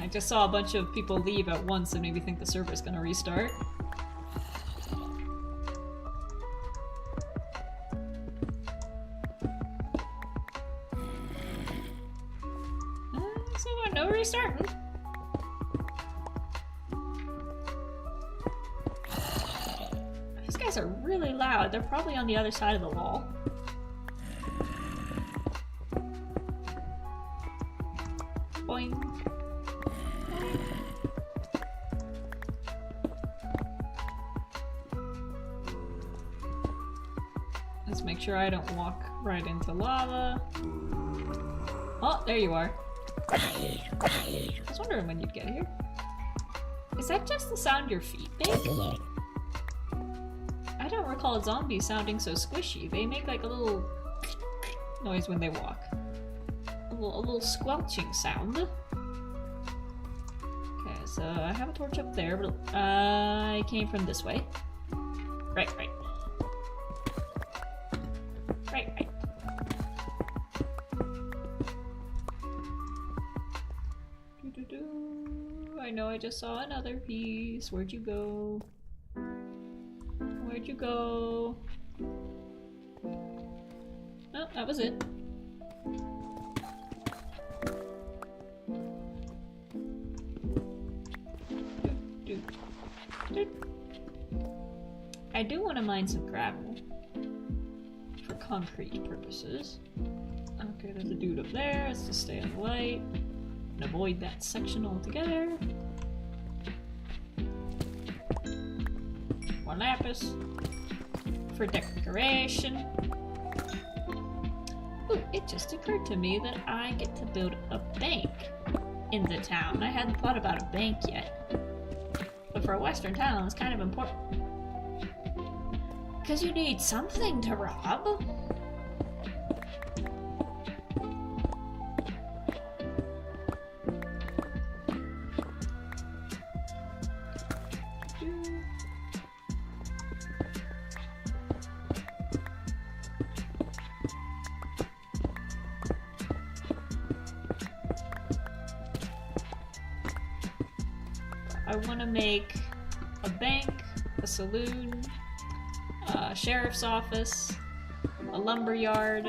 I just saw a bunch of people leave at once and made me think the server's gonna restart. So no restarting. These guys are really loud. They're probably on the other side of the wall. Boing. Let's make sure I don't walk right into lava. Oh, there you are. I was wondering when you'd get here. Is that just the sound your feet make? I don't recall zombies sounding so squishy. They make like a little noise when they walk. A little squelching sound. Okay, so I have a torch up there, but I came from this way. Right. Right. I know I just saw another piece. Where'd you go? Where'd you go? Oh, that was it. I do want to mine some gravel for concrete purposes. Okay, there's a dude up there. Let's just stay on the light and avoid that section altogether. more lapis for decoration. Ooh, it just occurred to me that I get to build a bank in the town. I hadn't thought about a bank yet. But for a western town, it's kind of important. Because you need something to rob. I want to make a bank, a saloon, a sheriff's office, a lumber yard.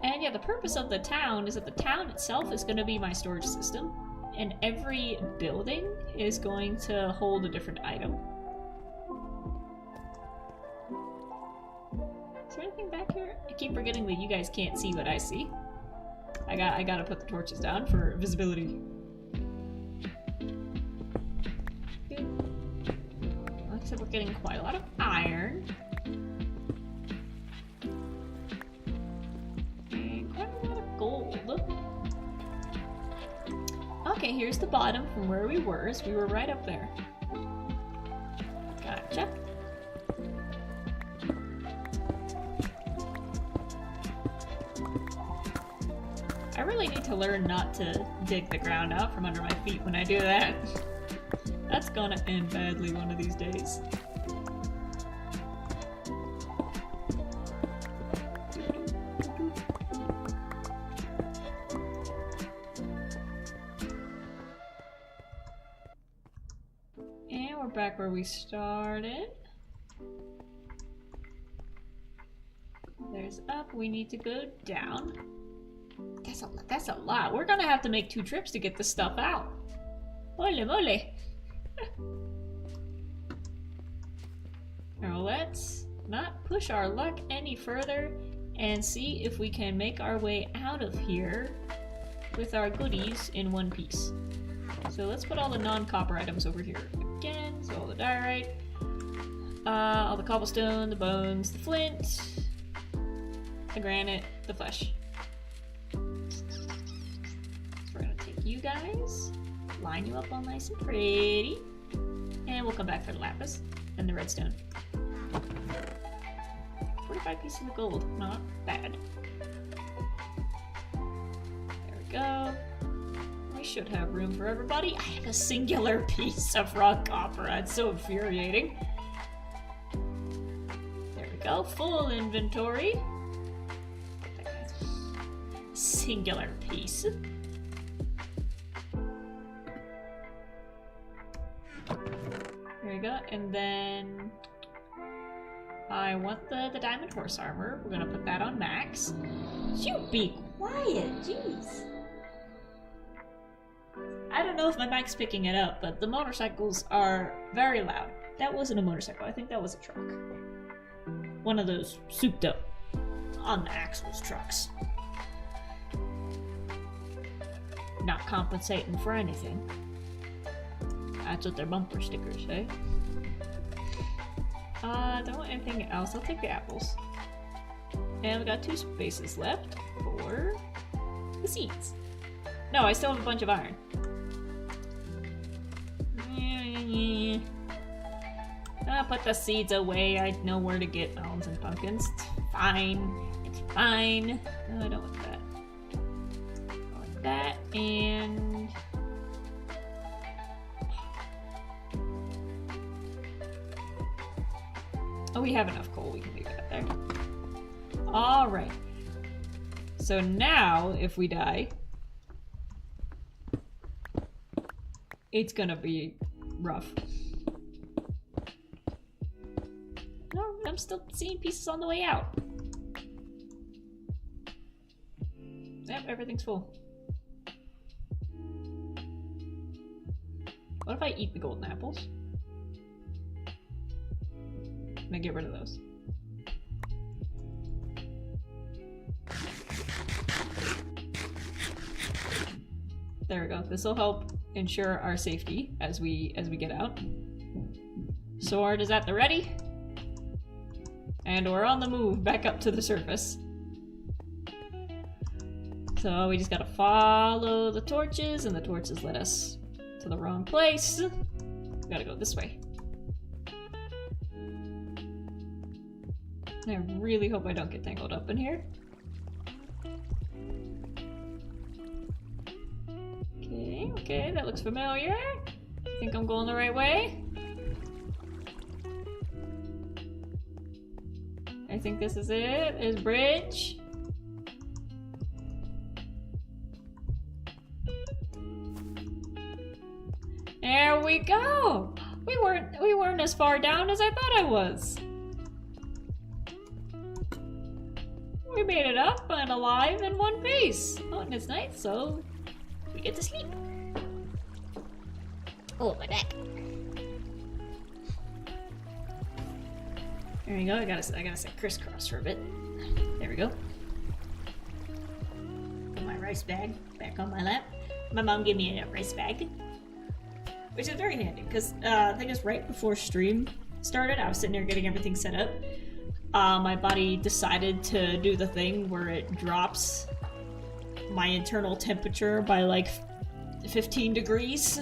And yeah, the purpose of the town is that the town itself is going to be my storage system, and every building is going to hold a different item. Is there anything back here? I keep forgetting that you guys can't see what I see. I gotta put the torches down for visibility. Like I said, we're getting quite a lot of iron. And quite a lot of gold. Okay, here's the bottom from where we were, so we were right up there. Gotcha. I really need to learn not to dig the ground out from under my feet when I do that. That's gonna end badly one of these days. And we're back where we started. There's up, we need to go down. That's a lot. We're gonna have to make 2 trips to get this stuff out. Mole mole. Now let's not push our luck any further and see if we can make our way out of here with our goodies in one piece. So let's put all the non-copper items over here again. So all the diorite, all the cobblestone, the bones, the flint, the granite, the flesh. So we're gonna take you guys, line you up all nice and pretty, and we'll come back for the lapis and the redstone. 45 pieces of gold, not bad. There we go. I should have room for everybody. I have a singular piece of raw copper. That's so infuriating. There we go, full inventory. Singular piece. There we go, and then I want the diamond horse armor. We're gonna put that on max. You be quiet, jeez. I don't know if my mic's picking it up, but the motorcycles are very loud. That wasn't a motorcycle, I think that was a truck. One of those souped up on the axles trucks. Not compensating for anything. That's what their bumper stickers say. Don't want anything else. I'll take the apples. And we got 2 spaces left for the seeds. No, I still have a bunch of iron. I'll put the seeds away. I know where to get melons and pumpkins. It's fine. It's fine. No, I don't want that. I want that and... Oh, we have enough coal. We can leave it up there. Alright. So now, if we die, it's gonna be rough. No, I'm still seeing pieces on the way out. Yep, everything's full. What if I eat the golden apples? I'm gonna get rid of those. There we go. This will help ensure our safety as we get out. Sword is at the ready. And we're on the move back up to the surface. So we just gotta follow the torches, and the torches led us to the wrong place. We gotta go this way. I really hope I don't get tangled up in here. Okay, that looks familiar. I think I'm going the right way. I think this is it. There's bridge. There we go! We weren't as far down as I thought I was. We made it up and alive in one piece. Oh, and it's night, so we get to sleep. Oh, my back. There we go. I gotta sit crisscross for a bit. There we go. Put my rice bag back on my lap. My mom gave me a rice bag, which is very handy because I think it's right before stream started. I was sitting there getting everything set up. My body decided to do the thing where it drops my internal temperature by like 15 degrees.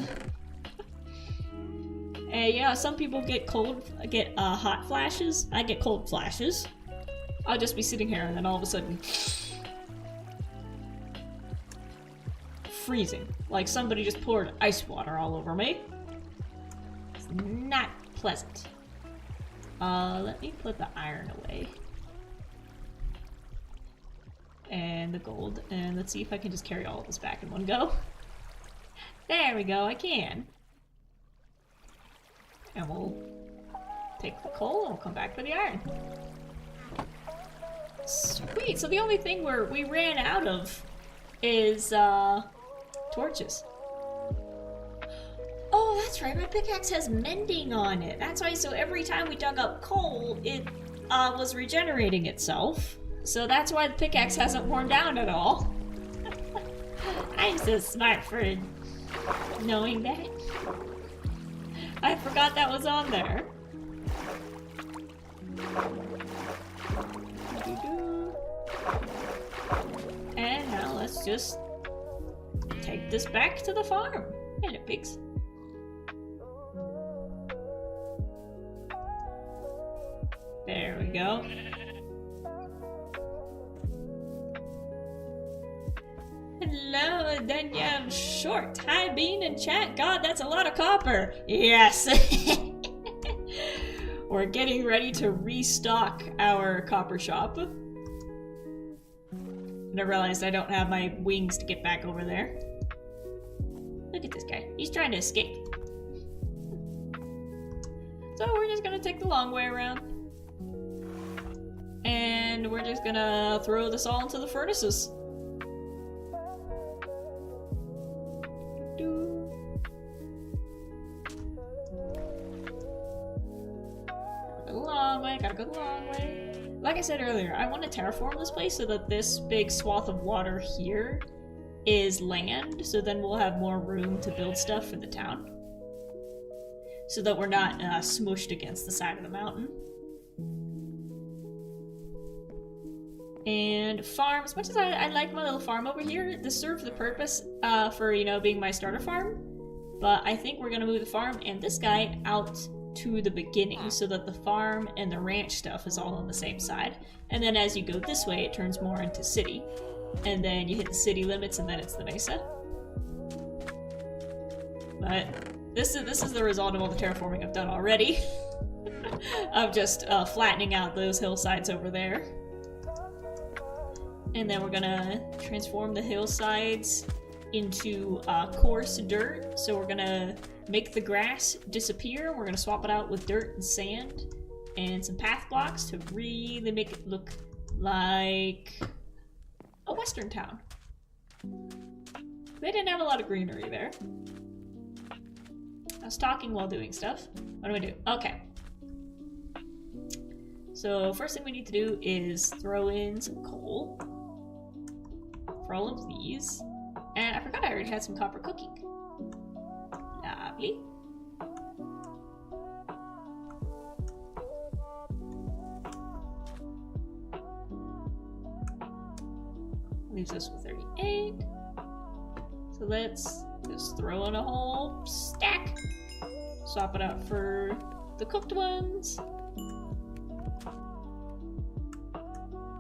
And yeah, some people get hot flashes. I get cold flashes. I'll just be sitting here and then all of a sudden freezing. Like somebody just poured ice water all over me. It's not pleasant. Let me put the iron away. And the gold. And let's see if I can just carry all of this back in one go. There we go, I can. And we'll take the coal and we'll come back for the iron. Sweet, so the only thing we ran out of is torches. Oh, that's right, my pickaxe has mending on it. That's why, so every time we dug up coal, it was regenerating itself. So that's why the pickaxe hasn't worn down at all. I'm so smart for knowing that. I forgot that was on there. And now let's just take this back to the farm. Hello, pigs. There we go. Hello, Danielle Short. Hi, Bean in chat. God, that's a lot of copper. Yes. We're getting ready to restock our copper shop. And I realized I don't have my wings to get back over there. Look at this guy. He's trying to escape. So we're just gonna take the long way around. And we're just gonna throw this all into the furnaces. Gotta go the long way. Like I said earlier, I want to terraform this place so that this big swath of water here is land, so then we'll have more room to build stuff for the town. So that we're not smushed against the side of the mountain. And farm, as much as I like my little farm over here, this serves the purpose for, you know, being my starter farm. But I think we're gonna move the farm and this guy out to the beginning so that the farm and the ranch stuff is all on the same side. And then as you go this way, it turns more into city. And then you hit the city limits and then it's the mesa. But this is the result of all the terraforming I've done already. Of just flattening out those hillsides over there. And then we're gonna transform the hillsides into coarse dirt. So we're gonna make the grass disappear. We're gonna swap it out with dirt and sand and some path blocks to really make it look like a western town. They didn't have a lot of greenery there. I was talking while doing stuff. What do I do? Okay. So first thing we need to do is throw in some coal for all of these. And I forgot I already had some copper cooking. Lovely. leaves us with 38. So let's just throw in a whole stack. Swap it out for the cooked ones.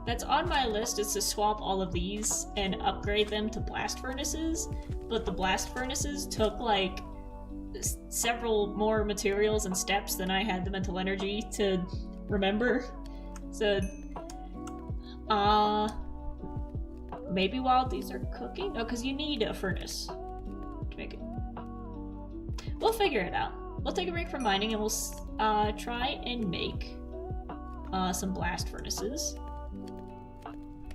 That's on my list, is to swap all of these and upgrade them to blast furnaces, but the blast furnaces took like several more materials and steps than I had the mental energy to remember. So, maybe while these are cooking? No, because you need a furnace to make it. We'll figure it out. We'll take a break from mining and we'll try and make some blast furnaces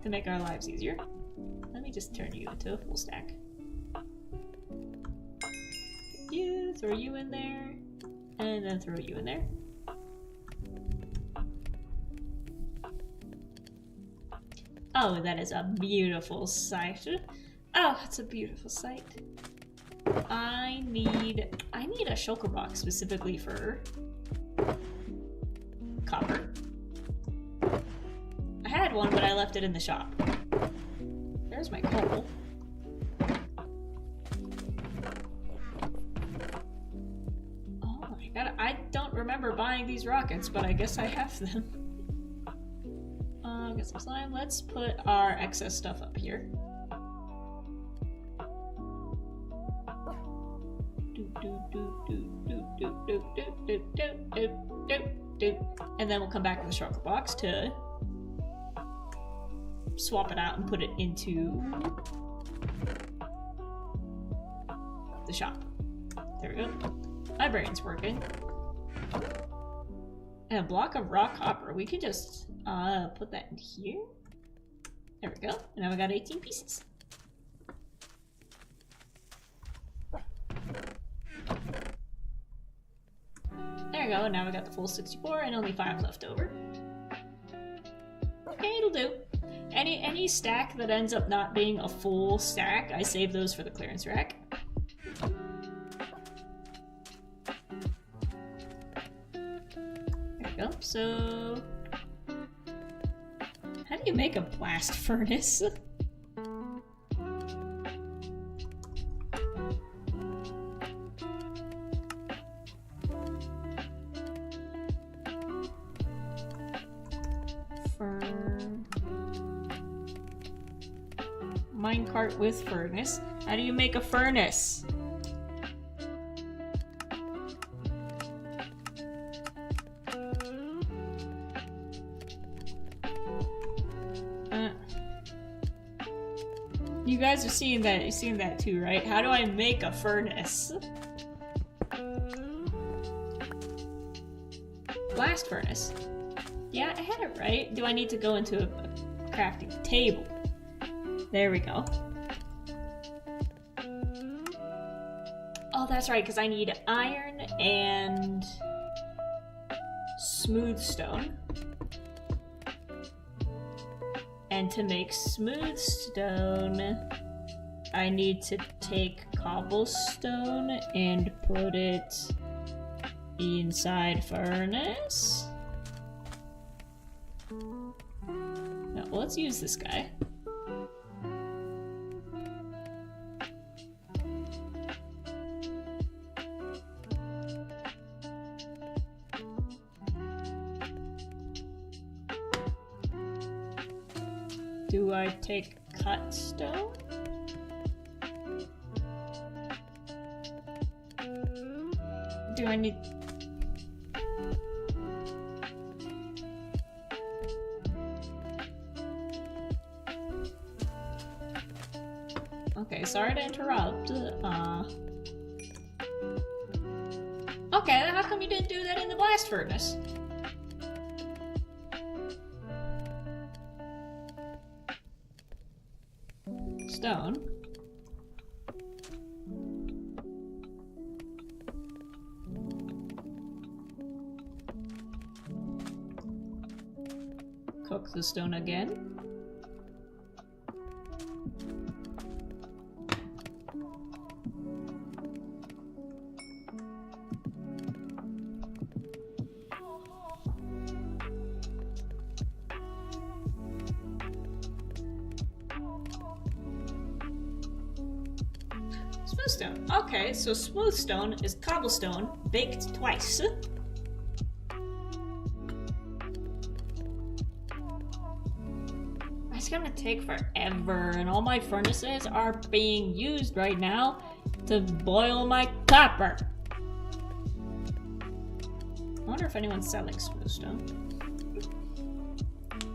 to make our lives easier. Let me just turn you into a full stack. You, throw you in there, and then throw you in there. Oh, that is a beautiful sight. Oh, it's a beautiful sight. I need a shulker box specifically for copper. I had one, but I left it in the shop. There's my coal. Oh my god, I don't remember buying these rockets, but I guess I have them. Get some slime. Let's put our excess stuff up here. And then we'll come back with the shulker box to swap it out and put it into the shop. There we go. My brain's working. And a block of raw copper. We can just put that in here. There we go. And now we got 18 pieces. There we go. And now we got the full 64 and only 5 left over. Okay, it'll do. Any stack that ends up not being a full stack, I save those for the clearance rack. There we go. So, how do you make a blast furnace? Minecart with furnace. How do you make a furnace? You guys are seeing that. You're seeing that too, right? How do I make a furnace? Blast furnace. Yeah, I had it right. Do I need to go into a crafting table? There we go. Oh, that's right, because I need iron and smooth stone. And to make smooth stone, I need to take cobblestone and put it inside furnace. No, well, let's use this guy. Do I take cut stone? Do I need... Okay, sorry to interrupt. Okay, then how come you didn't do that in the blast furnace? Stone. Cook the stone again. Okay, so smooth stone is cobblestone baked twice. It's gonna take forever, and all my furnaces are being used right now to boil my copper. I wonder if anyone's selling smooth stone.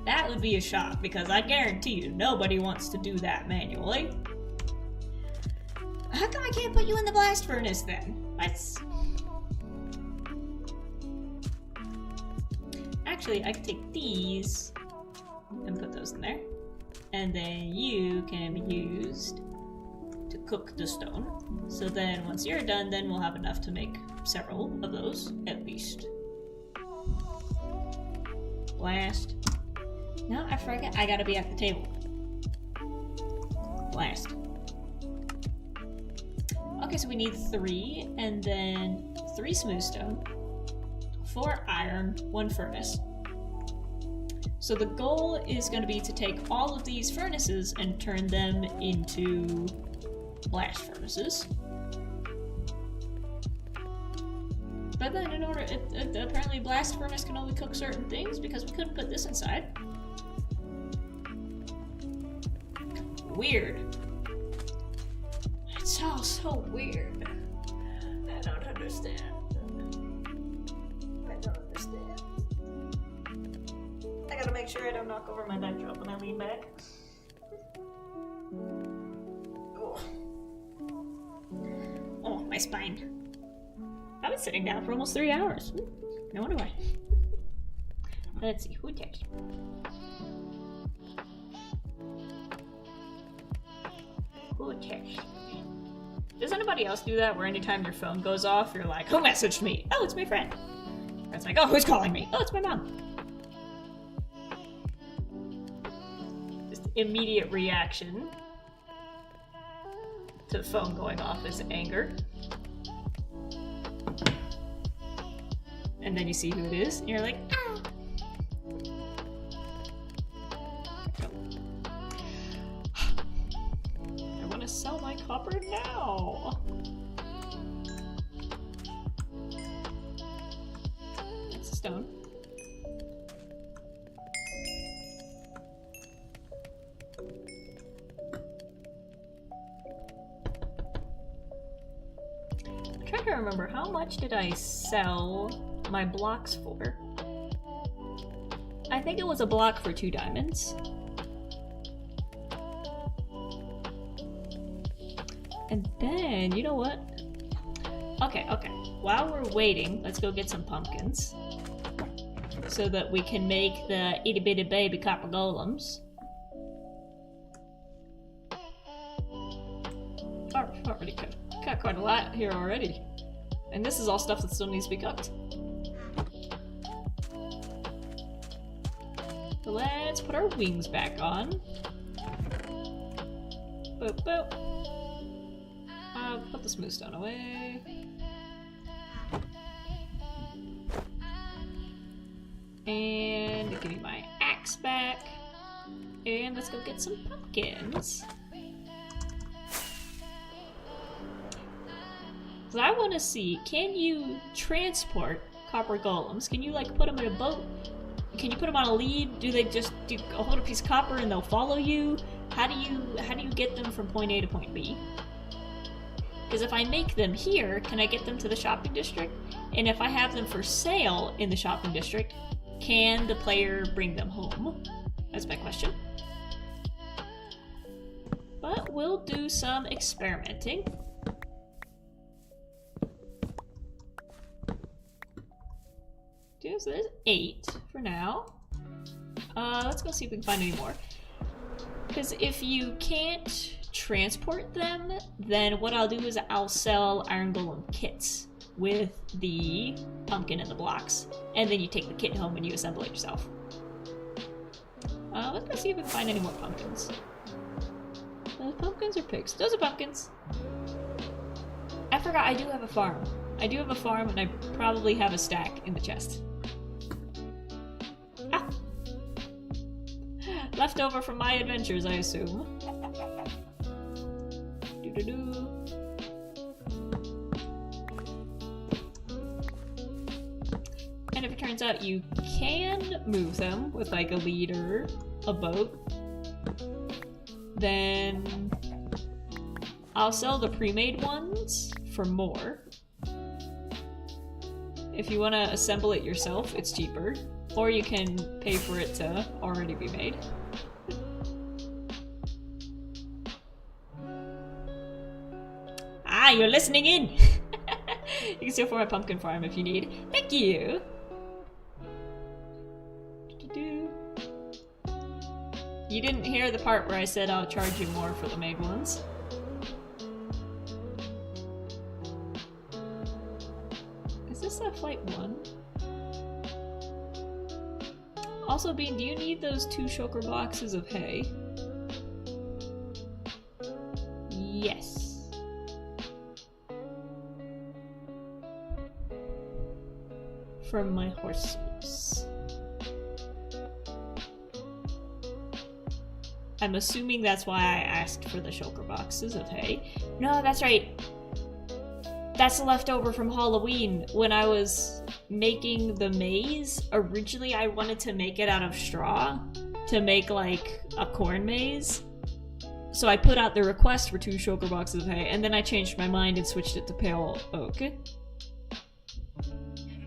That would be a shock, because I guarantee you nobody wants to do that manually. How come I can't put you in the blast furnace then? Actually, I could take these and put those in there. And then you can be used to cook the stone. So then once you're done, then we'll have enough to make several of those, at least. Blast. No, I forget. I gotta be at the table. Blast. Okay, so we need 3, and then 3 smooth stone, 4 iron, 1 furnace. So the goal is going to be to take all of these furnaces and turn them into blast furnaces. But then in order, apparently blast furnace can only cook certain things because we couldn't put this inside. Weird. It's all so weird. I don't understand. I don't understand. I gotta make sure I don't knock over my backdrop when I lean back. Oh, my spine. I've been sitting down for almost 3 hours. No wonder why. Let's see, who texted? Who texted? Does anybody else do that where anytime your phone goes off, you're like, who messaged me? Oh, it's my friend. Or it's like, oh, who's calling me? Oh, it's my mom. Just immediate reaction to the phone going off is anger. And then you see who it is, and you're like, ah. I want to sell my copper now. That's a stone. I'm trying to remember, how much did I sell my blocks for? I think it was a block for 2 diamonds. And then, you know what? Okay. While we're waiting, let's go get some pumpkins. So that we can make the itty bitty baby copper golems. Already cut quite a lot here already. And this is all stuff that still needs to be cooked. So let's put our wings back on. Boop, boop. Put the smooth stone away. And give me my axe back. And let's go get some pumpkins. So I want to see, can you transport copper golems? Can you like put them in a boat? Can you put them on a lead? Do they just hold a piece of copper and they'll follow you? How do you get them from point A to point B? Because if I make them here, can I get them to the shopping district? And if I have them for sale in the shopping district, can the player bring them home? That's my question. But we'll do some experimenting. So there's 8 for now. Let's go see if we can find any more. Because if you can't transport them, then what I'll do is I'll sell iron golem kits with the pumpkin and the blocks. And then you take the kit home and you assemble it yourself. Let's go see if we can find any more pumpkins. Those pumpkins or pigs? Those are pumpkins. I forgot I do have a farm. I do have a farm and I probably have a stack in the chest. Ah. Left over from my adventures, I assume. Doo-doo-doo. turns out you can move them with like a lead or a boat. Then I'll sell the pre-made ones for more. If you want to assemble it yourself, it's cheaper. Or you can pay for it to already be made. Ah, you're listening in! You can steal from my pumpkin farm if you need. Thank you! You didn't hear the part where I said I'll charge you more for the made ones. Is this a flight 1? Also, Bean, do you need those 2 shulker boxes of hay? Yes. From my horses. I'm assuming that's why I asked for the shulker boxes of hay. No, that's right. That's leftover from Halloween. When I was making the maze, originally I wanted to make it out of straw to make like a corn maze. So I put out the request for 2 shulker boxes of hay, and then I changed my mind and switched it to pale oak.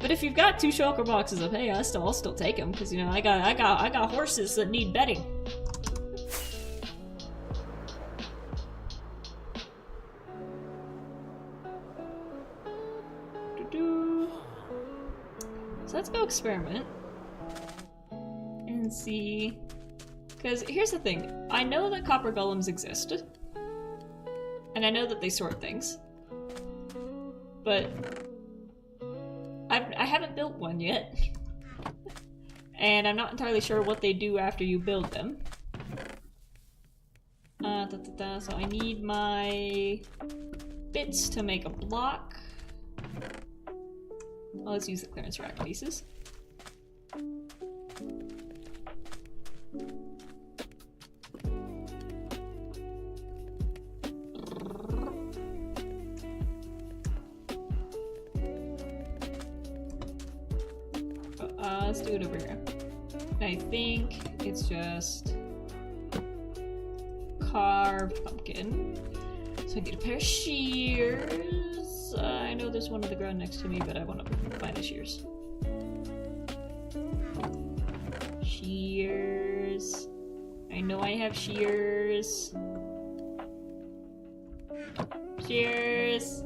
But if you've got 2 shulker boxes of hay, I'll still take them, because you know I got horses that need bedding. So let's go experiment and see, because here's the thing, I know that copper golems exist, and I know that they sort things, but I haven't built one yet, and I'm not entirely sure what they do after you build them. So I need my bits to make a block. Well, let's use the clearance rack pieces. Let's do it over here. I think it's just carved pumpkin. So I need a pair of shears. I know there's one on the ground next to me, but I want to find the shears. Shears. I know I have shears. Shears.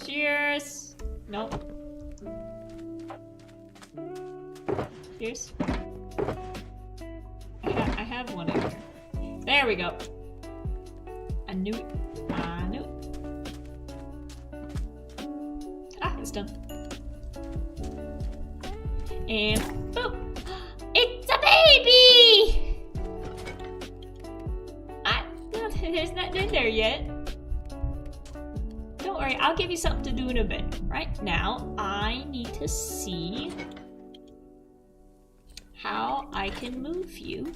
Shears. Nope. Shears. I have one in here. There we go. I knew it. I knew it. Ah, it's done. And boom! It's a baby! There's nothing in there yet. Don't worry, I'll give you something to do in a bit. Right now, I need to see how I can move you.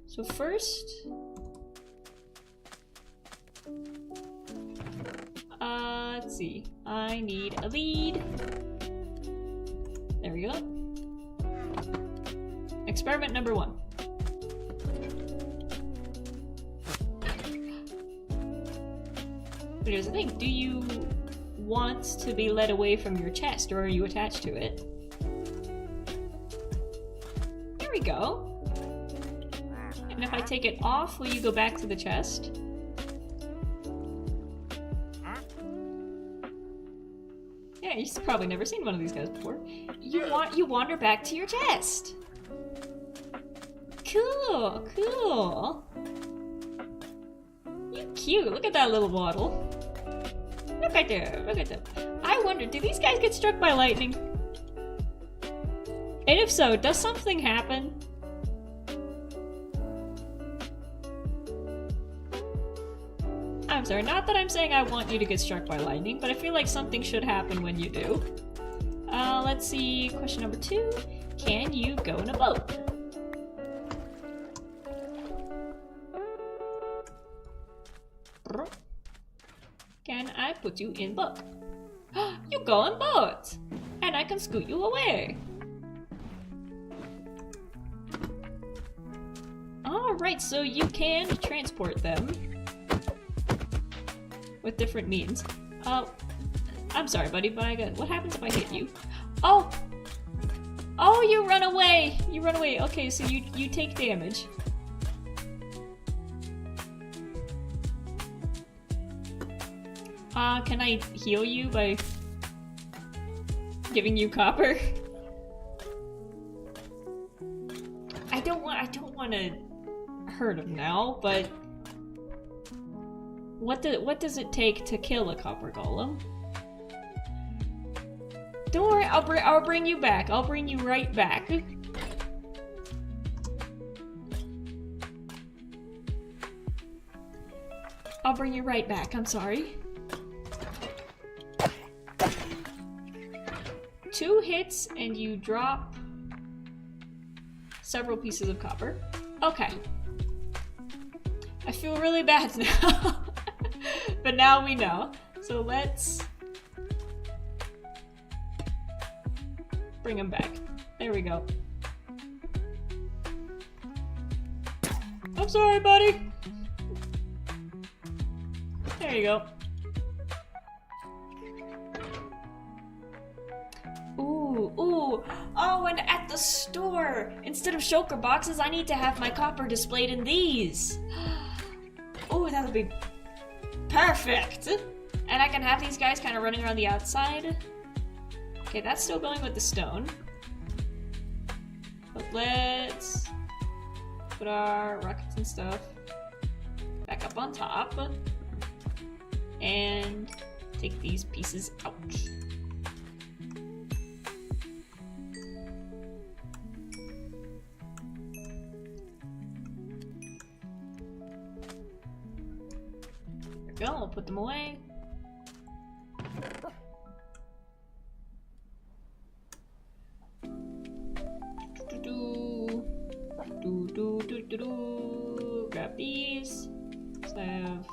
So first, let's see. I need a lead. There we go. Experiment number 1. But here's the thing. Do you want to be led away from your chest, or are you attached to it? There we go. And if I take it off, will you go back to the chest? Yeah, you've probably never seen one of these guys before. You wander back to your chest. Cool, cool. You cute. Look at that little waddle. Look right there. Look at them. I wonder, do these guys get struck by lightning? And if so, does something happen? I'm sorry, not that I'm saying I want you to get struck by lightning, but I feel like something should happen when you do. Let's see, question number 2. Can you go in a boat? Can I put you in boat? You go in boat! And and I can scoot you away. Alright, so you can transport them with different means. I'm sorry, buddy, but what happens if I hit you? Oh! Oh, you run away! You run away. Okay, so you take damage. Can I heal you by giving you copper? I don't want to hurt him now, but what does it take to kill a copper golem? Don't worry, I'll bring you back. I'll bring you right back. I'll bring you right back. I'm sorry. 2 hits and you drop several pieces of copper. Okay. I feel really bad now. But now we know. So let's bring him back. There we go. I'm sorry, buddy. There you go. Ooh. Oh, and at the store, instead of shulker boxes, I need to have my copper displayed in these. Ooh, that would be perfect. And I can have these guys kind of running around the outside. Okay, that's still going with the stone. But let's put our rockets and stuff back up on top. And take these pieces out. There we go, I'll put them away. Grab these. So I have,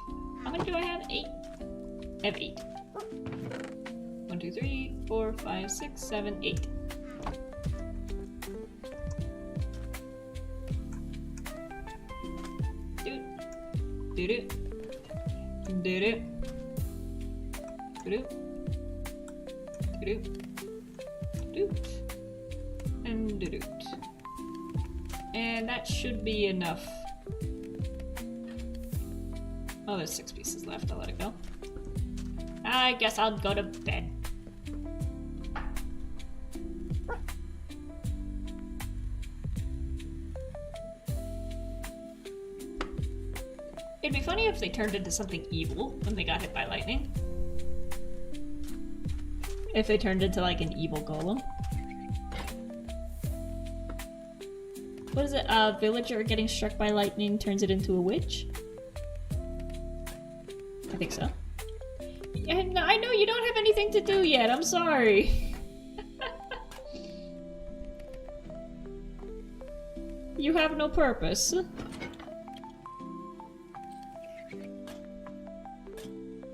how many do I have? 8. I have 8. 1, 2, 3, 4, 5, 6, 7, 8. Doot. And doot. And that should be enough. Oh, there's 6 pieces left. I'll let it go. I guess I'll go to bed. It'd be funny if they turned into something evil when they got hit by lightning. If they turned into like an evil golem. What is it? A villager getting struck by lightning turns it into a witch? I think so. And I know you don't have anything to do yet, I'm sorry. You have no purpose.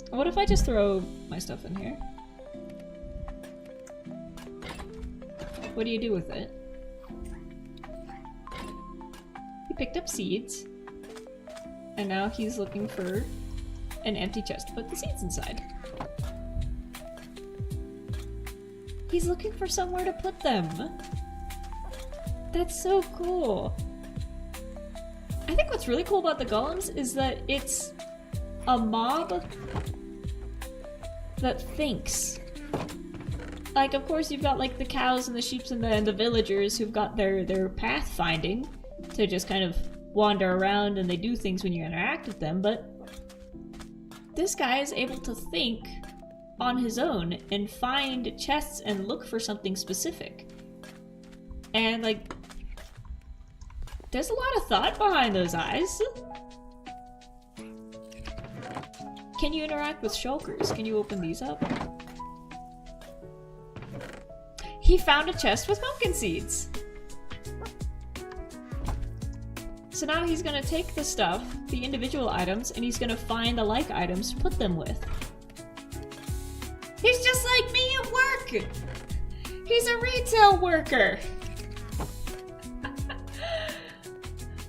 What if I just throw my stuff in here? What do you do with it? He picked up seeds. And now he's looking for an empty chest to put the seeds inside. He's looking for somewhere to put them. That's so cool. I think what's really cool about the golems is that it's a mob that thinks. Like, of course, you've got like the cows and the sheep and the villagers who've got their pathfinding to just kind of wander around and they do things when you interact with them, but this guy is able to think on his own and find chests and look for something specific. And like, there's a lot of thought behind those eyes. Can you interact with shulkers? Can you open these up? He found a chest with pumpkin seeds! So now he's gonna take the stuff, the individual items, and he's gonna find the like items to put them with. He's just like me at work! He's a retail worker!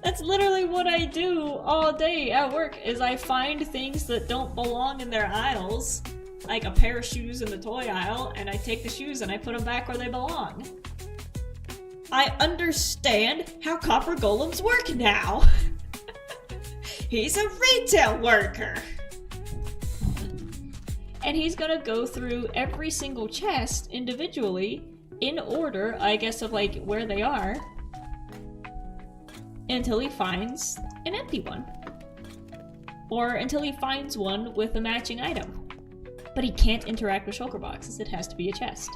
That's literally what I do all day at work, is I find things that don't belong in their aisles, like a pair of shoes in the toy aisle, and I take the shoes and I put them back where they belong. I understand how copper golems work now! He's a retail worker! And he's gonna go through every single chest individually, in order, I guess, of like where they are, until he finds an empty one. Or until he finds one with a matching item. But he can't interact with shulker boxes, it has to be a chest.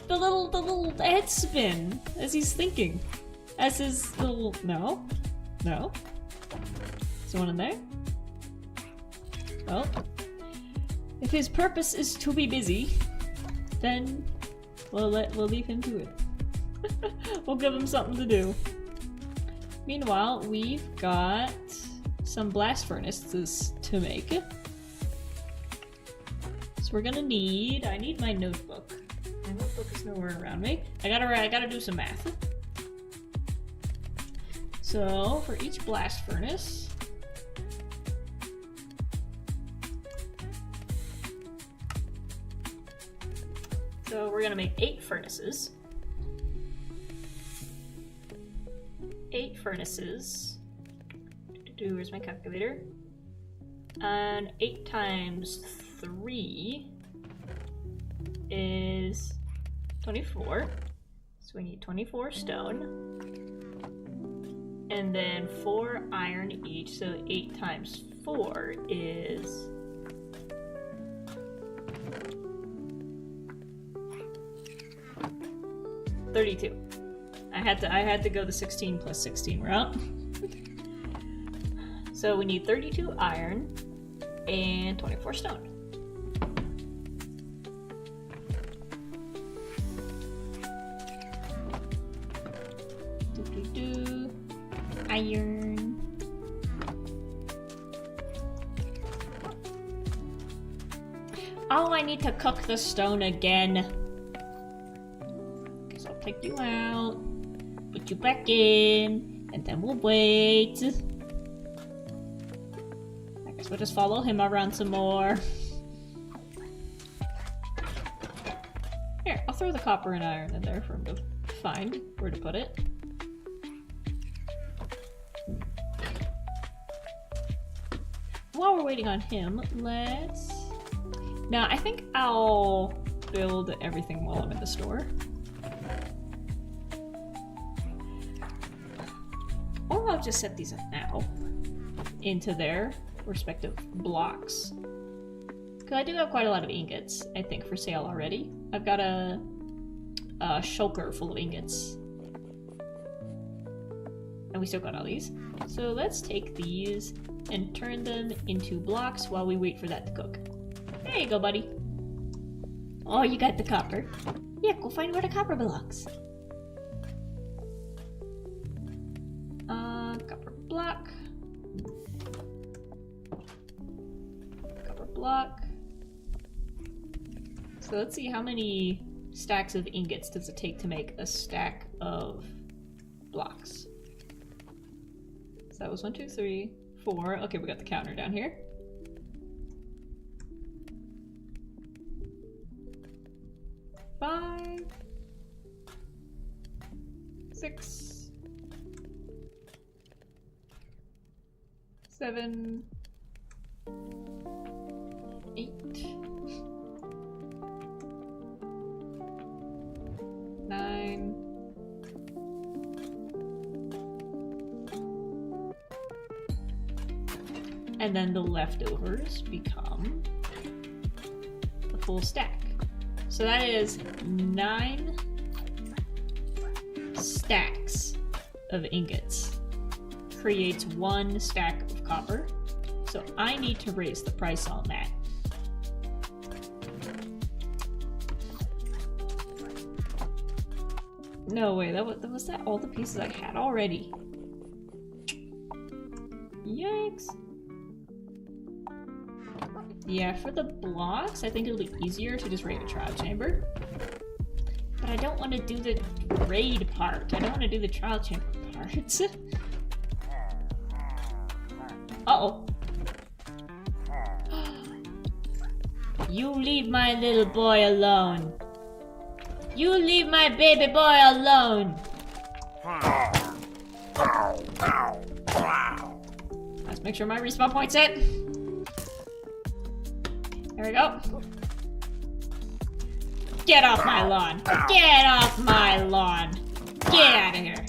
The little head spin as he's thinking. As his little... No. No. Is there one in there? Well, if his purpose is to be busy, then we'll leave him to it. We'll give him something to do. Meanwhile, we've got some blast furnaces to make. So we're gonna need... I need my notebook. My notebook is nowhere around me. I gotta do some math. So, for each blast furnace... So we're gonna make 8 furnaces. 8 furnaces. Where's my calculator? And 8 times 3 is 24. So we need 24 stone. And then 4 iron each, so 8 times 4 is... 32. I had to go the 16 plus 16 route. So we need 32 iron and 24 stone. Iron. Oh, I need to cook the stone again. Guess I'll take you out, put you back in, and then we'll wait. I guess we'll just follow him around some more. Here, I'll throw the copper and iron in there for him to find where to put it. While we're waiting on him, let's... Now, I think I'll build everything while I'm in the store. Or I'll just set these up now into their respective blocks. Because I do have quite a lot of ingots, I think, for sale already. I've got a shulker full of ingots. And we still got all these. So let's take these and turn them into blocks while we wait for that to cook. There you go, buddy. Oh, you got the copper. Yeah, go find where the copper belongs. Copper block. Copper block. So let's see, how many stacks of ingots does it take to make a stack of blocks? So that was 1, 2, 3, 4. Okay, we got the counter down here. 5, 6, 7, 8, 9, 10. And then the leftovers become the full stack. So that is 9 stacks of ingots. Creates 1 stack of copper. So I need to raise the price on that. No way, was that all the pieces I had already? Yikes. Yeah, for the blocks, I think it'll be easier to just raid a trial chamber. But I don't want to do the raid part. I don't want to do the trial chamber part. Uh-oh. You leave my little boy alone. You leave my baby boy alone. Let's make sure my respawn point's hit. There we go. Get off my lawn. Get off my lawn. Get out of here.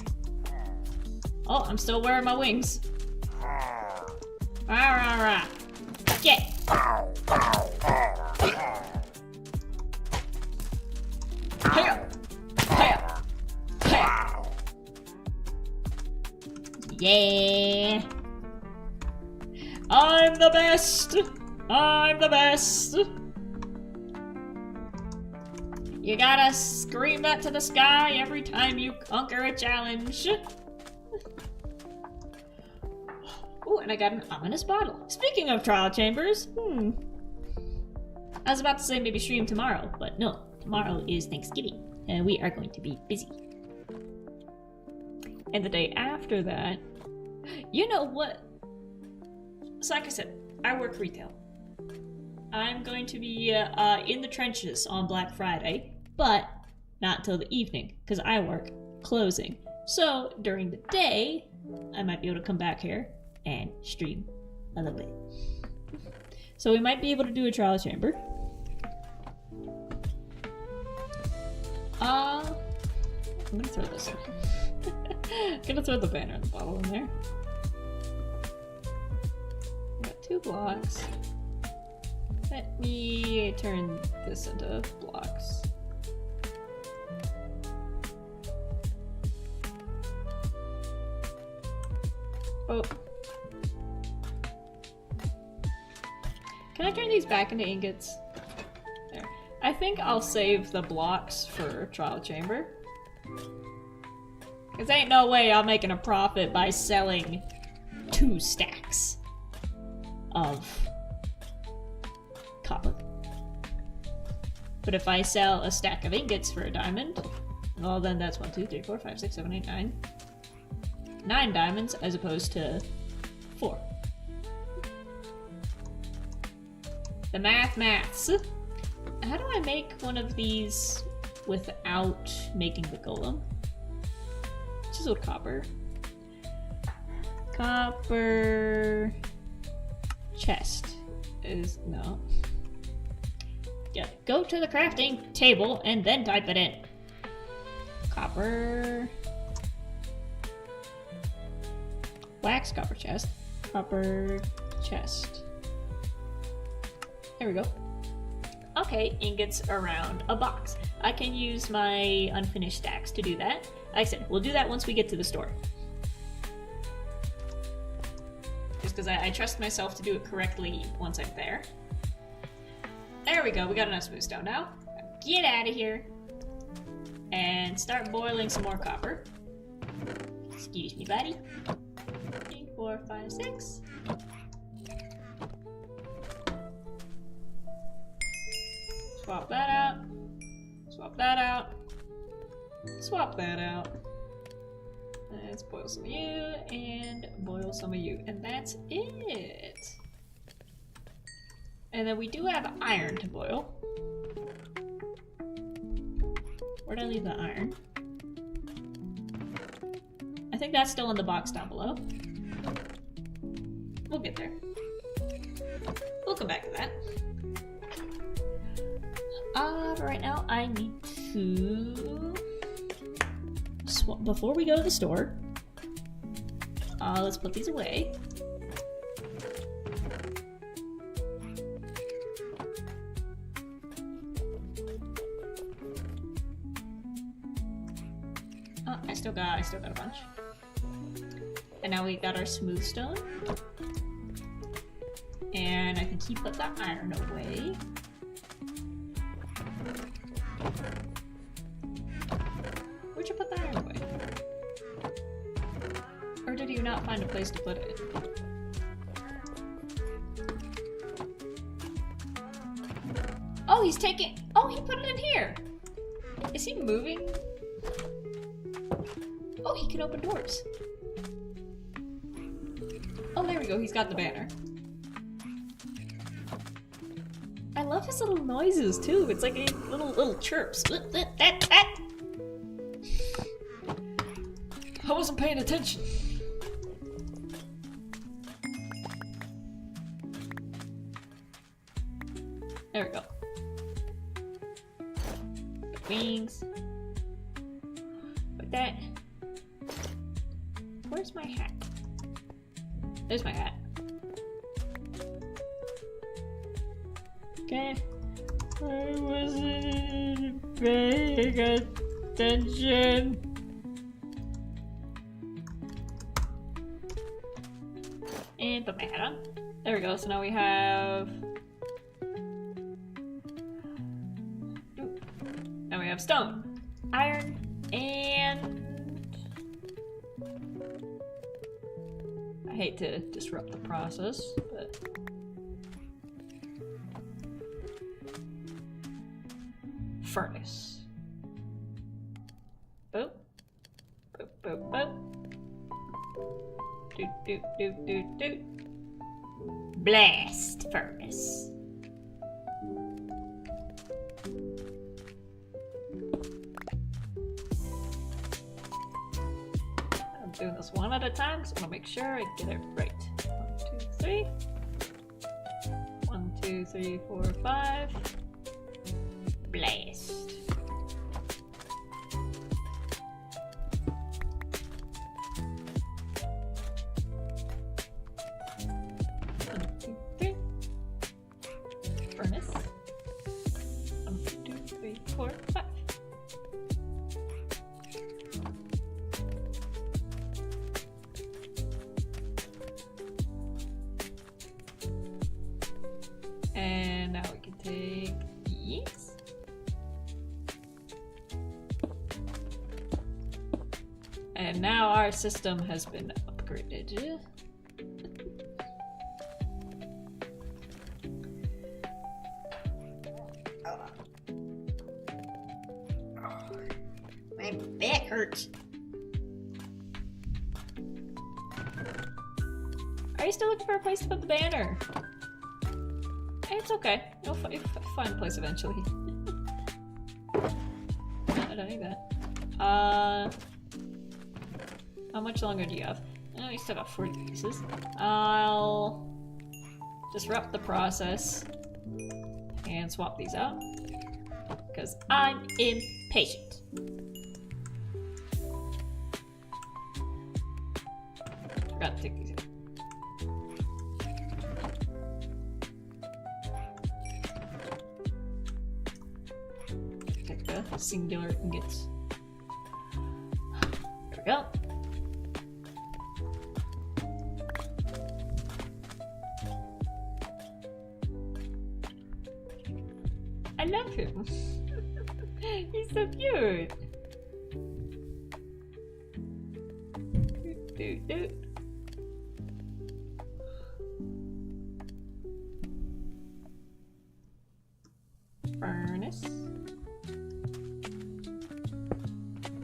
Oh, I'm still wearing my wings. Rah. Get. Yeah. I'm the best. I'm the best. You gotta scream that to the sky every time you conquer a challenge. Oh, and I got an ominous bottle. Speaking of trial chambers, I was about to say maybe stream tomorrow, but no. Tomorrow is Thanksgiving, and we are going to be busy. And the day after that, you know what? So like I said, I work retail. I'm going to be in the trenches on Black Friday, but not till the evening, because I work closing. So during the day, I might be able to come back here and stream a little bit. So we might be able to do a trial chamber. I'm gonna throw this in. I'm gonna throw the banner and the bottle in there. Got 2 blocks. Let me turn this into blocks. Oh. Can I turn these back into ingots? There. I think I'll save the blocks for trial chamber. Cause ain't no way I'm making a profit by selling 2 stacks of copper. But if I sell a stack of ingots for a diamond, well then that's 1, 2, 3, 4, 5, 6, 7, 8, 9. 9 diamonds as opposed to 4. The maths. How do I make one of these without making the golem? Chiseled copper. Copper chest is no. Yeah, go to the crafting table and then type it in. Copper. Wax copper chest. Copper chest. There we go. Okay, ingots around a box. I can use my unfinished stacks to do that. Like I said, we'll do that once we get to the store. Just because I trust myself to do it correctly once I'm there. There we go, we got enough smooth stone now. Get out of here. And start boiling some more copper. Excuse me, buddy. 3, 4, 5, 6. Swap that out. Swap that out. Swap that out. Let's boil some of you and boil some of you. And that's it. And then we do have iron to boil. Where'd I leave the iron? I think that's still in the box down below. We'll get there. We'll come back to that. But right now I need to before we go to the store. Let's put these away. Oh, I still got a bunch. And now we got our smooth stone. And I think he put the iron away. Where'd you put the iron away? Or did you not find a place to put it? Oh, he's taking... Oh, he put it in here! Is he moving? Oh, he can open doors. Oh, there we go. He's got the banner. I love his little noises, too. It's like a little chirps. I wasn't paying attention. There we go. Wings. Like that. Where's my hat? There's my hat. Okay. I wasn't paying attention. And put my hat on. There we go. So now we have... Now we have stone, iron, and... I hate to disrupt the process, but... Furnace. Boop. Boop, boop, boop. Doot, doot, doot, doot, doot. Blast furnace. I'm doing this one at a time because I want to make sure I get it right. 1, 2, 3. 1, 2, 3, 4, 5. Blast. Furnace. 1, 2, 3, 4, 5. And now we can take these. And now our system has been upgraded. My back hurts. Are you still looking for a place to put the banner? It's okay. You'll find a place eventually. I don't need that. How much longer do you have? Oh, we still got 40 pieces. I'll disrupt the process and swap these out because I'm impatient. Forgot to take these out. Take the singular ingots. There we go. I love him. He's so cute. Doot, doot, doot. Furnace.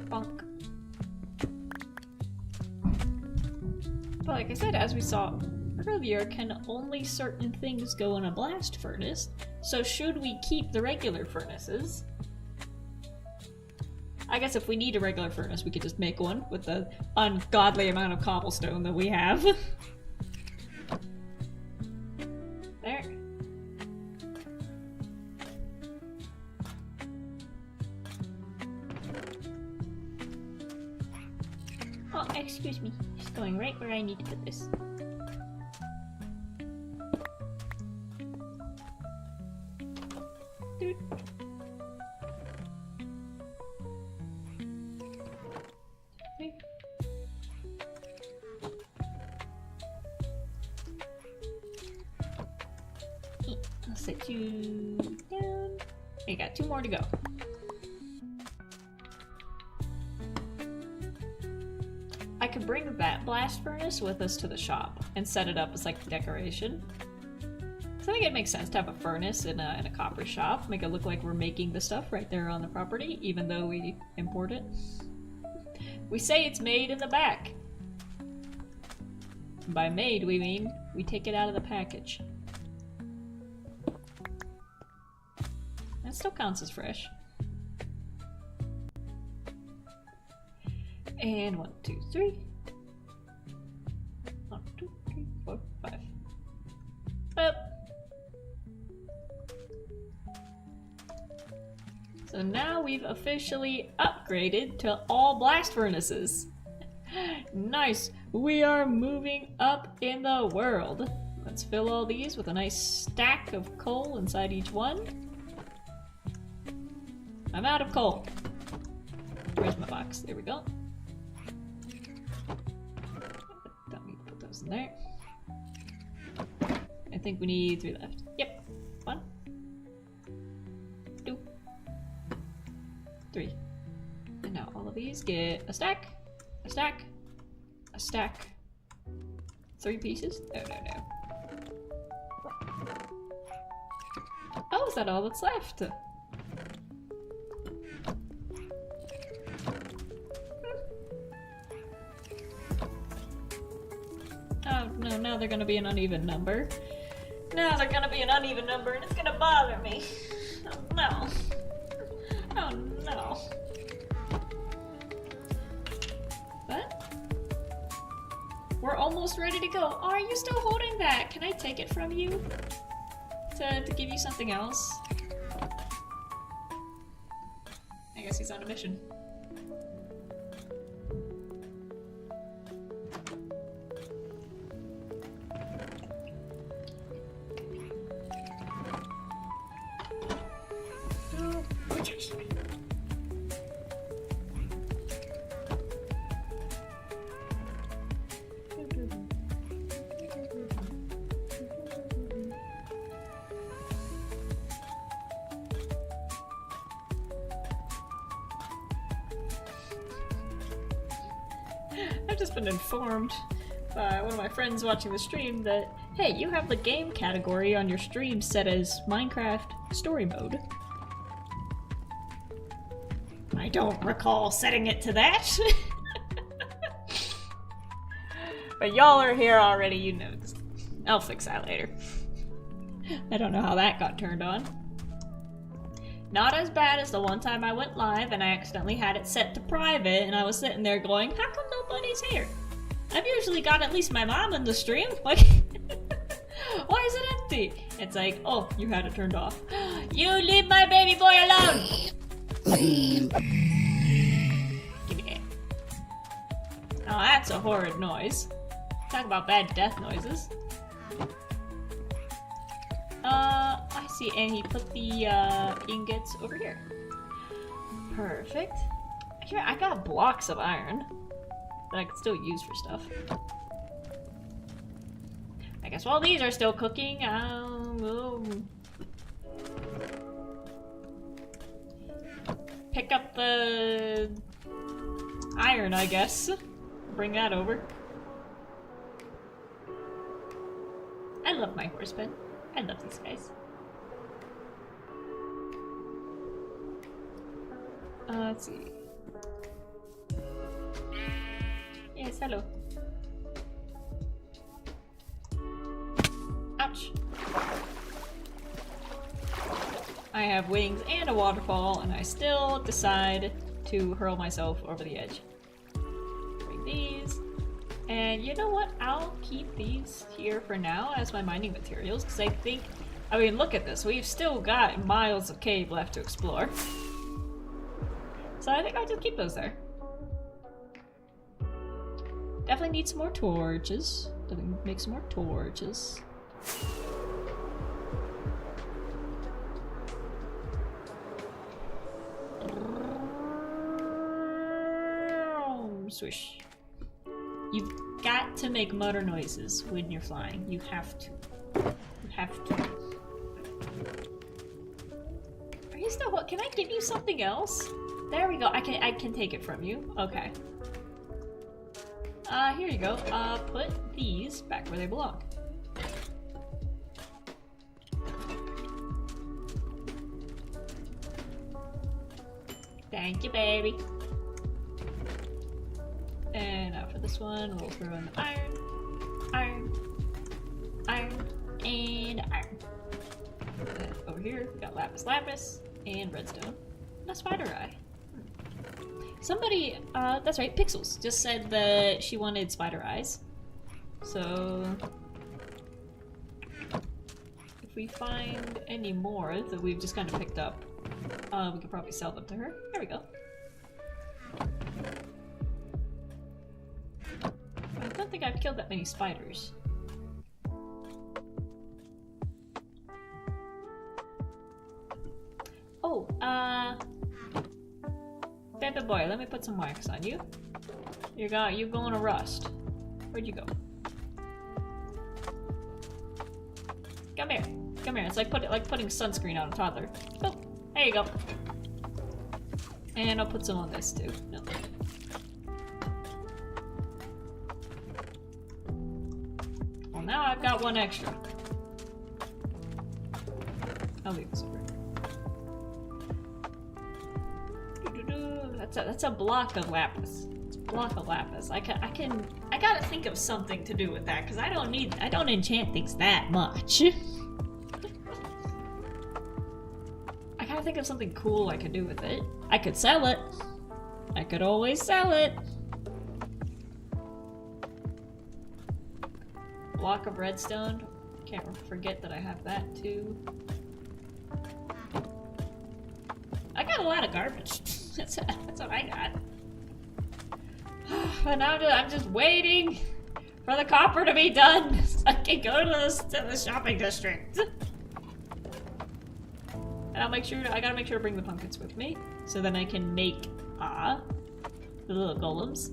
Bonk. But like I said, as we saw earlier, can only certain things go in a blast furnace? So should we keep the regular furnaces? I guess if we need a regular furnace, we could just make one with the ungodly amount of cobblestone that we have. There. Oh, excuse me. It's going right where I need to put this. Doot. Okay. I'll set you down. You got 2 more to go. I could bring that blast furnace with us to the shop and set it up as like decoration. I think it makes sense to have a furnace in a copper shop. Make it look like we're making the stuff right there on the property, even though we import it. We say it's made in the back. By made, we mean we take it out of the package. That still counts as fresh. And 1, 2, 3. 1, 2, 3, 4, 5. Up. So now we've officially upgraded to all blast furnaces. Nice! We are moving up in the world. Let's fill all these with a nice stack of coal inside each one. I'm out of coal. Where's my box? There we go. Don't need to put those in there. I think we need 3 left. Yep. 1, 2, 3. And now all of these get a stack, a stack, a stack. 3 pieces? No, no, no. Oh, is that all that's left? Oh, no, now they're gonna be an uneven number. Now they're gonna be an uneven number and it's gonna bother me. Oh, no. Oh, no. What? We're almost ready to go. Oh, are you still holding that? Can I take it from you? To give you something else? I guess he's on a mission. I've just been informed by one of my friends watching the stream that, hey, you have the game category on your stream set as Minecraft Story Mode. I don't recall setting it to that. But y'all are here already, you know. I'll fix that later. I don't know how that got turned on. Not as bad as the one time I went live and I accidentally had it set to private and I was sitting there going, how come nobody's here? I've usually got at least my mom in the stream. Like, why is it empty? It's like, oh, you had it turned off. You leave my baby boy alone! Give me that. Oh, that's a horrid noise. Talk about bad death noises. I see, and he put the ingots over here. Perfect. Here, I got blocks of iron that I could still use for stuff. I guess while these are still cooking, I'll pick up the iron, I guess. Bring that over. I love my horsemen. I love these guys. Let's see. Yes, hello. Ouch. I have wings and a waterfall, and I still decide to hurl myself over the edge. Bring these. And you know what? I'll keep these here for now as my mining materials, because I think, I mean, look at this. We've still got miles of cave left to explore. So I think I'll just keep those there. Definitely need some more torches. Definitely make some more torches. Swish. You've got to make mutter noises when you're flying. You have to. You have to. Are you still? What? Can I give you something else? There we go. I can take it from you. Okay. Here you go. Put these back where they belong. Thank you, baby. And now for this one, we'll throw in iron, iron, iron, and iron. And over here, we got lapis lapis and redstone. And a spider eye. Somebody, that's right, Pixels, just said that she wanted spider eyes. So, if we find any more that we've just kind of picked up, we could probably sell them to her. There we go. I don't think I've killed that many spiders. Oh, Baby boy, let me put some wax on you. You're going to rust. Where'd you go? Come here. Come here. It's like putting sunscreen on a toddler. Oh, there you go. And I'll put some on this too. No. Well, now I've got one extra. I'll leave this over. That's a block of lapis. It's a block of lapis. I gotta think of something to do with that because I don't enchant things that much. I gotta think of something cool I could do with it. I could sell it. I could always sell it. Block of redstone. Can't forget that I have that too. I got a lot of garbage. That's what I got. And now I'm just waiting for the copper to be done so I can go to the shopping district. And I gotta make sure to bring the pumpkins with me so then I can make the little golems.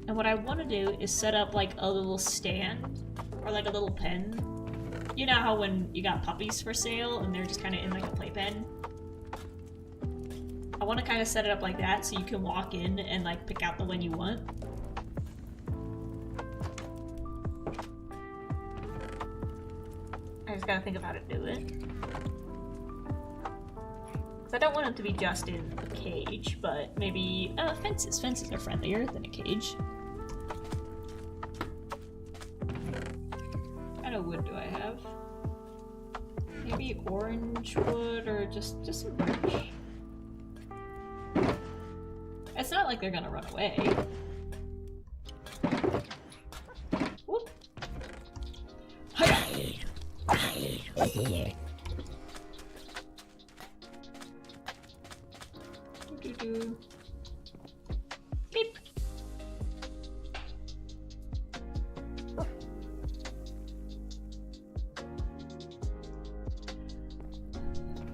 And what I want to do is set up like a little stand or like a little pen. You know how when you got puppies for sale and they're just kind of in like a playpen? I want to kind of set it up like that so you can walk in and like pick out the one you want. I just gotta think of how to do it. Because I don't want them to be just in a cage, but maybe fences. Fences are friendlier than a cage. What kind of wood do I have? Maybe orange wood or just some birch. It's not like they're gonna run away. Whoop. Do-do-do. Beep.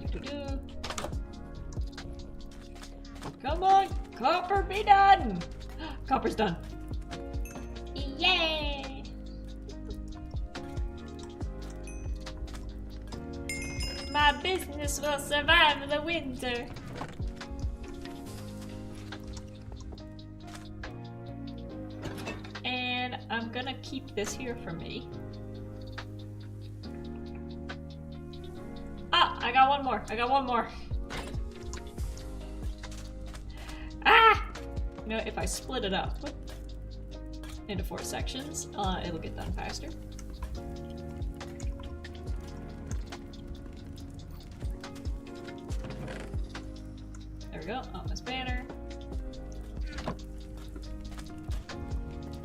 Do-do-do. Come on! Copper, be done! Copper's done. Yay! My business will survive the winter. And I'm gonna keep this here for me. Ah! I got one more. I got one more. Ah! You know, if I split it up into 4 sections, it'll get done faster. There we go, on this banner.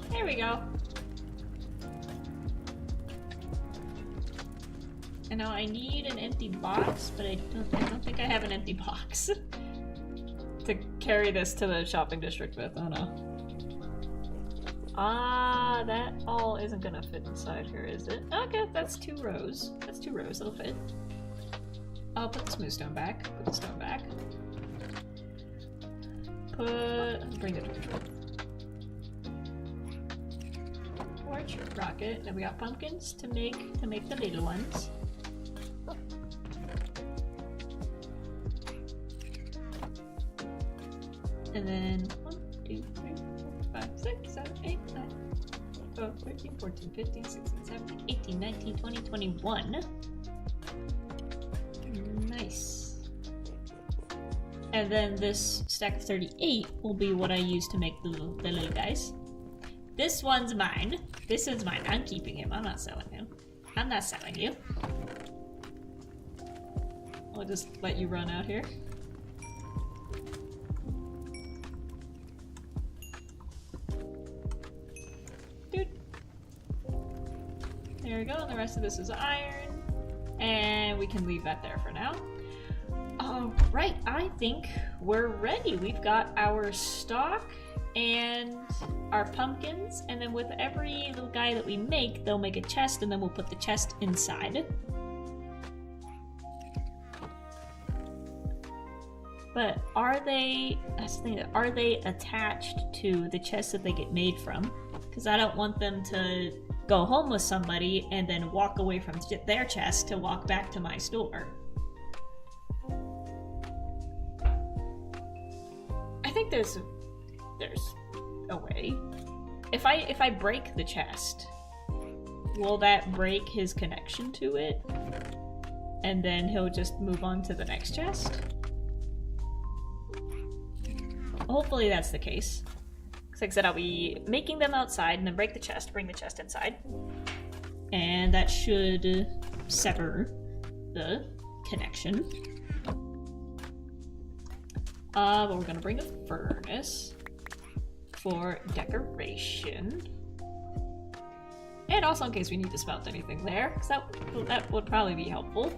There we go. And now I need an empty box, but I don't think I have an empty box. To carry this to the shopping district with. Oh no. Ah, that all isn't gonna fit inside here, is it? Okay, that's 2 rows. That's 2 rows, it'll fit. I'll put the smooth stone back. Put the stone back. Bring the torch. Torch, rocket, then we got pumpkins to make the little ones. And then 1, 2, 3, 4, 5, 6, 7, 8, 9, 12, 13, 14, 15, 16, 17, 18, 19, 20, 21. Nice. And then this stack of 38 will be what I use to make the little guys. This one's mine. This is mine. I'm keeping him. I'm not selling him. I'm not selling you. I'll just let you run out here. Dude. There we go. And the rest of this is iron. And we can leave that there for now. Right, I think we're ready. We've got our stock and our pumpkins, and then with every little guy that we make, they'll make a chest, and then we'll put the chest inside. But are they, that's the thing, are they attached to the chest that they get made from? Because I don't want them to go home with somebody and then walk away from their chest to walk back to my store. I think there's a way. If I break the chest, will that break his connection to it? And then he'll just move on to the next chest? Hopefully that's the case. Because like I said, I'll be making them outside and then break the chest, bring the chest inside. And that should sever the connection. But we're gonna bring a furnace for decoration. And also in case we need to smelt anything there, because that would probably be helpful.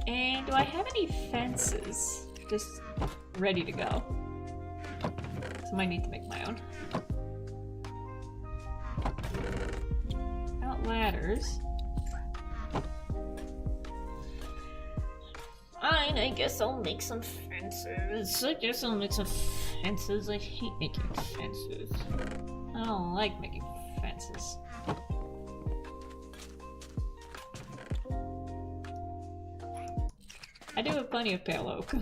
And do I have any fences just ready to go? So I might need to make my own. Got ladders. Fine, I guess I'll make some fences. I hate making fences. I don't like making fences. I do have plenty of pale oak.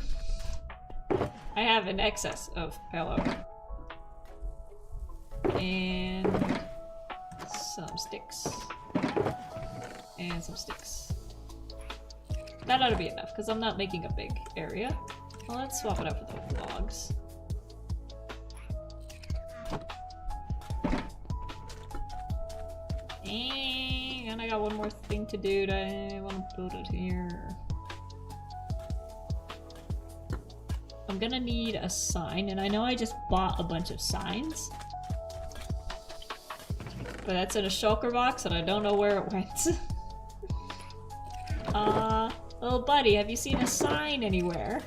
I have an excess of pale oak. And some sticks. And some sticks. That ought to be enough, because I'm not making a big area. Well, let's swap it up with the logs. And I got one more thing to do. I want to build it here. I'm gonna need a sign, and I know I just bought a bunch of signs. But that's in a shulker box, and I don't know where it went. Little buddy, have you seen a sign anywhere?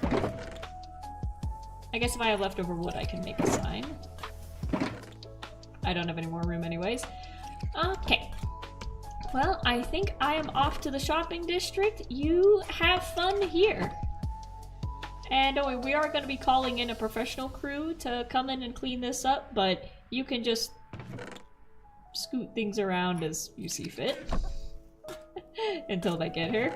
I guess if I have leftover wood, I can make a sign. I don't have any more room anyways. Okay. Well, I think I am off to the shopping district. You have fun here. And don't worry, we are going to be calling in a professional crew to come in and clean this up, but you can just scoot things around as you see fit. Until they get here.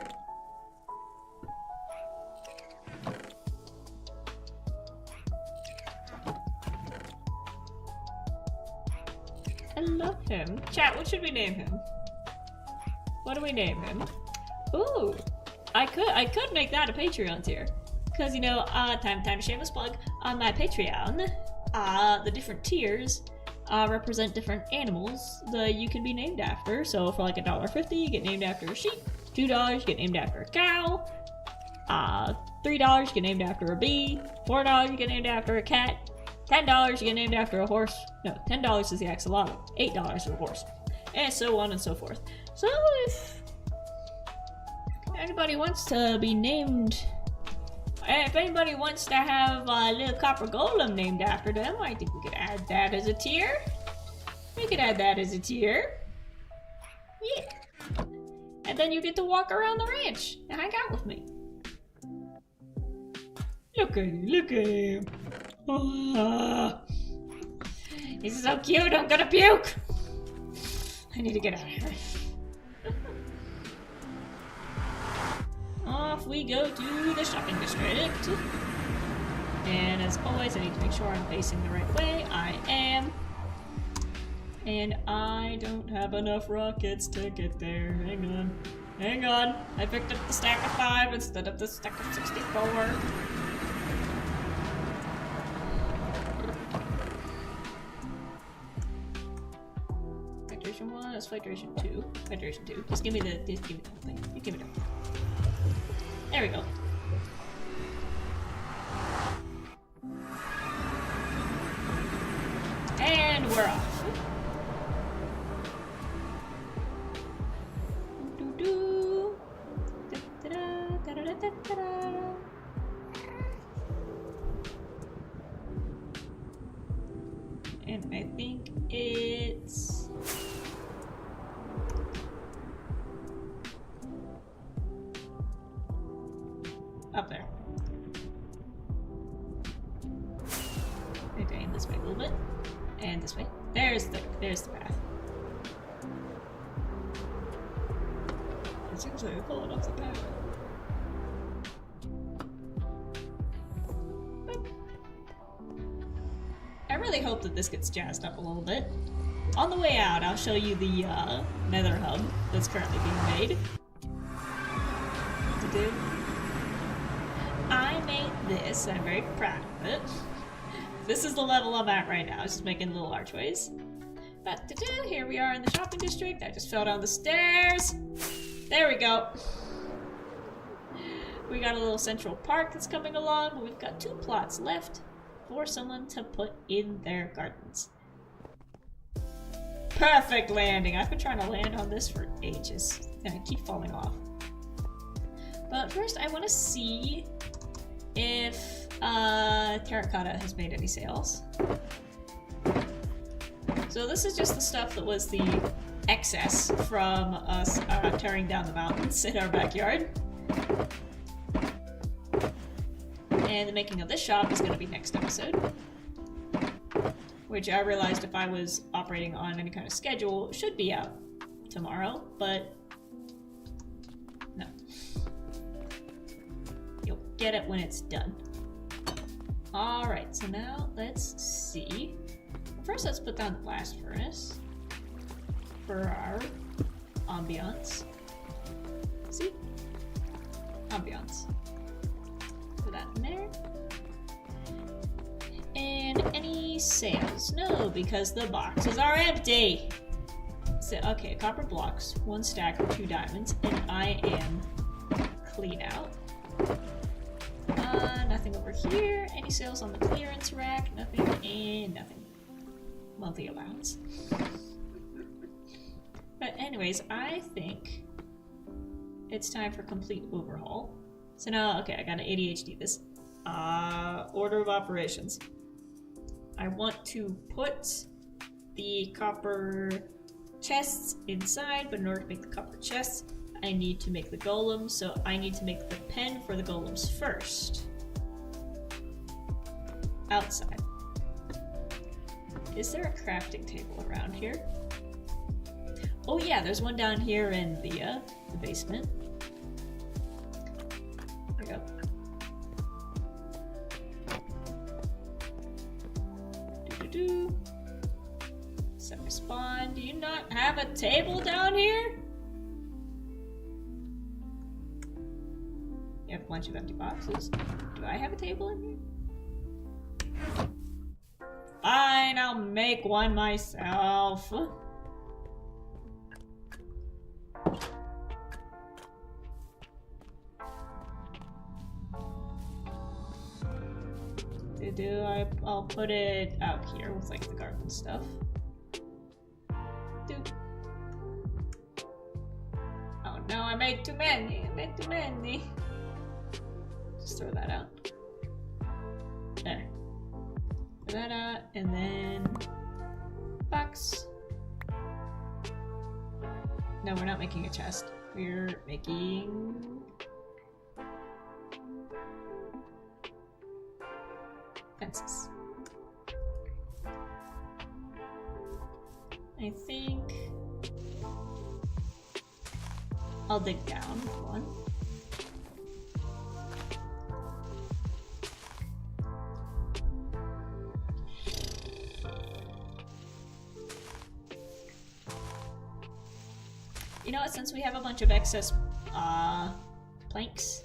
I love him. Chat, what should we name him? What do we name him? Ooh, I could make that a Patreon tier. Because, you know, time to shameless plug, on my Patreon, the different tiers represent different animals that you can be named after. So for like $1.50, you get named after a sheep. $2, you get named after a cow. $3, you get named after a bee. $4, you get named after a cat. $10, you get named after a horse. No, $10 is the axolotl. $8 is a horse. And so on and so forth. So if anybody wants to be named... If anybody wants to have a little copper golem named after them, I think we could add that as a tier. We could add that as a tier. Yeah. And then you get to walk around the ranch and hang out with me. Look at him, look at him. Oh, he's so cute, I'm gonna puke. I need to get out of here. Off we go to the shopping district. And as always, I need to make sure I'm facing the right way. I am. And I don't have enough rockets to get there. Hang on. Hang on. I picked up the stack of 5 instead of the stack of 64. hydration 2. Hydration 2. Just give me the whole thing. You give me the. There we go. And we're off. Doo-doo. Da-da-da, da-da-da-da-da. And I think it's up there. Okay, this way a little bit. And this way. There's the path. It seems like we're pulling off the path. I really hope that this gets jazzed up a little bit. On the way out, I'll show you the nether hub that's currently being made. What to do? I made this, and I'm very proud of it. This is the level I'm at right now, just making little archways. But here we are in the shopping district. I just fell down the stairs. There we go. We got a little central park that's coming along, but we've got 2 plots left for someone to put in their gardens. Perfect landing! I've been trying to land on this for ages, and I keep falling off. But first, I want to see if Terracotta has made any sales. So this is just the stuff that was the excess from us tearing down the mountains in our backyard. And the making of this shop is going to be next episode. Which I realized if I was operating on any kind of schedule, should be out tomorrow, but no. You'll get it when it's done. Alright, so now let's see. First, let's put down the blast furnace for our ambiance. See? Ambiance. Put that in there. And any sales? No, because the boxes are empty. So, okay, copper blocks, 1 stack or 2 diamonds, and I am clean out. Nothing over here. Any sales on the clearance rack? Nothing, and nothing. Monthly allowance. But anyways, I think it's time for complete overhaul. So now, okay, I gotta ADHD this. Order of operations. I want to put the copper chests inside, but in order to make the copper chests, I need to make the golems, so I need to make the pen for the golems first. Outside. Is there a crafting table around here? Oh yeah, there's one down here in the basement. There we go. Do. Set respawn. Do you not have a table down here? You have a bunch of empty boxes. Do I have a table in here? Fine, I'll make one myself. I'll put it out here with like the garden stuff. Oh no, I made too many. Just throw that out. There. Throw that out, and then box. No, we're not making a chest. We're making fences. I think I'll dig down one. You know what, since we have a bunch of excess planks,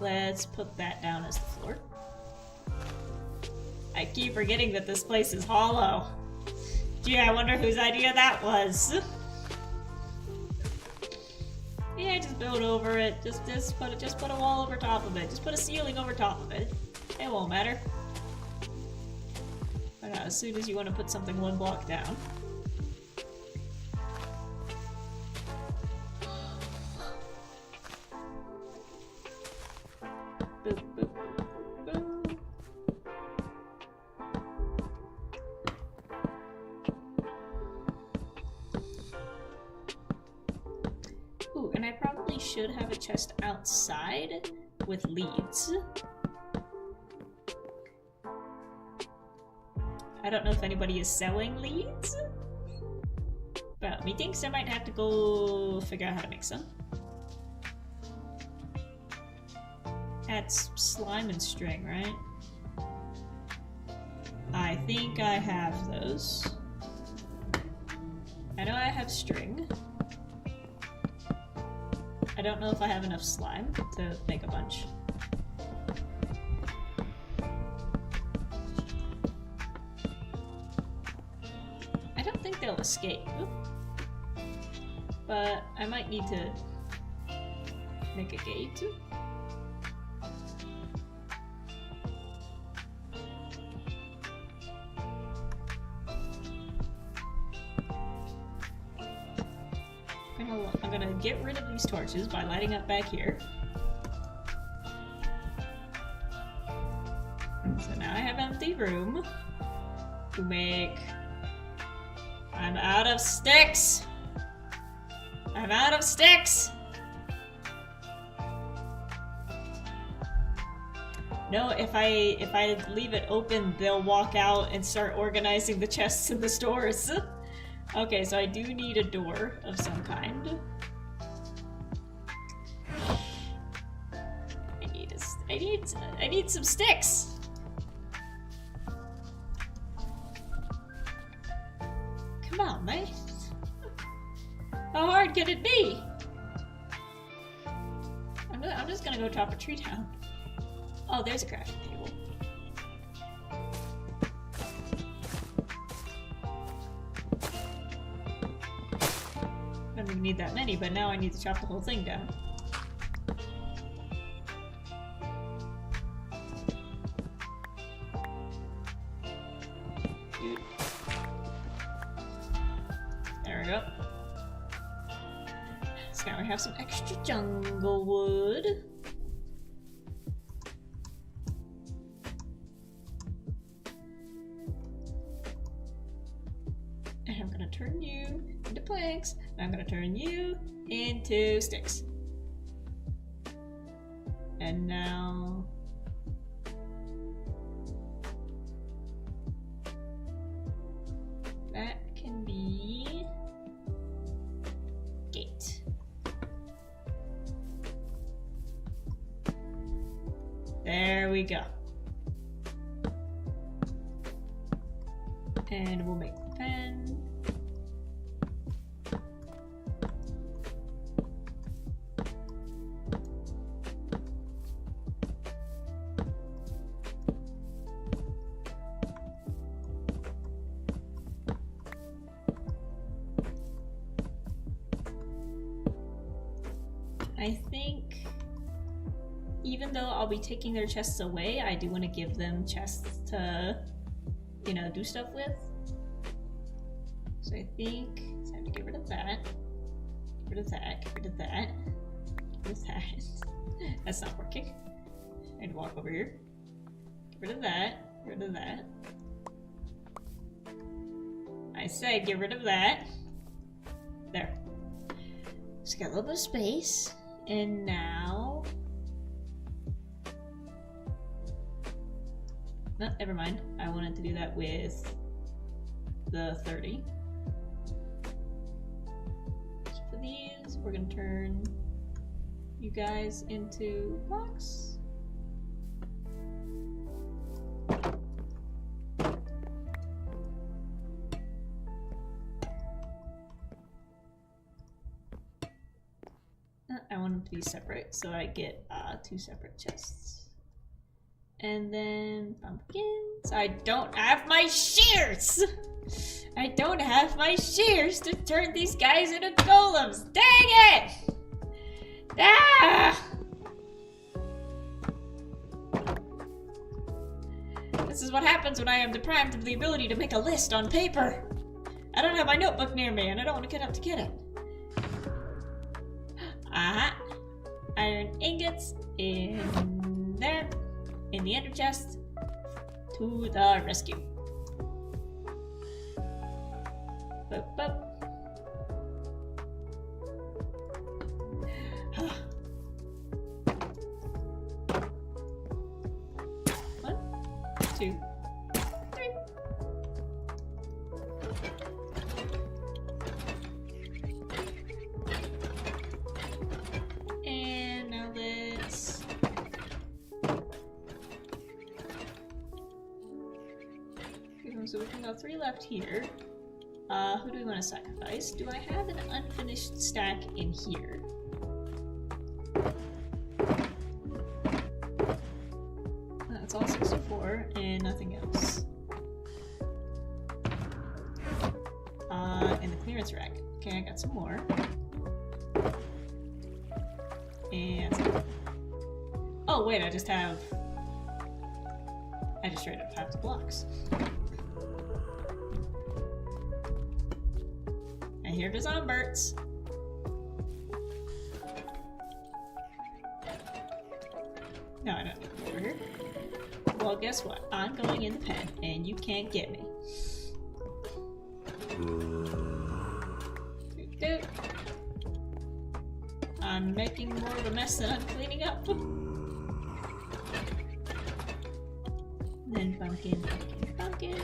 let's put that down as the floor. I keep forgetting that this place is hollow. Gee, I wonder whose idea that was. Yeah, just build over it. Just put a wall over top of it. Just put a ceiling over top of it. It won't matter. But as soon as you want to put something one block down. Boop, boop, boop. Ooh, and I probably should have a chest outside with leads. I don't know if anybody is selling leads, but methinks I might have to go figure out how to make some. That's slime and string, right? I think I have those. I know I have string. I don't know if I have enough slime to make a bunch. I don't think they'll escape. But I might need to make a gate. I'm gonna get rid of these torches by lighting up back here. So now I have empty room to make... I'm out of sticks! I'm out of sticks! No, if I leave it open, they'll walk out and start organizing the chests in the stores. Okay, so I do need a door of some kind. I need some sticks. Come on, man. How hard could it be? I'm just gonna go chop a tree down. Oh, there's a crafting table. I don't even need that many, but now I need to chop the whole thing down. There we go. So now we have some extra jungle wood. And I'm gonna turn you into planks. And I'm gonna turn you into sticks. And now... that can be... gate. There we go. And we'll make the pen. I think even though I'll be taking their chests away, I do want to give them chests to, you know, do stuff with. So I think it's time to get rid of that. Get rid of that. Get rid of that. Get rid of that. That's not working. I need to walk over here. Get rid of that. Get rid of that. I said get rid of that. There. Just got a little bit of space. And now... no, never mind. I wanted to do that with the 30. So for these, we're gonna turn you guys into blocks. I want them to be separate, so I get 2 separate chests. And then pumpkins. I don't have my shears! I don't have my shears to turn these guys into golems! Dang it! Ah! This is what happens when I am deprived of the ability to make a list on paper. I don't have my notebook near me, and I don't want to get up to get it. Aha! Iron ingots in there, in the ender chest. To the rescue. Boop, boop. 1, 2, 3. And now let's... So we can go 3 left here. Who do we want to sacrifice? Do I have an unfinished stack in here? That's all 64 and nothing else. In the clearance rack. Okay, I got some more. And some... Oh wait, I just straight up have the blocks. And here the zomberts. No, I don't need to go over here. Well, guess what? I'm going in the pen, and you can't get me. Doot. I'm making more of a mess than I'm cleaning up. Then pumpkin, pumpkin, pumpkin.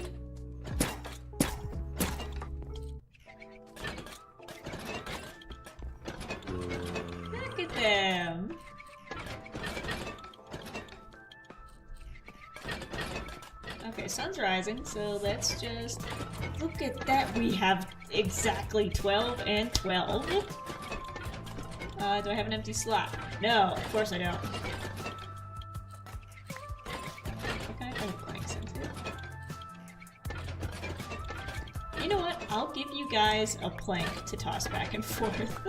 Look at them. Okay, sun's rising, so let's just look at that. We have exactly 12 and 12. Do I have an empty slot? No, of course I don't. What kind of blank sense here? You know what? I'll give you guys a plank to toss back and forth.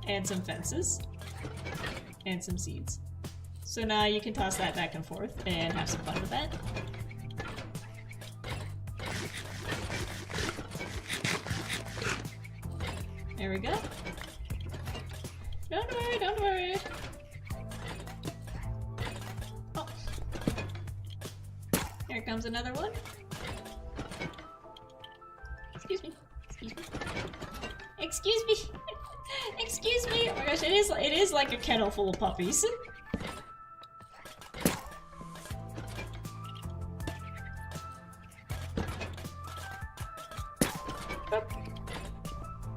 And some fences. And some seeds. So now you can toss that back and forth and have some fun with that. There we go. Don't worry, don't worry. Oh. Here comes another one. Excuse me. Excuse me. Excuse me. Excuse me. Oh my gosh, it is like a kennel full of puppies.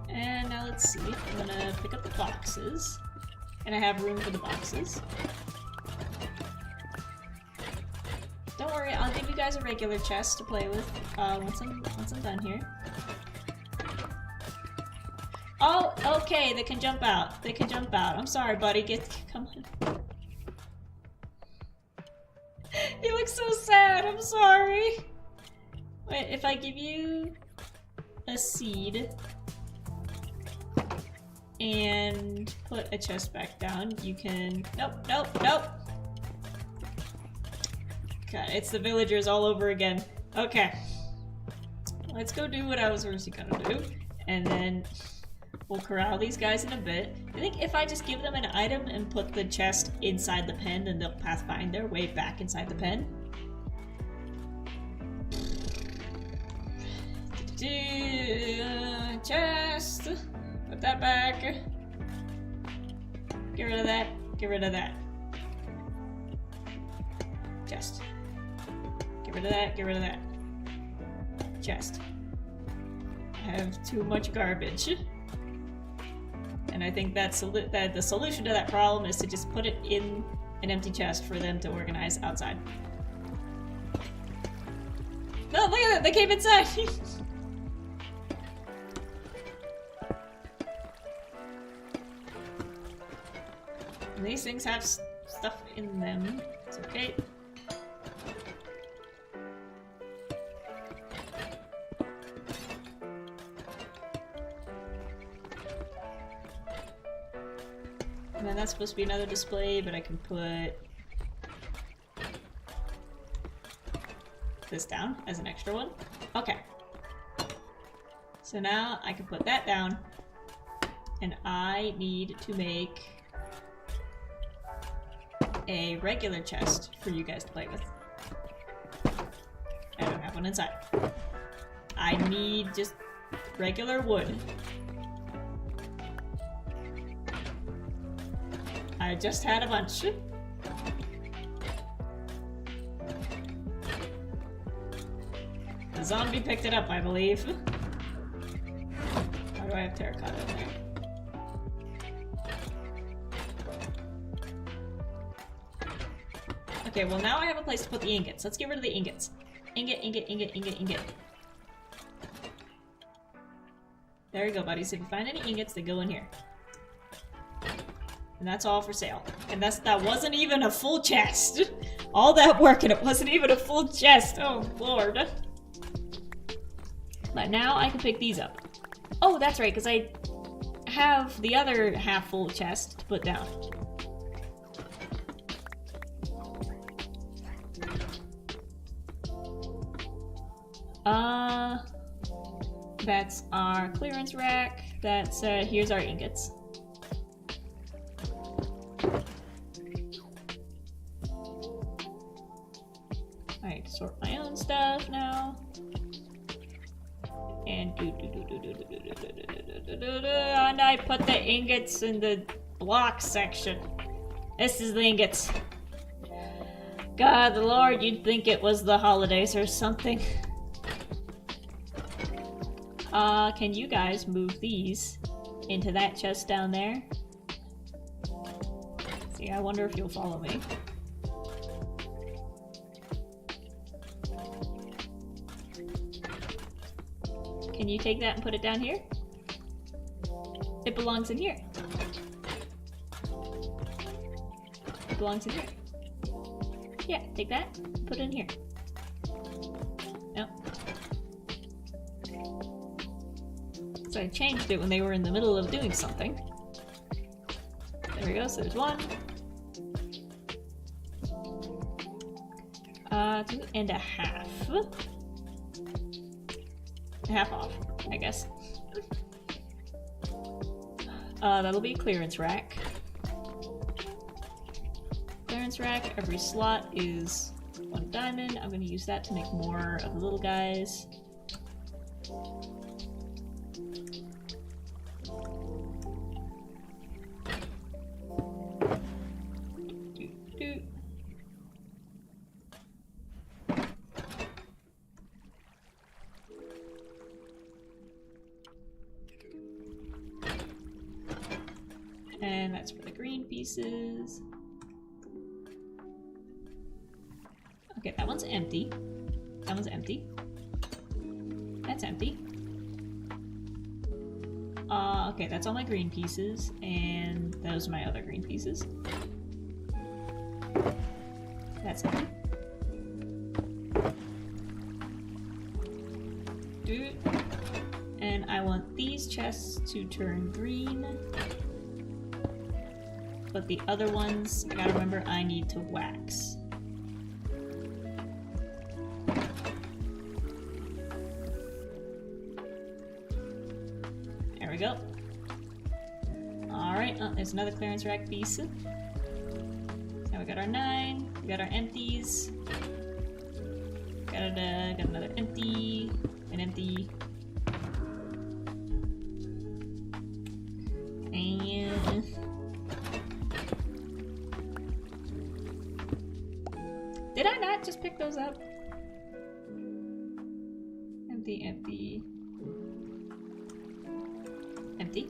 And now let's see. I'm gonna pick up the boxes. And I have room for the boxes. Don't worry, I'll give you guys a regular chest to play with once I'm done here. Oh, okay, they can jump out. They can jump out. I'm sorry, buddy. Come on. He looks so sad. I'm sorry. Wait, if I give you a seed and put a chest back down, you can... Nope, nope, nope. God, it's the villagers all over again. Okay. Let's go do what I was originally gonna do, and then we'll corral these guys in a bit. I think if I just give them an item and put the chest inside the pen, then they'll pathfind their way back inside the pen. Chest! Put that back. Get rid of that. Get rid of that. Chest. Get rid of that. Get rid of that. Chest. I have too much garbage. And I think that the solution to that problem is to just put it in an empty chest for them to organize outside. No, look at that! They came inside! And these things have stuff in them. It's okay. And then that's supposed to be another display, but I can put this down as an extra one. Okay. So now I can put that down, and I need to make a regular chest for you guys to play with. I don't have one inside. I need just regular wood. I just had a bunch. The zombie picked it up, I believe. How do I have terracotta in there? Okay, well now I have a place to put the ingots. Let's get rid of the ingots. Ingot, ingot, ingot, ingot, ingot. There you go, buddies. If you find any ingots, they go in here. And that's all for sale. And that wasn't even a full chest. All that work and it wasn't even a full chest. Oh, Lord. But now I can pick these up. Oh, that's right, because I have the other half full chest to put down. That's our clearance rack. That's, here's our ingots. I can sort my own stuff now. And and I put the ingots in the block section. This is the ingots. God, the Lord, you'd think it was the holidays or something. Can you guys move these into that chest down there? See, I wonder if you'll follow me. Can you take that and put it down here? It belongs in here. It belongs in here. Yeah, take that, put it in here. Nope. So I changed it when they were in the middle of doing something. There we go, so there's one. 2.5. Half off, I guess. That'll be a clearance rack. Clearance rack, every slot is 1 diamond. I'm gonna use that to make more of the little guys. And that's for the green pieces. Okay, that one's empty. That one's empty. That's empty. Okay, that's all my green pieces, and those are my other green pieces. That's empty. And I want these chests to turn green. But the other ones, I gotta remember, I need to wax. There we go. Alright, there's another clearance rack piece. Now we got our 9, we got our empties. Got another empty, an empty. And did I not just pick those up? Empty, empty. Empty.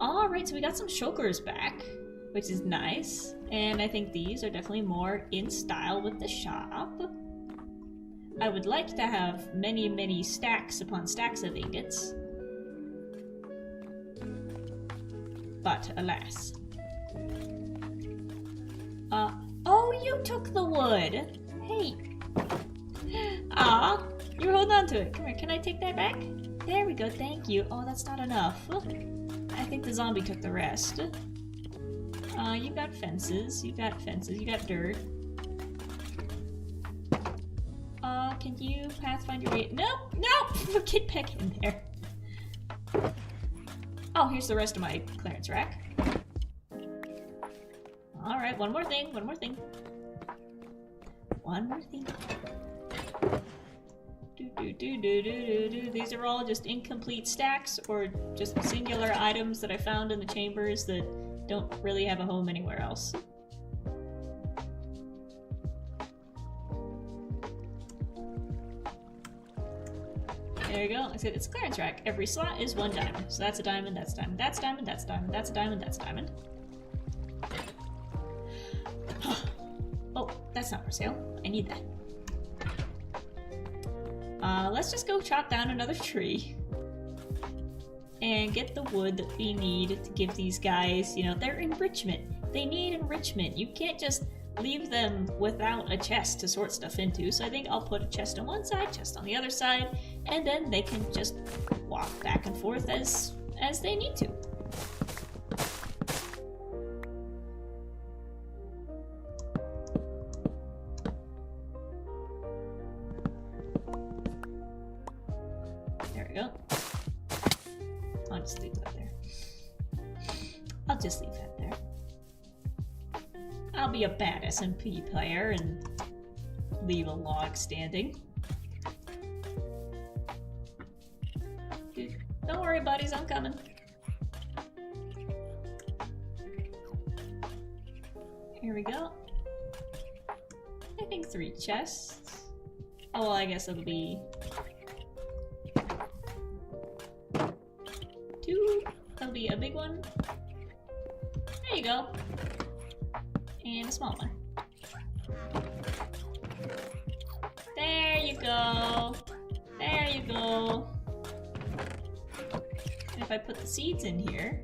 Alright, so we got some chokers back, which is nice. And I think these are definitely more in style with the shop. I would like to have many, many stacks upon stacks of ingots. But alas. Oh, you took the wood! Hey! Aw, you're holding on to it. Come here, can I take that back? There we go, thank you. Oh, that's not enough. I think the zombie took the rest. You got fences, you got fences, you got dirt. Can you pathfind your way? Nope, nope! Get back in there. Oh, here's the rest of my clearance rack. Alright, one more thing, one more thing. One more thing. These are all just incomplete stacks or just singular items that I found in the chambers that don't really have a home anywhere else. There you go. I said it's a clearance rack. Every slot is 1 diamond. So that's a diamond, that's a diamond, that's a diamond, that's a diamond, that's a diamond, that's a diamond. Oh, that's not for sale. I need that. Let's just go chop down another tree and get the wood that we need to give these guys, you know, their enrichment. They need enrichment. You can't just leave them without a chest to sort stuff into. So I think I'll put a chest on one side, chest on the other side, and then they can just walk back and forth as they need to. There we go. I'll just leave that there. I'll just leave that there. I'll be a bad SMP player and leave a log standing. Dude, don't worry, buddies, I'm coming. Here we go. I think 3 chests. Oh, well, I guess it'll be 2. That'll be a big one. There you go. And a small one. There you go. There you go. And if I put the seeds in here,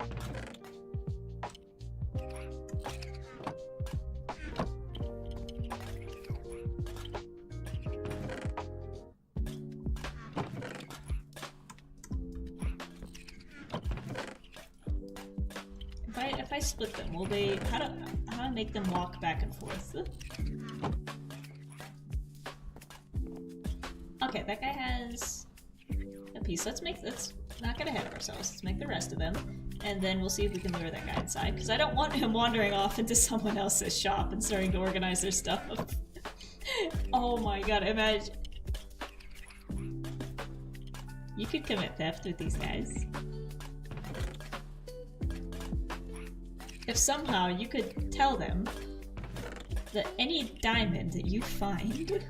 if I split them, will they? How do I make them walk back and forth? Okay, that guy has a piece. Let's not get ahead of ourselves. Let's make the rest of them, and then we'll see if we can lure that guy inside. Because I don't want him wandering off into someone else's shop and starting to organize their stuff. Oh my god! Imagine you could commit theft with these guys. If somehow you could tell them that any diamond that you find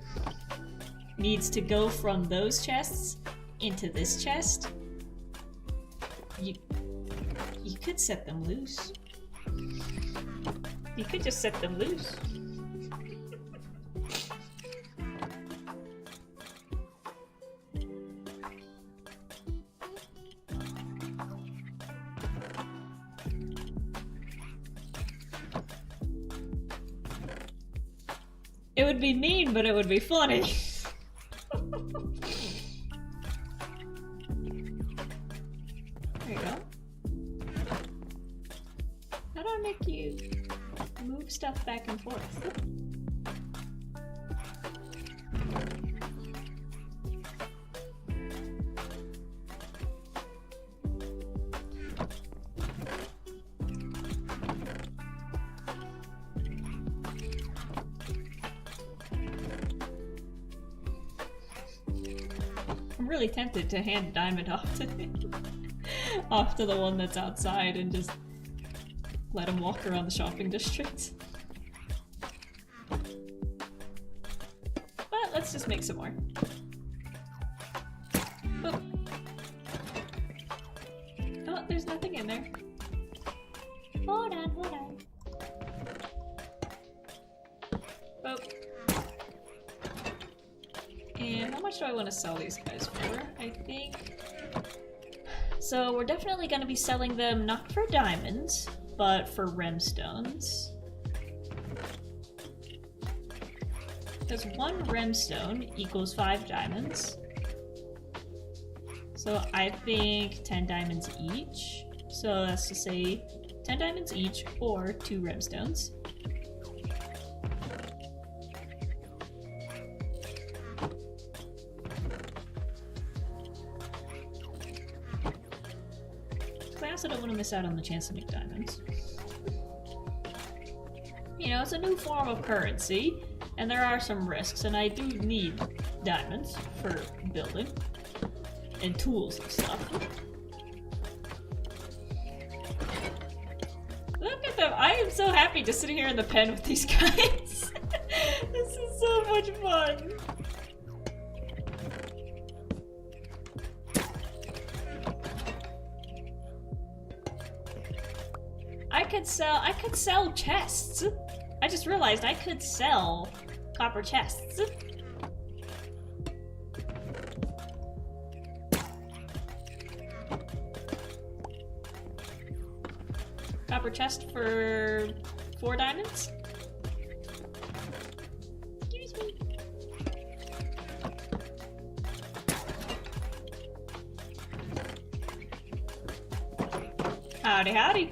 needs to go from those chests into this chest, you could set them loose. You could just set them loose. It would be mean, but it would be funny. There you go. How do I make you move stuff back and forth? I'm really tempted to hand a diamond off to off to the one that's outside and just let him walk around the shopping district. But let's just make some more. Oh, oh, there's nothing in there. Hold on, hold on. Oh. And how much do I want to sell these guys for? I think... So we're definitely going to be selling them not for diamonds, but for remstones. Because 1 remstone equals 5 diamonds. So I think 10 diamonds each. So that's to say 10 diamonds each, or 2 gemstones. I also don't want to miss out on the chance to make diamonds. You know, it's a new form of currency, and there are some risks, and I do need diamonds for building and tools and stuff. Look at them! I am so happy just sitting here in the pen with these guys. This is so much fun. I could sell chests. I just realized I could sell copper chests. Copper chest for 4 diamonds? Excuse me. Howdy, howdy.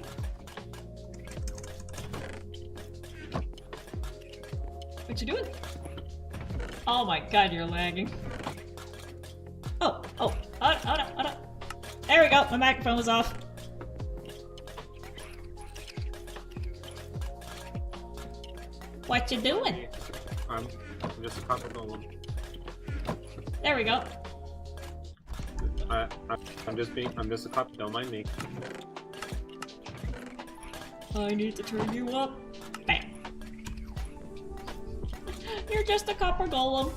What you doing? Oh my god, you're lagging. Oh, hold on. There we go, my microphone was off. What you doing? I'm just a copper golem. There we go. I'm just a copper, don't mind me. I need to turn you up. Bam. You're just a copper golem.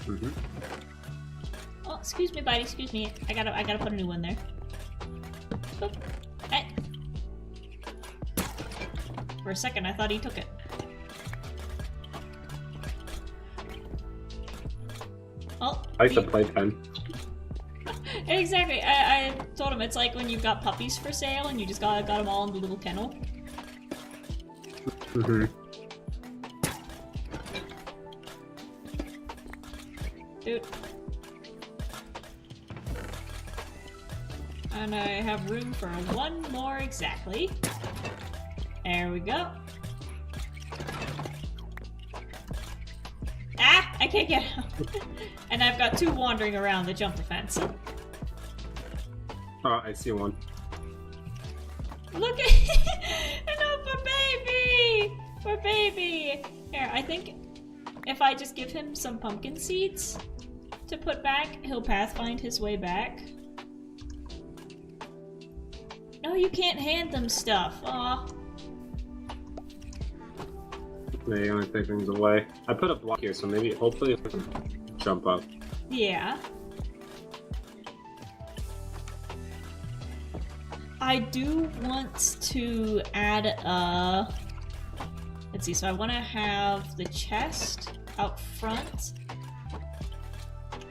Mm-hmm. Oh, excuse me, buddy. Excuse me. I gotta put a new one there. Boop. Hey. For a second, I thought he took it. Oh. I like the playpen. Exactly. I told him it's like when you've got puppies for sale and you just got them all in the little kennel. Mm-hmm. Dude. And I have room for 1 more exactly. There we go. Ah! I can't get out. And I've got 2 wandering around that jump the fence. Oh, I see one. Look at no, for baby! For baby! Here, I think if I just give him some pumpkin seeds to put back, he'll pathfind his way back. No, you can't hand them stuff. Aw. They only take things away. I put a block here, so maybe, hopefully, it can jump up. Yeah. I do want to add a... Let's see, so I want to have the chest out front.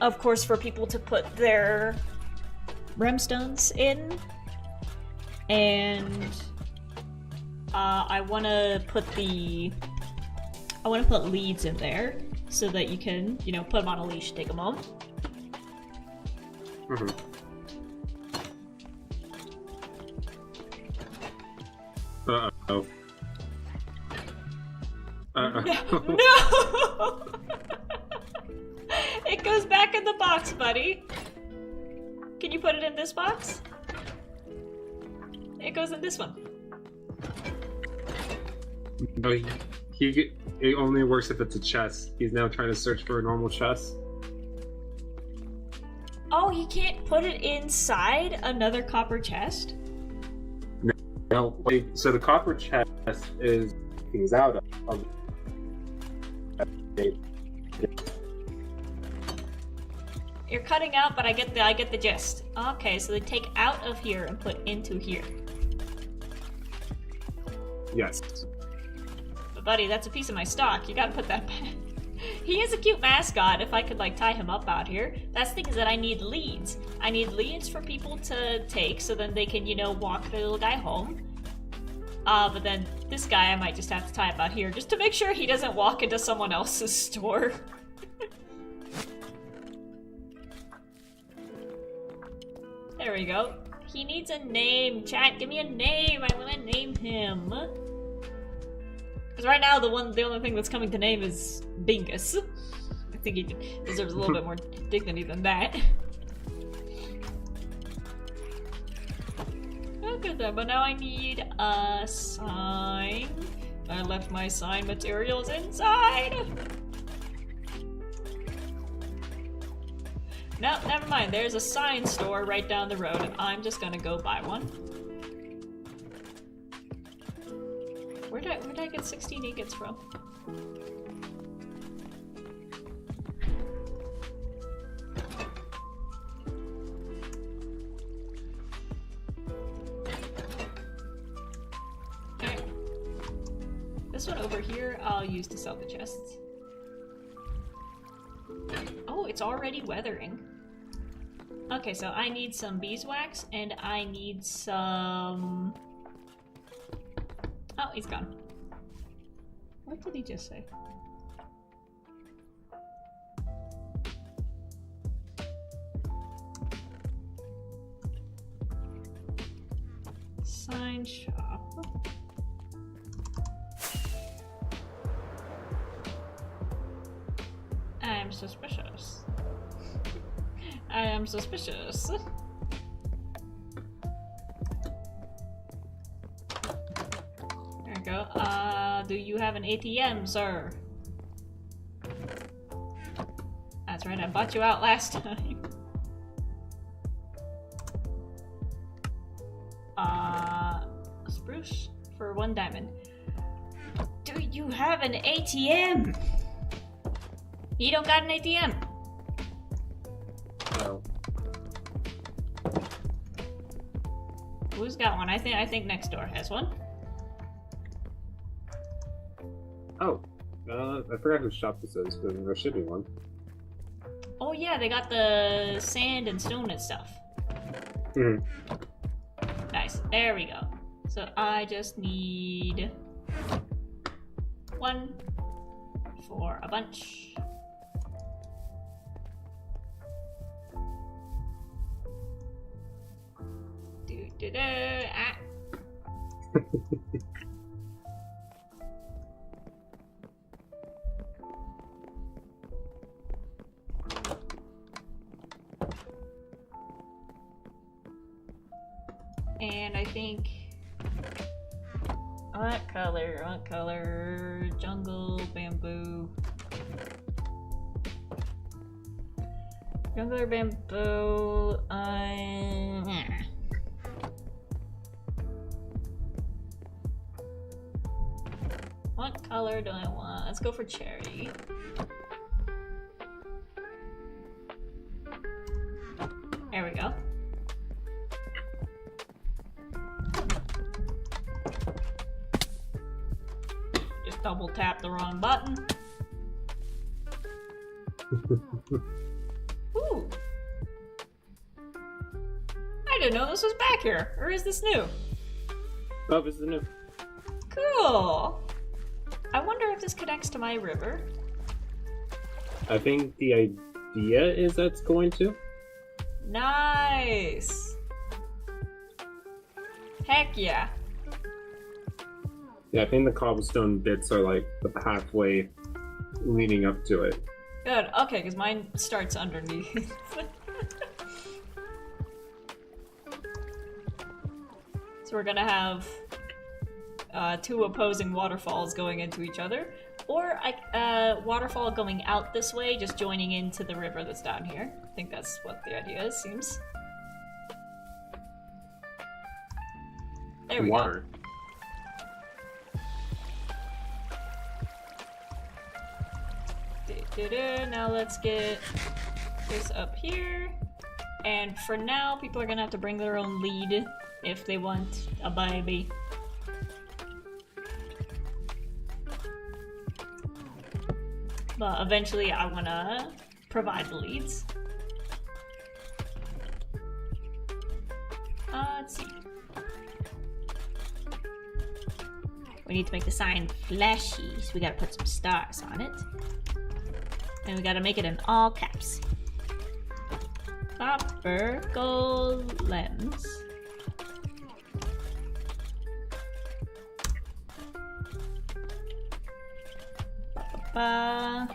Of course, for people to put their gemstones in. And I want to put leads in there so that you can, you know, put them on a leash, take them home. Mm-hmm. Uh-oh. Uh-oh. No! It goes back in the box, buddy. Can you put it in this box? It goes in this one. No, it only works if it's a chest. He's now trying to search for a normal chest. Oh, he can't put it inside another copper chest? No, so the copper chest is things out of You're cutting out, but I get the gist. Okay, so they take out of here and put into here. Yes. But buddy, that's a piece of my stock. You gotta put that back. He is a cute mascot if I could like tie him up out here. That's the thing, is that I need leads. I need leads for people to take so then they can, you know, walk the little guy home. But then this guy I might just have to tie up out here just to make sure he doesn't walk into someone else's store. There we go. He needs a name. Chat, give me a name. I want to name him. Because right now, the only thing that's coming to name is Bingus. I think he deserves a little bit more dignity than that. Okay, then, but now I need a sign. I left my sign materials inside. No, never mind. There's a sign store right down the road, and I'm just gonna go buy one. Where did I get 16 ingots from? Okay. This one over here, I'll use to sell the chests. Oh, it's already weathering. Okay, so I need some beeswax, and I need some... Oh, he's gone. What did he just say? Sign shop. I am suspicious. I am suspicious. There we go. Do you have an ATM, sir? That's right, I bought you out last time. Spruce for 1 diamond. Do you have an ATM? You don't got an ATM. No. Who's got one? I think next door has one. Oh, I forgot whose shop this is, but there should be one. Oh yeah, they got the sand and stone and stuff. Hmm. Nice. There we go. So I just need 1 for a bunch. Ah. And I think what color? Jungle, bamboo. Jungle or bamboo, what color do I want? Let's go for cherry. There we go. Just double tap the wrong button. Ooh. I didn't know this was back here. Or is this new? Oh, this is new. Cool. I wonder if this connects to my river. I think the idea is that's going to. Nice. Heck yeah. Yeah, I think the cobblestone bits are like halfway leading up to it. Good. Okay, because mine starts underneath. So we're gonna have 2 opposing waterfalls going into each other, or waterfall going out this way, just joining into the river that's down here. I think that's what the idea is, seems. There we Water. go. Now let's get this up here. And for now, people are gonna have to bring their own lead if they want a baby. But eventually I wanna provide the leads. Let's see. We need to make the sign flashy, so we gotta put some stars on it. And we gotta make it in all caps. Copper golems. 10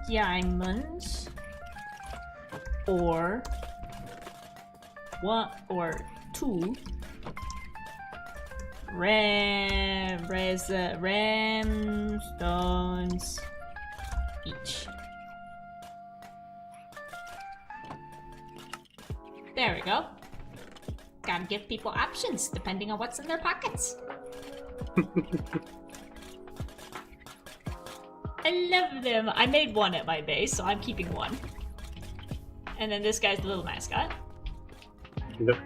diamonds or 1 or 2 ramstones each. There we go. Gotta give people options depending on what's in their pockets. I love them. I made 1 at my base, so I'm keeping 1. And then this guy's the little mascot. Yep.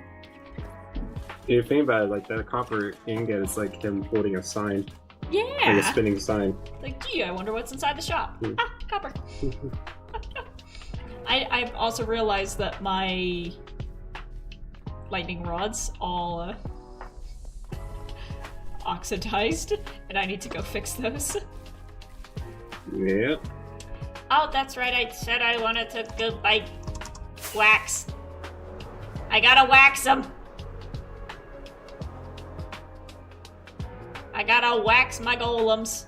If you think about it, like that copper ingot is like him holding a sign. Yeah! Like a spinning sign. Like, gee, I wonder what's inside the shop. Ah, copper. I've also realized that my lightning rods all oxidized, and I need to go fix those. Yep. Oh, that's right, I said I wanted to go buy wax. I gotta wax them. I gotta wax my golems.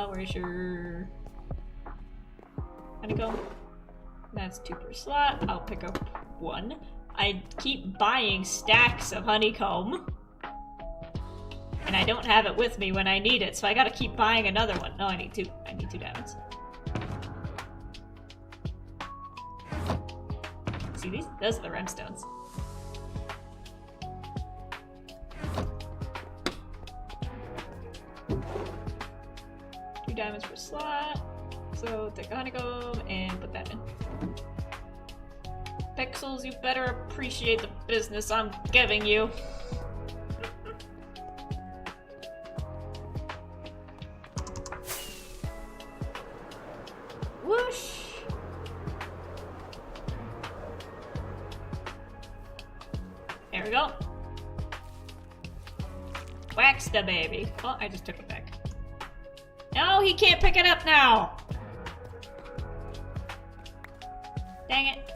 Where's your honeycomb? That's 2 per slot. I'll pick up 1. I keep buying stacks of honeycomb. And I don't have it with me when I need it, so I gotta keep buying another one. No, I need 2. I need 2 diamonds. See these? Those are the remstones. Diamonds per slot. So take a honeycomb and put that in. Pixels, you better appreciate the business I'm giving you. Whoosh! There we go. Wax the baby. Oh, I just took it back. No, he can't pick it up now! Dang it.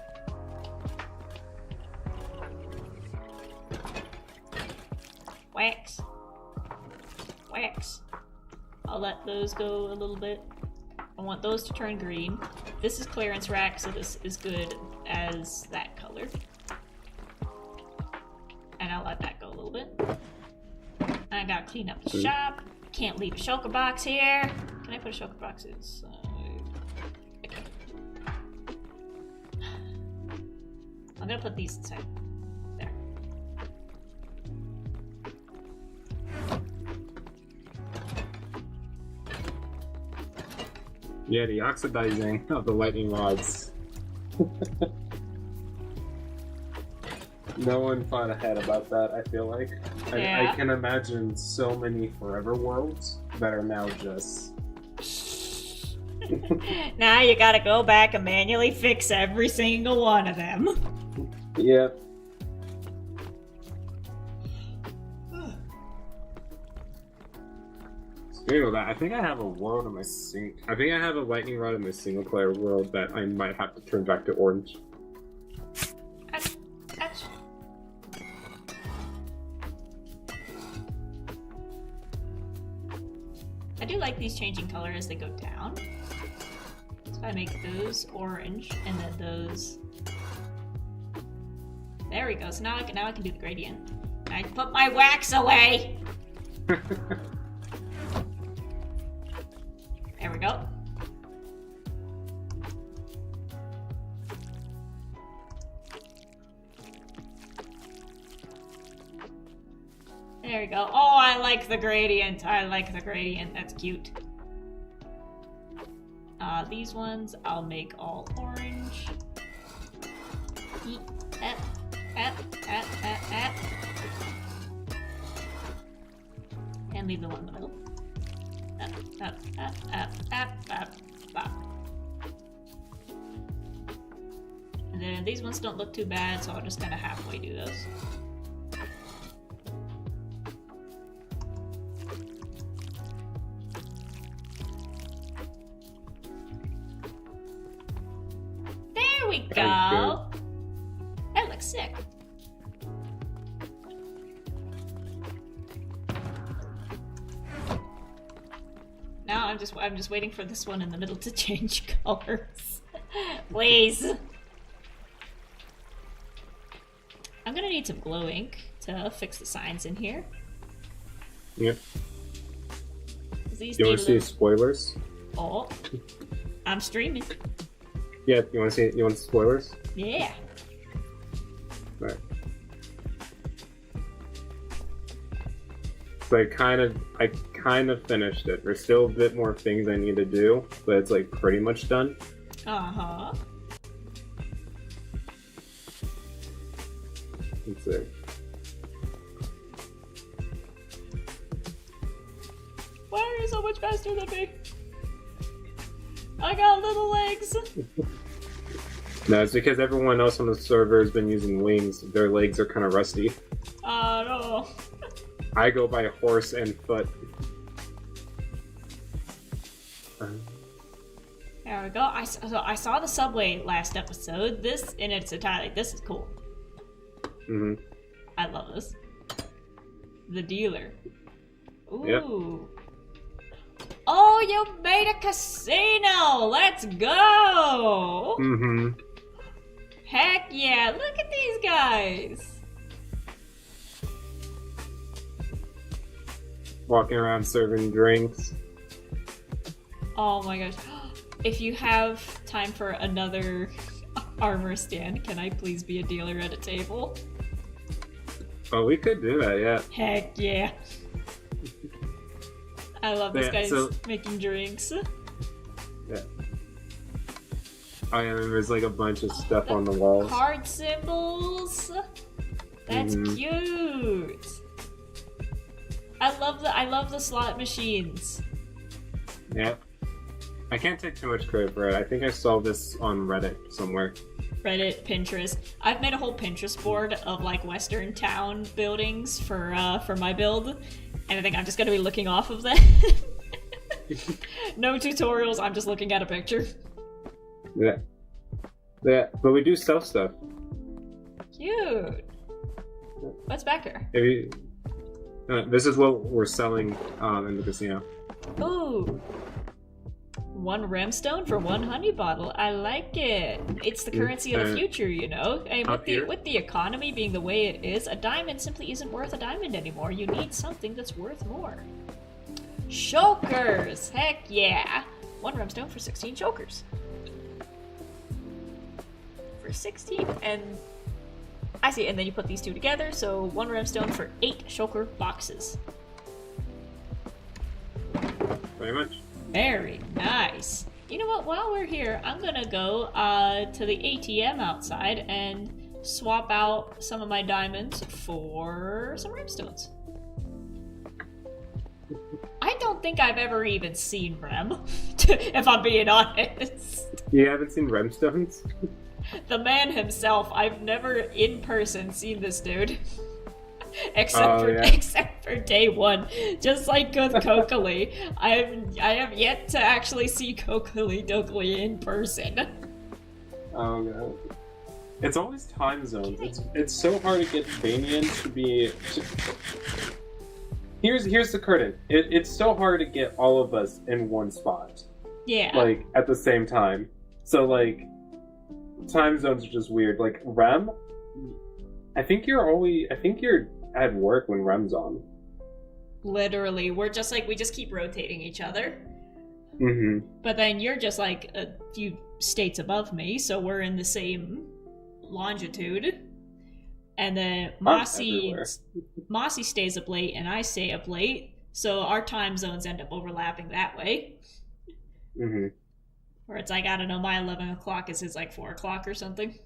Wax. Wax. I'll let those go a little bit. I want those to turn green. This is clearance rack, so this is good as that color. And I'll let that go a little bit. I gotta clean up the shop. Can't leave a shulker box here. Can I put a shulker box inside? Okay. I'm gonna put these inside. There. Yeah, the oxidizing of the lightning rods. No one thought ahead about that, I feel like. Yeah. I can imagine so many forever worlds that are now just... Now you gotta go back and manually fix every single one of them. Yep. Speaking of that, I think I have a world in my I think I have a lightning rod in my single player world that I might have to turn back to orange. I do like these changing color as they go down. So I make those orange and then those. There we go. So now I can do the gradient. I put my wax away. There we go. There we go. Oh, I like the gradient. I like the gradient. That's cute. These ones I'll make all orange. And leave the one in the middle. And then these ones don't look too bad, so I'll just kind of halfway do those. There we go. That looks sick. Now I'm just waiting for this one in the middle to change colors. Please. I'm gonna need some glow ink to fix the signs in here. Yep. These You need want to see spoilers? Oh, I'm streaming. Yeah, you want to see? You want spoilers? Yeah. Right. So I kind of finished it. There's still a bit more things I need to do, but it's like pretty much done. Uh-huh. Let's see. Why are you so much faster than me? I got little legs. No, it's because everyone else on the server has been using wings. Their legs are kind of rusty. Oh no. I go by horse and foot. There we go. I saw the subway last episode. This in its entirety. This is cool. Mm-hmm. I love this. The dealer. Ooh. Yep. Oh, you made a casino! Let's go! Mm-hmm. Heck yeah! Look at these guys! Walking around serving drinks. Oh my gosh. If you have time for another armor stand, can I please be a dealer at a table? Oh, we could do that, yeah. Heck yeah. I love this Yeah, guy's so- making drinks. Yeah. Oh yeah, and there's like a bunch of stuff on the walls. Card symbols. That's Mhm. cute. I love the slot machines. Yeah. I can't take too much credit for it. I think I saw this on Reddit somewhere. Reddit, Pinterest. I've made a whole Pinterest board of like Western town buildings for my build, and I think I'm just gonna be looking off of that. No tutorials. I'm just looking at a picture. Yeah. Yeah, but we do sell stuff. Cute. What's back here? If you, this is what we're selling in the casino. Ooh. 1 remstone for 1 honey bottle. I like it. It's the currency of the future, you know? And Up here. with the economy being the way it is, a diamond simply isn't worth a diamond anymore. You need something that's worth more. Chokers! Heck yeah! 1 remstone for 16 chokers. For 16, and I see, and then you put these two together, so 1 remstone for 8 choker boxes. Very much. Very nice. You know what? While we're here, I'm gonna go to the ATM outside and swap out some of my diamonds for some remstones. I don't think I've ever even seen Rem, if I'm being honest. You haven't seen Remstones? The man himself, I've never in person seen this dude. Except for day one. Just like with Kokali. I have yet to actually see Kokali Dokali in person. Oh god. It's always time zones. It's so hard to get Vanian to be. Here's the curtain. It's so hard to get all of us in one spot. Yeah. Like at the same time. So like time zones are just weird. Like Rem, I think you're at work when Rem's on. Literally, we're just like, we just keep rotating each other. Mm-hmm. But then you're just like a few states above me, so we're in the same longitude. And then Mossy stays up late and I stay up late, so our time zones end up overlapping that way. Mm-hmm. Where it's like, I don't know, my 11 o'clock is his like 4 o'clock or something.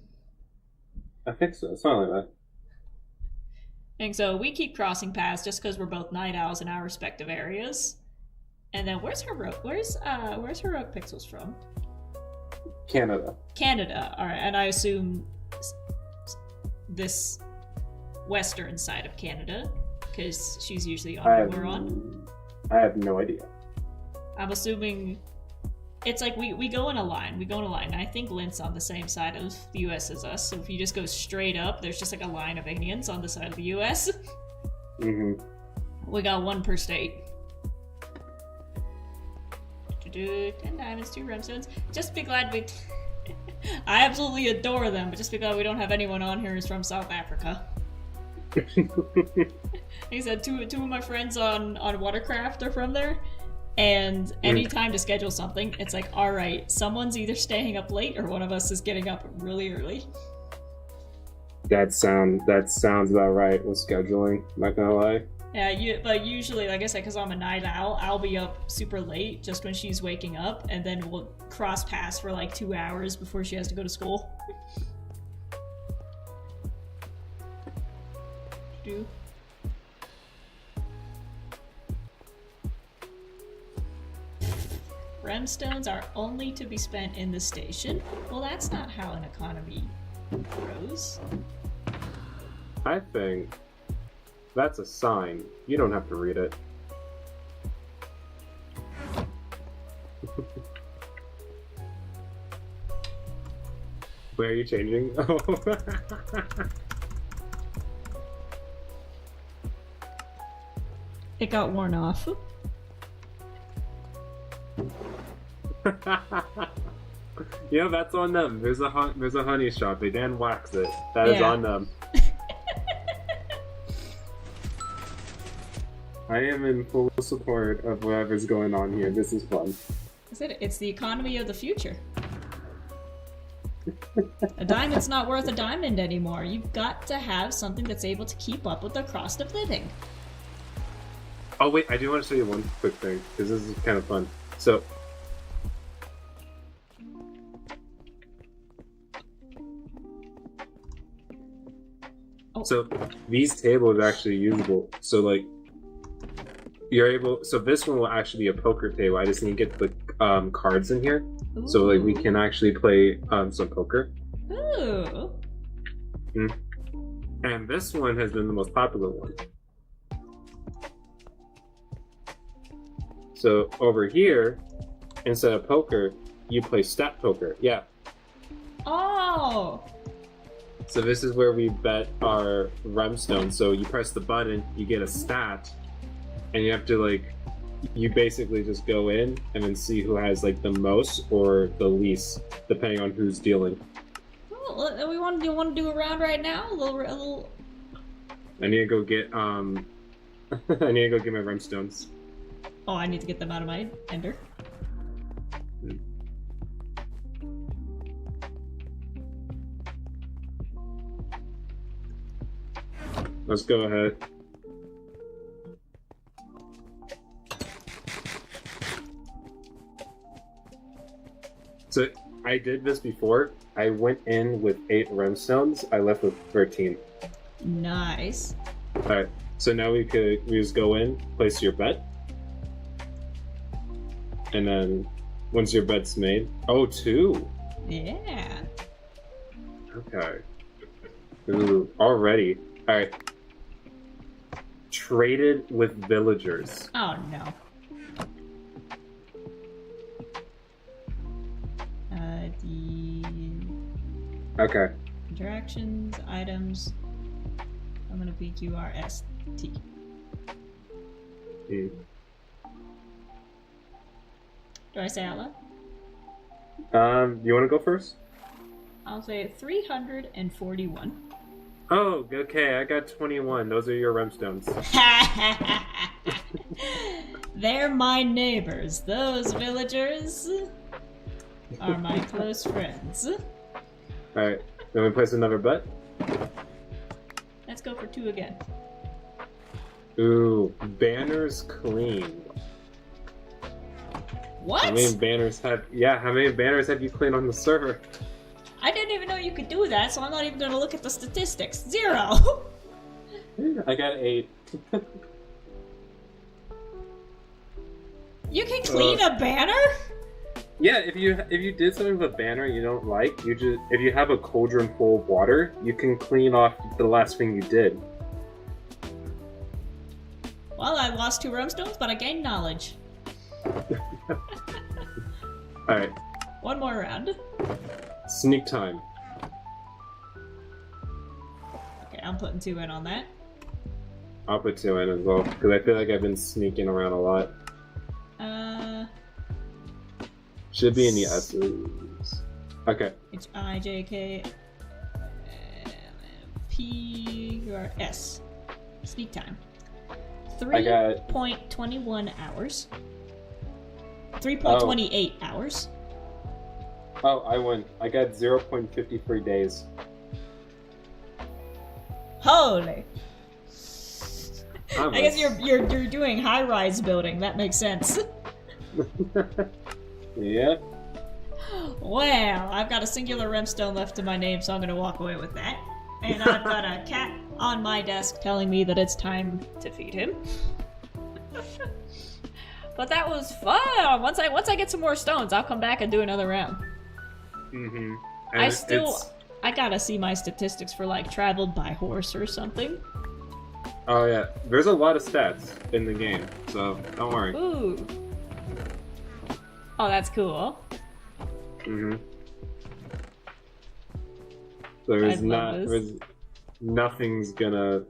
I think so. Something like that. And so we keep crossing paths just because we're both night owls in our respective areas. And then where's Heroic Pixels from? Canada. Canada. All right, and I assume this western side of Canada, because she's usually on when we're on. I have no idea. I'm assuming it's like we go in a line. And I think Lint's on the same side of the US as us. So if you just go straight up, there's just like a line of aliens on the side of the US. Mm-hmm. We got 1 per state. 10 diamonds, 2 remstones. Just be glad we... I absolutely adore them, but just be glad we don't have anyone on here who's from South Africa. Like I said, two of my friends on Watercraft are from there, and anytime to schedule something, it's like, alright, someone's either staying up late or one of us is getting up really early. That sounds about right with scheduling, not gonna lie. Yeah, but usually, like I said, because I'm a night owl, I'll be up super late just when she's waking up, and then we'll cross paths for like 2 hours before she has to go to school. Remstones are only to be spent in the station. Well, that's not how an economy grows. I think that's a sign. You don't have to read it. Where are you changing? Oh. It got worn off. Yeah, that's on them. There's a honey shop. They didn't wax it. That is on them. I am in full support of whatever's going on here. This is fun. I said it's the economy of the future. A diamond's not worth a diamond anymore. You've got to have something that's able to keep up with the cost of living. Oh wait, I do want to show you one quick thing, because this is kind of fun. So, these tables are actually usable. So like, you're able. So this one will actually be a poker table. I just need to get the cards in here, so like we can actually play some poker. Ooh. And this one has been the most popular one. So over here, instead of poker, you play stat poker. Yeah. Oh. So this is where we bet our remstone. So you press the button, you get a stat, and you have to like, you basically just go in and then see who has like the most or the least, depending on who's dealing. Oh, you want to do a round right now? A little. I need to go get I need to go get my remstones. Oh, I need to get them out of my ender. Let's go ahead. So I did this before. I went in with 8 remstones. I left with 13. Nice. Alright, so now we just go in, place your bet. And then once your bet's made. Oh, 2. Yeah. Okay. Ooh, already. Alright. Traded with villagers. Oh no. Okay. Interactions, items. I'm gonna be QRST. Mm. Do I say out loud? You want to go first? I'll say 341. Oh, okay. I got 21. Those are your remstones. They're my neighbors. Those villagers are my close friends. Alright. Then we place another bet. Let's go for 2 again. Ooh, banners clean. What? How many banners have you cleaned on the server? I didn't even know you could do that, so I'm not even gonna look at the statistics. 0! I got 8. You can clean a banner? Yeah, if you did something with a banner you don't like, if you have a cauldron full of water, you can clean off the last thing you did. Well, I lost 2 remstones, but I gained knowledge. Alright. One more round. Sneak time. Okay, I'm putting 2 in on that. I'll put 2 in as well, because I feel like I've been sneaking around a lot. Should be in the S's. Okay. H I J K P R S. Sneak time. 3.21 hours. 3.28 hours. Oh, I won. I got 0.53 days. Holy! I'm I guess you're doing high-rise building. That makes sense. Yeah. Well, I've got a singular remstone left to my name, so I'm gonna walk away with that. And I've got a cat on my desk telling me that it's time to feed him. But that was fun. Once I get some more stones, I'll come back and do another round. Mm-hmm. I gotta see my statistics for like traveled by horse or something. Oh yeah, there's a lot of stats in the game, so don't worry. Ooh. Oh, that's cool. Mm-hmm. Nothing's gonna.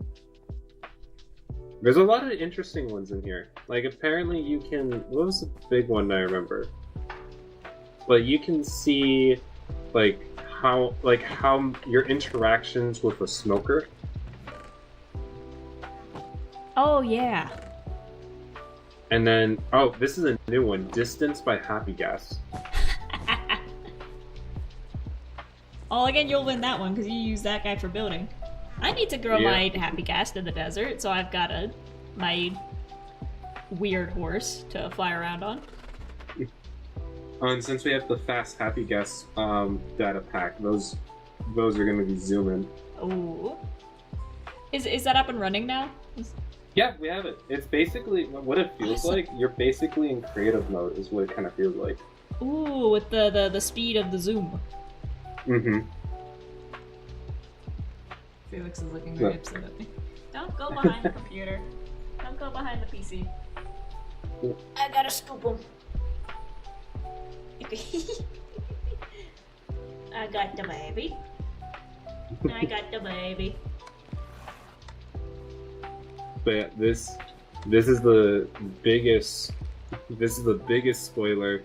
There's a lot of interesting ones in here. Like apparently you can. What was the big one I remember? Like you can see, like how your interactions with a smoker. Oh yeah. And then, oh, this is a new one. Distance by happy gas. Oh, again, you'll win that one because you use that guy for building. I need to grow my happy gas in the desert, so I've got my weird horse to fly around on. And since we have the fast happy gas data pack, those are going to be zooming. Ooh. Is that up and running now? Yeah, we have it. It's basically what it feels like. You're basically in creative mode, is what it kind of feels like. Ooh, with the speed of the zoom. Mm-hmm. Felix is looking very upset at me. Don't go behind the computer. Don't go behind the PC. I gotta scoop him. I got the baby. I got the baby. But yeah, this is the biggest spoiler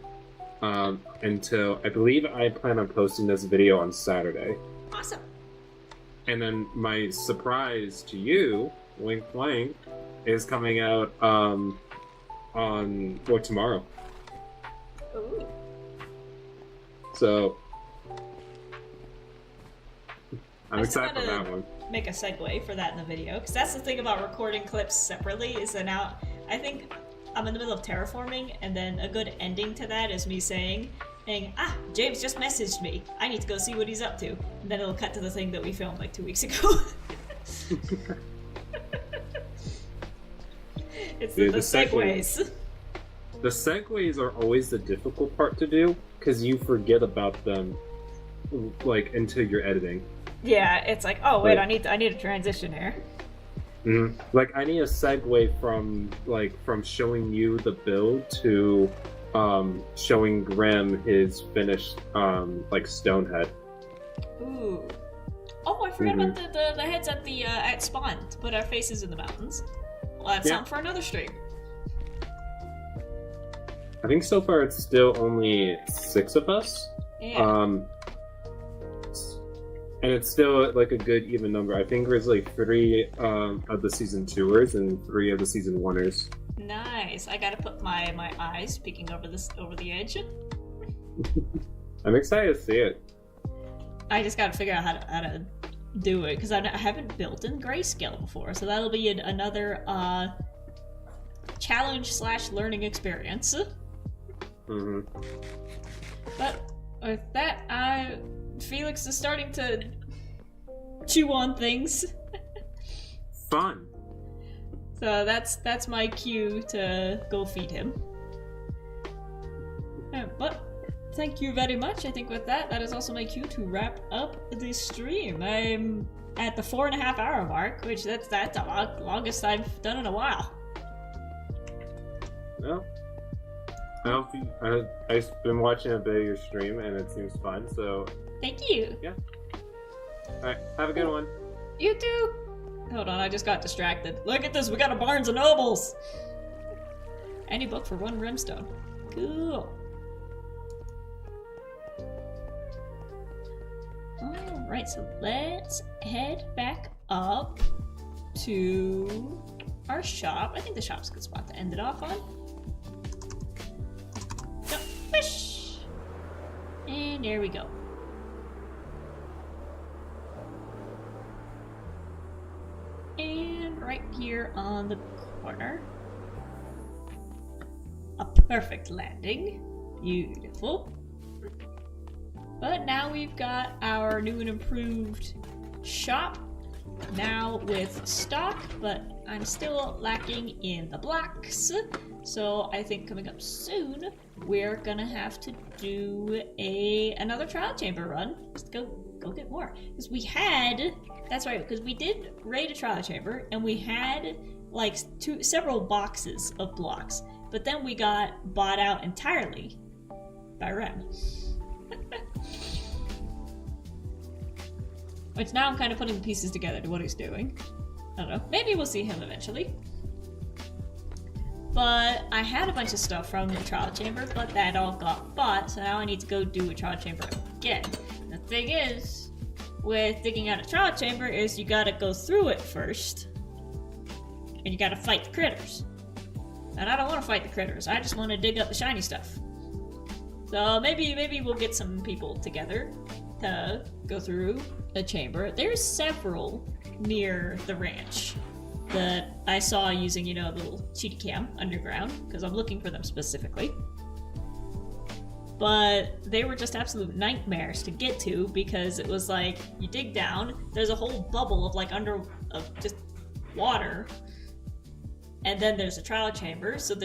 until I believe I plan on posting this video on Saturday. Awesome. And then my surprise to you, wink wink, is coming out tomorrow. Ooh. So I'm excited for that one. Make a segue for that in the video, because that's the thing about recording clips separately, is that now I think I'm in the middle of terraforming, and then a good ending to that is me saying, James just messaged me, I need to go see what he's up to, and then it'll cut to the thing that we filmed like 2 weeks ago. It's the segues. The segues are always the difficult part to do, because you forget about them like until you're editing. Yeah, it's like, oh wait, I need a transition here. Mm-hmm. Like I need a segue from showing you the build to showing Grim his finished stone head. Ooh. Oh, I forgot about the heads at spawn to put our faces in the mountains. Well, that's something for another stream. I think so far it's still only 6 of us. Yeah. And it's still like a good even number. I think there's like 3 of the season 2ers and 3 of the season 1ers. Nice. I gotta put my eyes peeking over the edge. I'm excited to see it. I just gotta figure out how to do it, because I haven't built in grayscale before, so that'll be another challenge/learning experience. Mm-hmm. But with that, Felix is starting to chew on things. Fun. So that's my cue to go feed him. But thank you very much. I think with that is also my cue to wrap up the stream. I'm at the 4.5 hour mark, which that's the longest I've done in a while. Well, I've been watching a bit of your stream and it seems fun, so... Thank you! Yeah. Alright, have a good one. You too! Hold on, I just got distracted. Look at this, we got a Barnes & Nobles! Any book for 1 brimstone. Cool. Alright, so let's head back up to our shop. I think the shop's a good spot to end it off on. Go, fish! And there we go. And right here on the corner. A perfect landing. Beautiful. But now we've got our new and improved shop. Now with stock, but I'm still lacking in the blocks. So I think coming up soon, we're gonna have to do another trial chamber run. Just go get more. Because we had, that's right, because we did raid a trial chamber and we had like several boxes of blocks. But then we got bought out entirely by Rem. Which now I'm kind of putting the pieces together to what he's doing. I don't know. Maybe we'll see him eventually. But I had a bunch of stuff from the trial chamber, but that all got bought, so now I need to go do a trial chamber again. The thing is, with digging out a trial chamber is you gotta go through it first. And you gotta fight the critters. And I don't want to fight the critters, I just want to dig up the shiny stuff. So maybe we'll get some people together to go through a chamber. There's several near the ranch that I saw using, you know, a little cheetah cam underground, because I'm looking for them specifically. But they were just absolute nightmares to get to, because it was like, you dig down, there's a whole bubble of like of just water, and then there's a trial chamber, so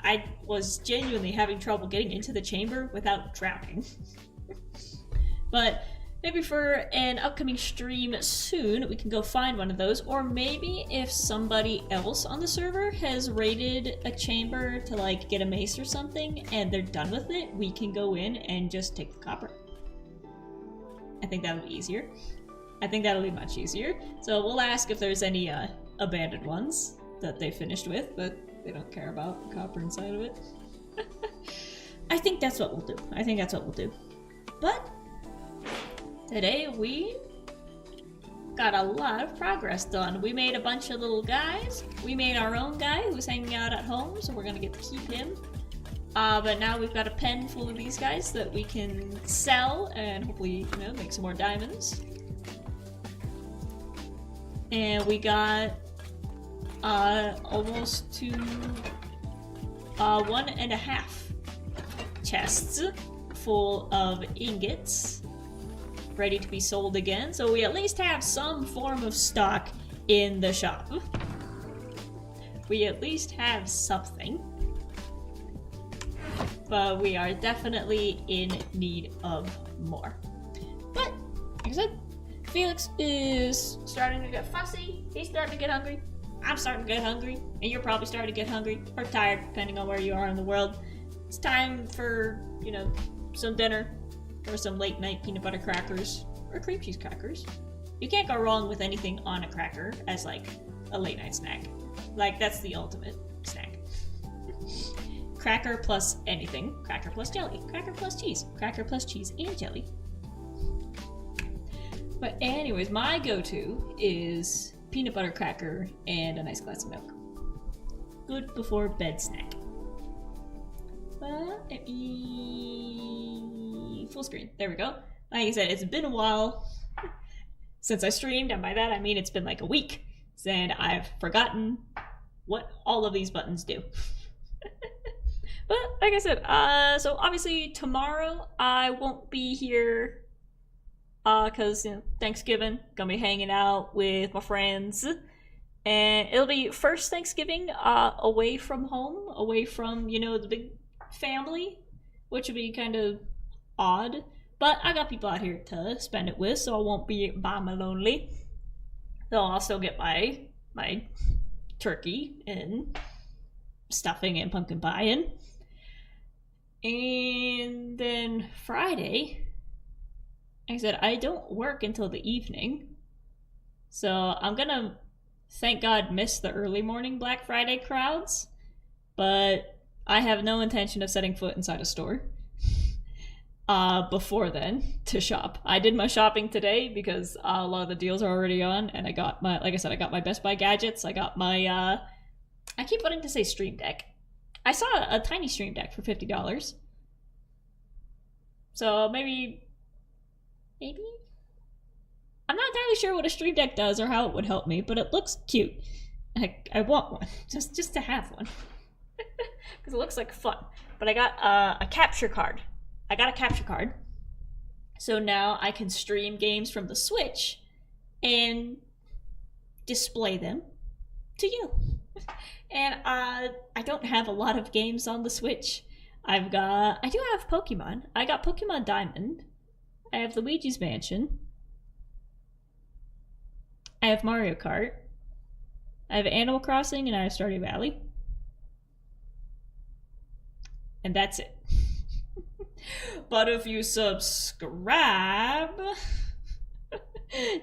I was genuinely having trouble getting into the chamber without drowning. But maybe for an upcoming stream soon, we can go find one of those, or maybe if somebody else on the server has raided a chamber to like get a mace or something, and they're done with it, we can go in and just take the copper. I think that'll be easier. I think that'll be much easier. So we'll ask if there's any abandoned ones that they finished with, but they don't care about the copper inside of it. I think that's what we'll do. I think that's what we'll do. But today we got a lot of progress done. We made a bunch of little guys. We made our own guy who's hanging out at home, so we're gonna get to keep him. But now we've got a pen full of these guys that we can sell and hopefully, you know, make some more diamonds. And we got almost to 1.5 chests full of ingots ready to be sold again, so we at least have some form of stock in the shop. We at least have something. But we are definitely in need of more. But, like I said, Felix is starting to get fussy. He's starting to get hungry. I'm starting to get hungry. And you're probably starting to get hungry or tired, depending on where you are in the world. It's time for, you know, some dinner. Or some late night peanut butter crackers. Or cream cheese crackers. You can't go wrong with anything on a cracker as like a late night snack. Like, that's the ultimate snack. Cracker plus anything. Cracker plus jelly. Cracker plus cheese. Cracker plus cheese and jelly. But anyways, my go-to is peanut butter cracker and a nice glass of milk. Good before bed snack. But let me... full screen. There we go. Like I said, it's been a while since I streamed, and by that I mean it's been like a week, and I've forgotten what all of these buttons do. But like I said, so obviously tomorrow I won't be here because, you know, Thanksgiving, gonna be hanging out with my friends, and it'll be first Thanksgiving away from home, away from, you know, the big family, which would be kind of odd, but I got people out here to spend it with, so I won't be by my lonely. So I'll still get my turkey and stuffing and pumpkin pie in. And then Friday, like I said, I don't work until the evening, so I'm gonna, thank God, miss the early morning Black Friday crowds, but I have no intention of setting foot inside a store. before then to shop. I did my shopping today because a lot of the deals are already on, and I got my, like I said, I got my Best Buy gadgets. I got my, I keep wanting to say Stream Deck. I saw a tiny Stream Deck for $50. So maybe, I'm not entirely sure what a Stream Deck does or how it would help me, but it looks cute. I want one, just to have one. Because it looks like fun. But I got a capture card. So now I can stream games from the Switch and display them to you. And I don't have a lot of games on the Switch. I do have Pokemon. I got Pokemon Diamond. I have Luigi's Mansion. I have Mario Kart. I have Animal Crossing and I have Stardew Valley. And that's it. But if you subscribe,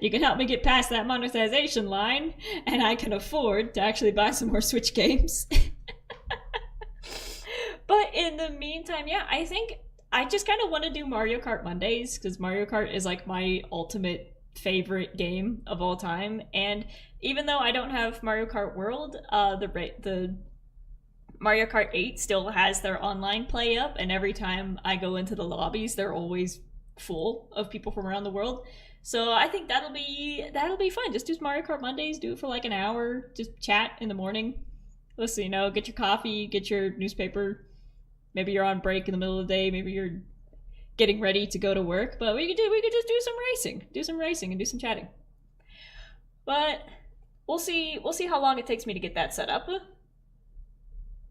you can help me get past that monetization line, and I can afford to actually buy some more Switch games. But in the meantime, yeah, I think I just kind of want to do Mario Kart Mondays, because Mario Kart is like my ultimate favorite game of all time. And even though I don't have Mario Kart World, the Mario Kart 8 still has their online play up, and every time I go into the lobbies, they're always full of people from around the world. So I think that'll be fun. Just do Mario Kart Mondays, do it for like an hour, just chat in the morning. Listen, you know, get your coffee, get your newspaper. Maybe you're on break in the middle of the day, maybe you're getting ready to go to work, but we could just do some racing and do some chatting. But we'll see how long it takes me to get that set up.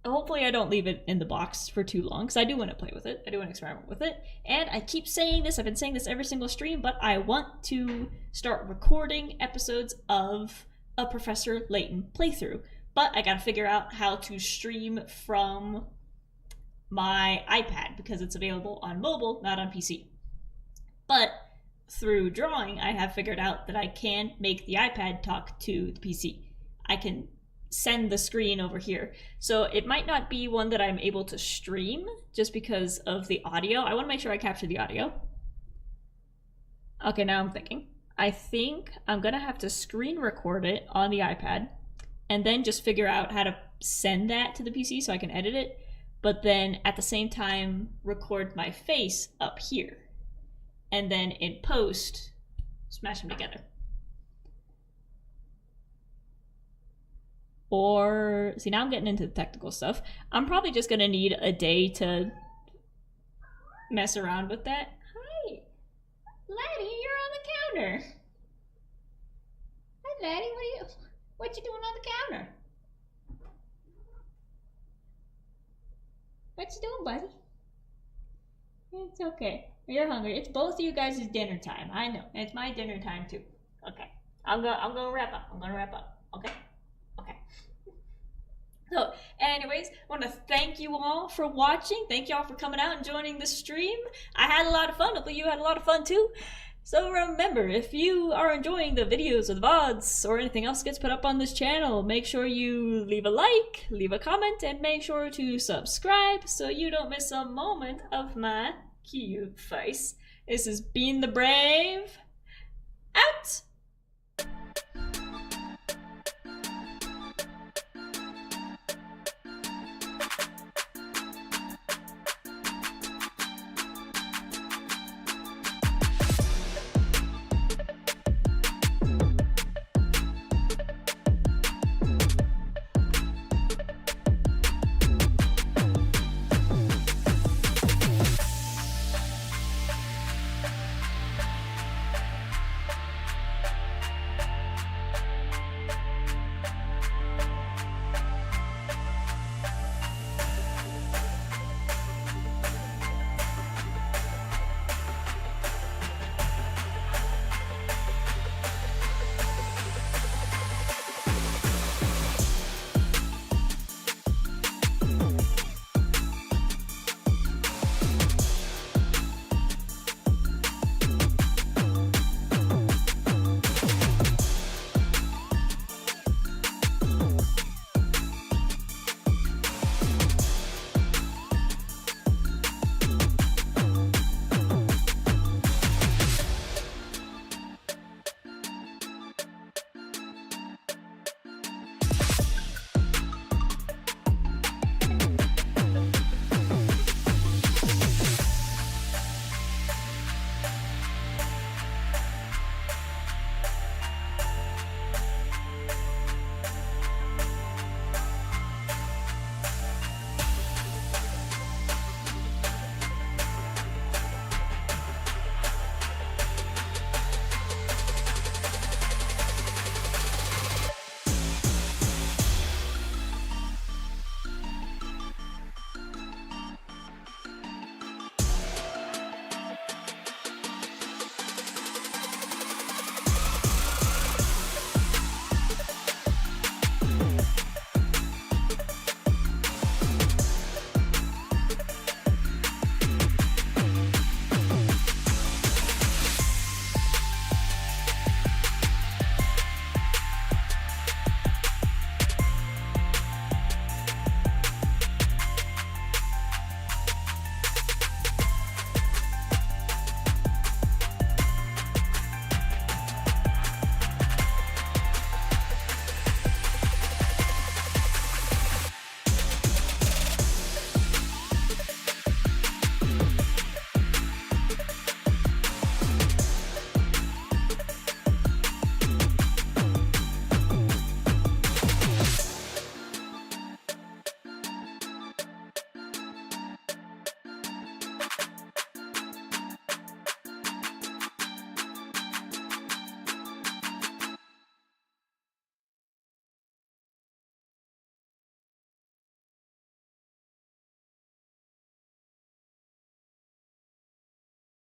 Hopefully I don't leave it in the box for too long, because I do want to play with it. I do want to experiment with it. And I keep saying this, I've been saying this every single stream, but I want to start recording episodes of a Professor Layton playthrough. But I gotta figure out how to stream from my iPad, because it's available on mobile, not on PC. But through drawing, I have figured out that I can make the iPad talk to the PC. I can send the screen over here. So it might not be one that I'm able to stream just because of the audio. I want to make sure I capture the audio. Okay, now I'm thinking. I think I'm gonna have to screen record it on the iPad and then just figure out how to send that to the PC so I can edit it, but then at the same time record my face up here. And then in post, smash them together. Or, see, now I'm getting into the technical stuff. I'm probably just gonna need a day to mess around with that. Hi, Laddie, you're on the counter. Hi, Laddie, what you doing on the counter? What you doing, buddy? It's okay. You're hungry. It's both of you guys' dinner time. I know. It's my dinner time too. Okay. I'm gonna wrap up. Okay? Okay. So, anyways, I want to thank you all for watching. Thank you all for coming out and joining the stream. I had a lot of fun. Hopefully you had a lot of fun too. So remember, if you are enjoying the videos or the VODs or anything else gets put up on this channel, make sure you leave a like, leave a comment, and make sure to subscribe so you don't miss a moment of my cute face. This is Being the Brave.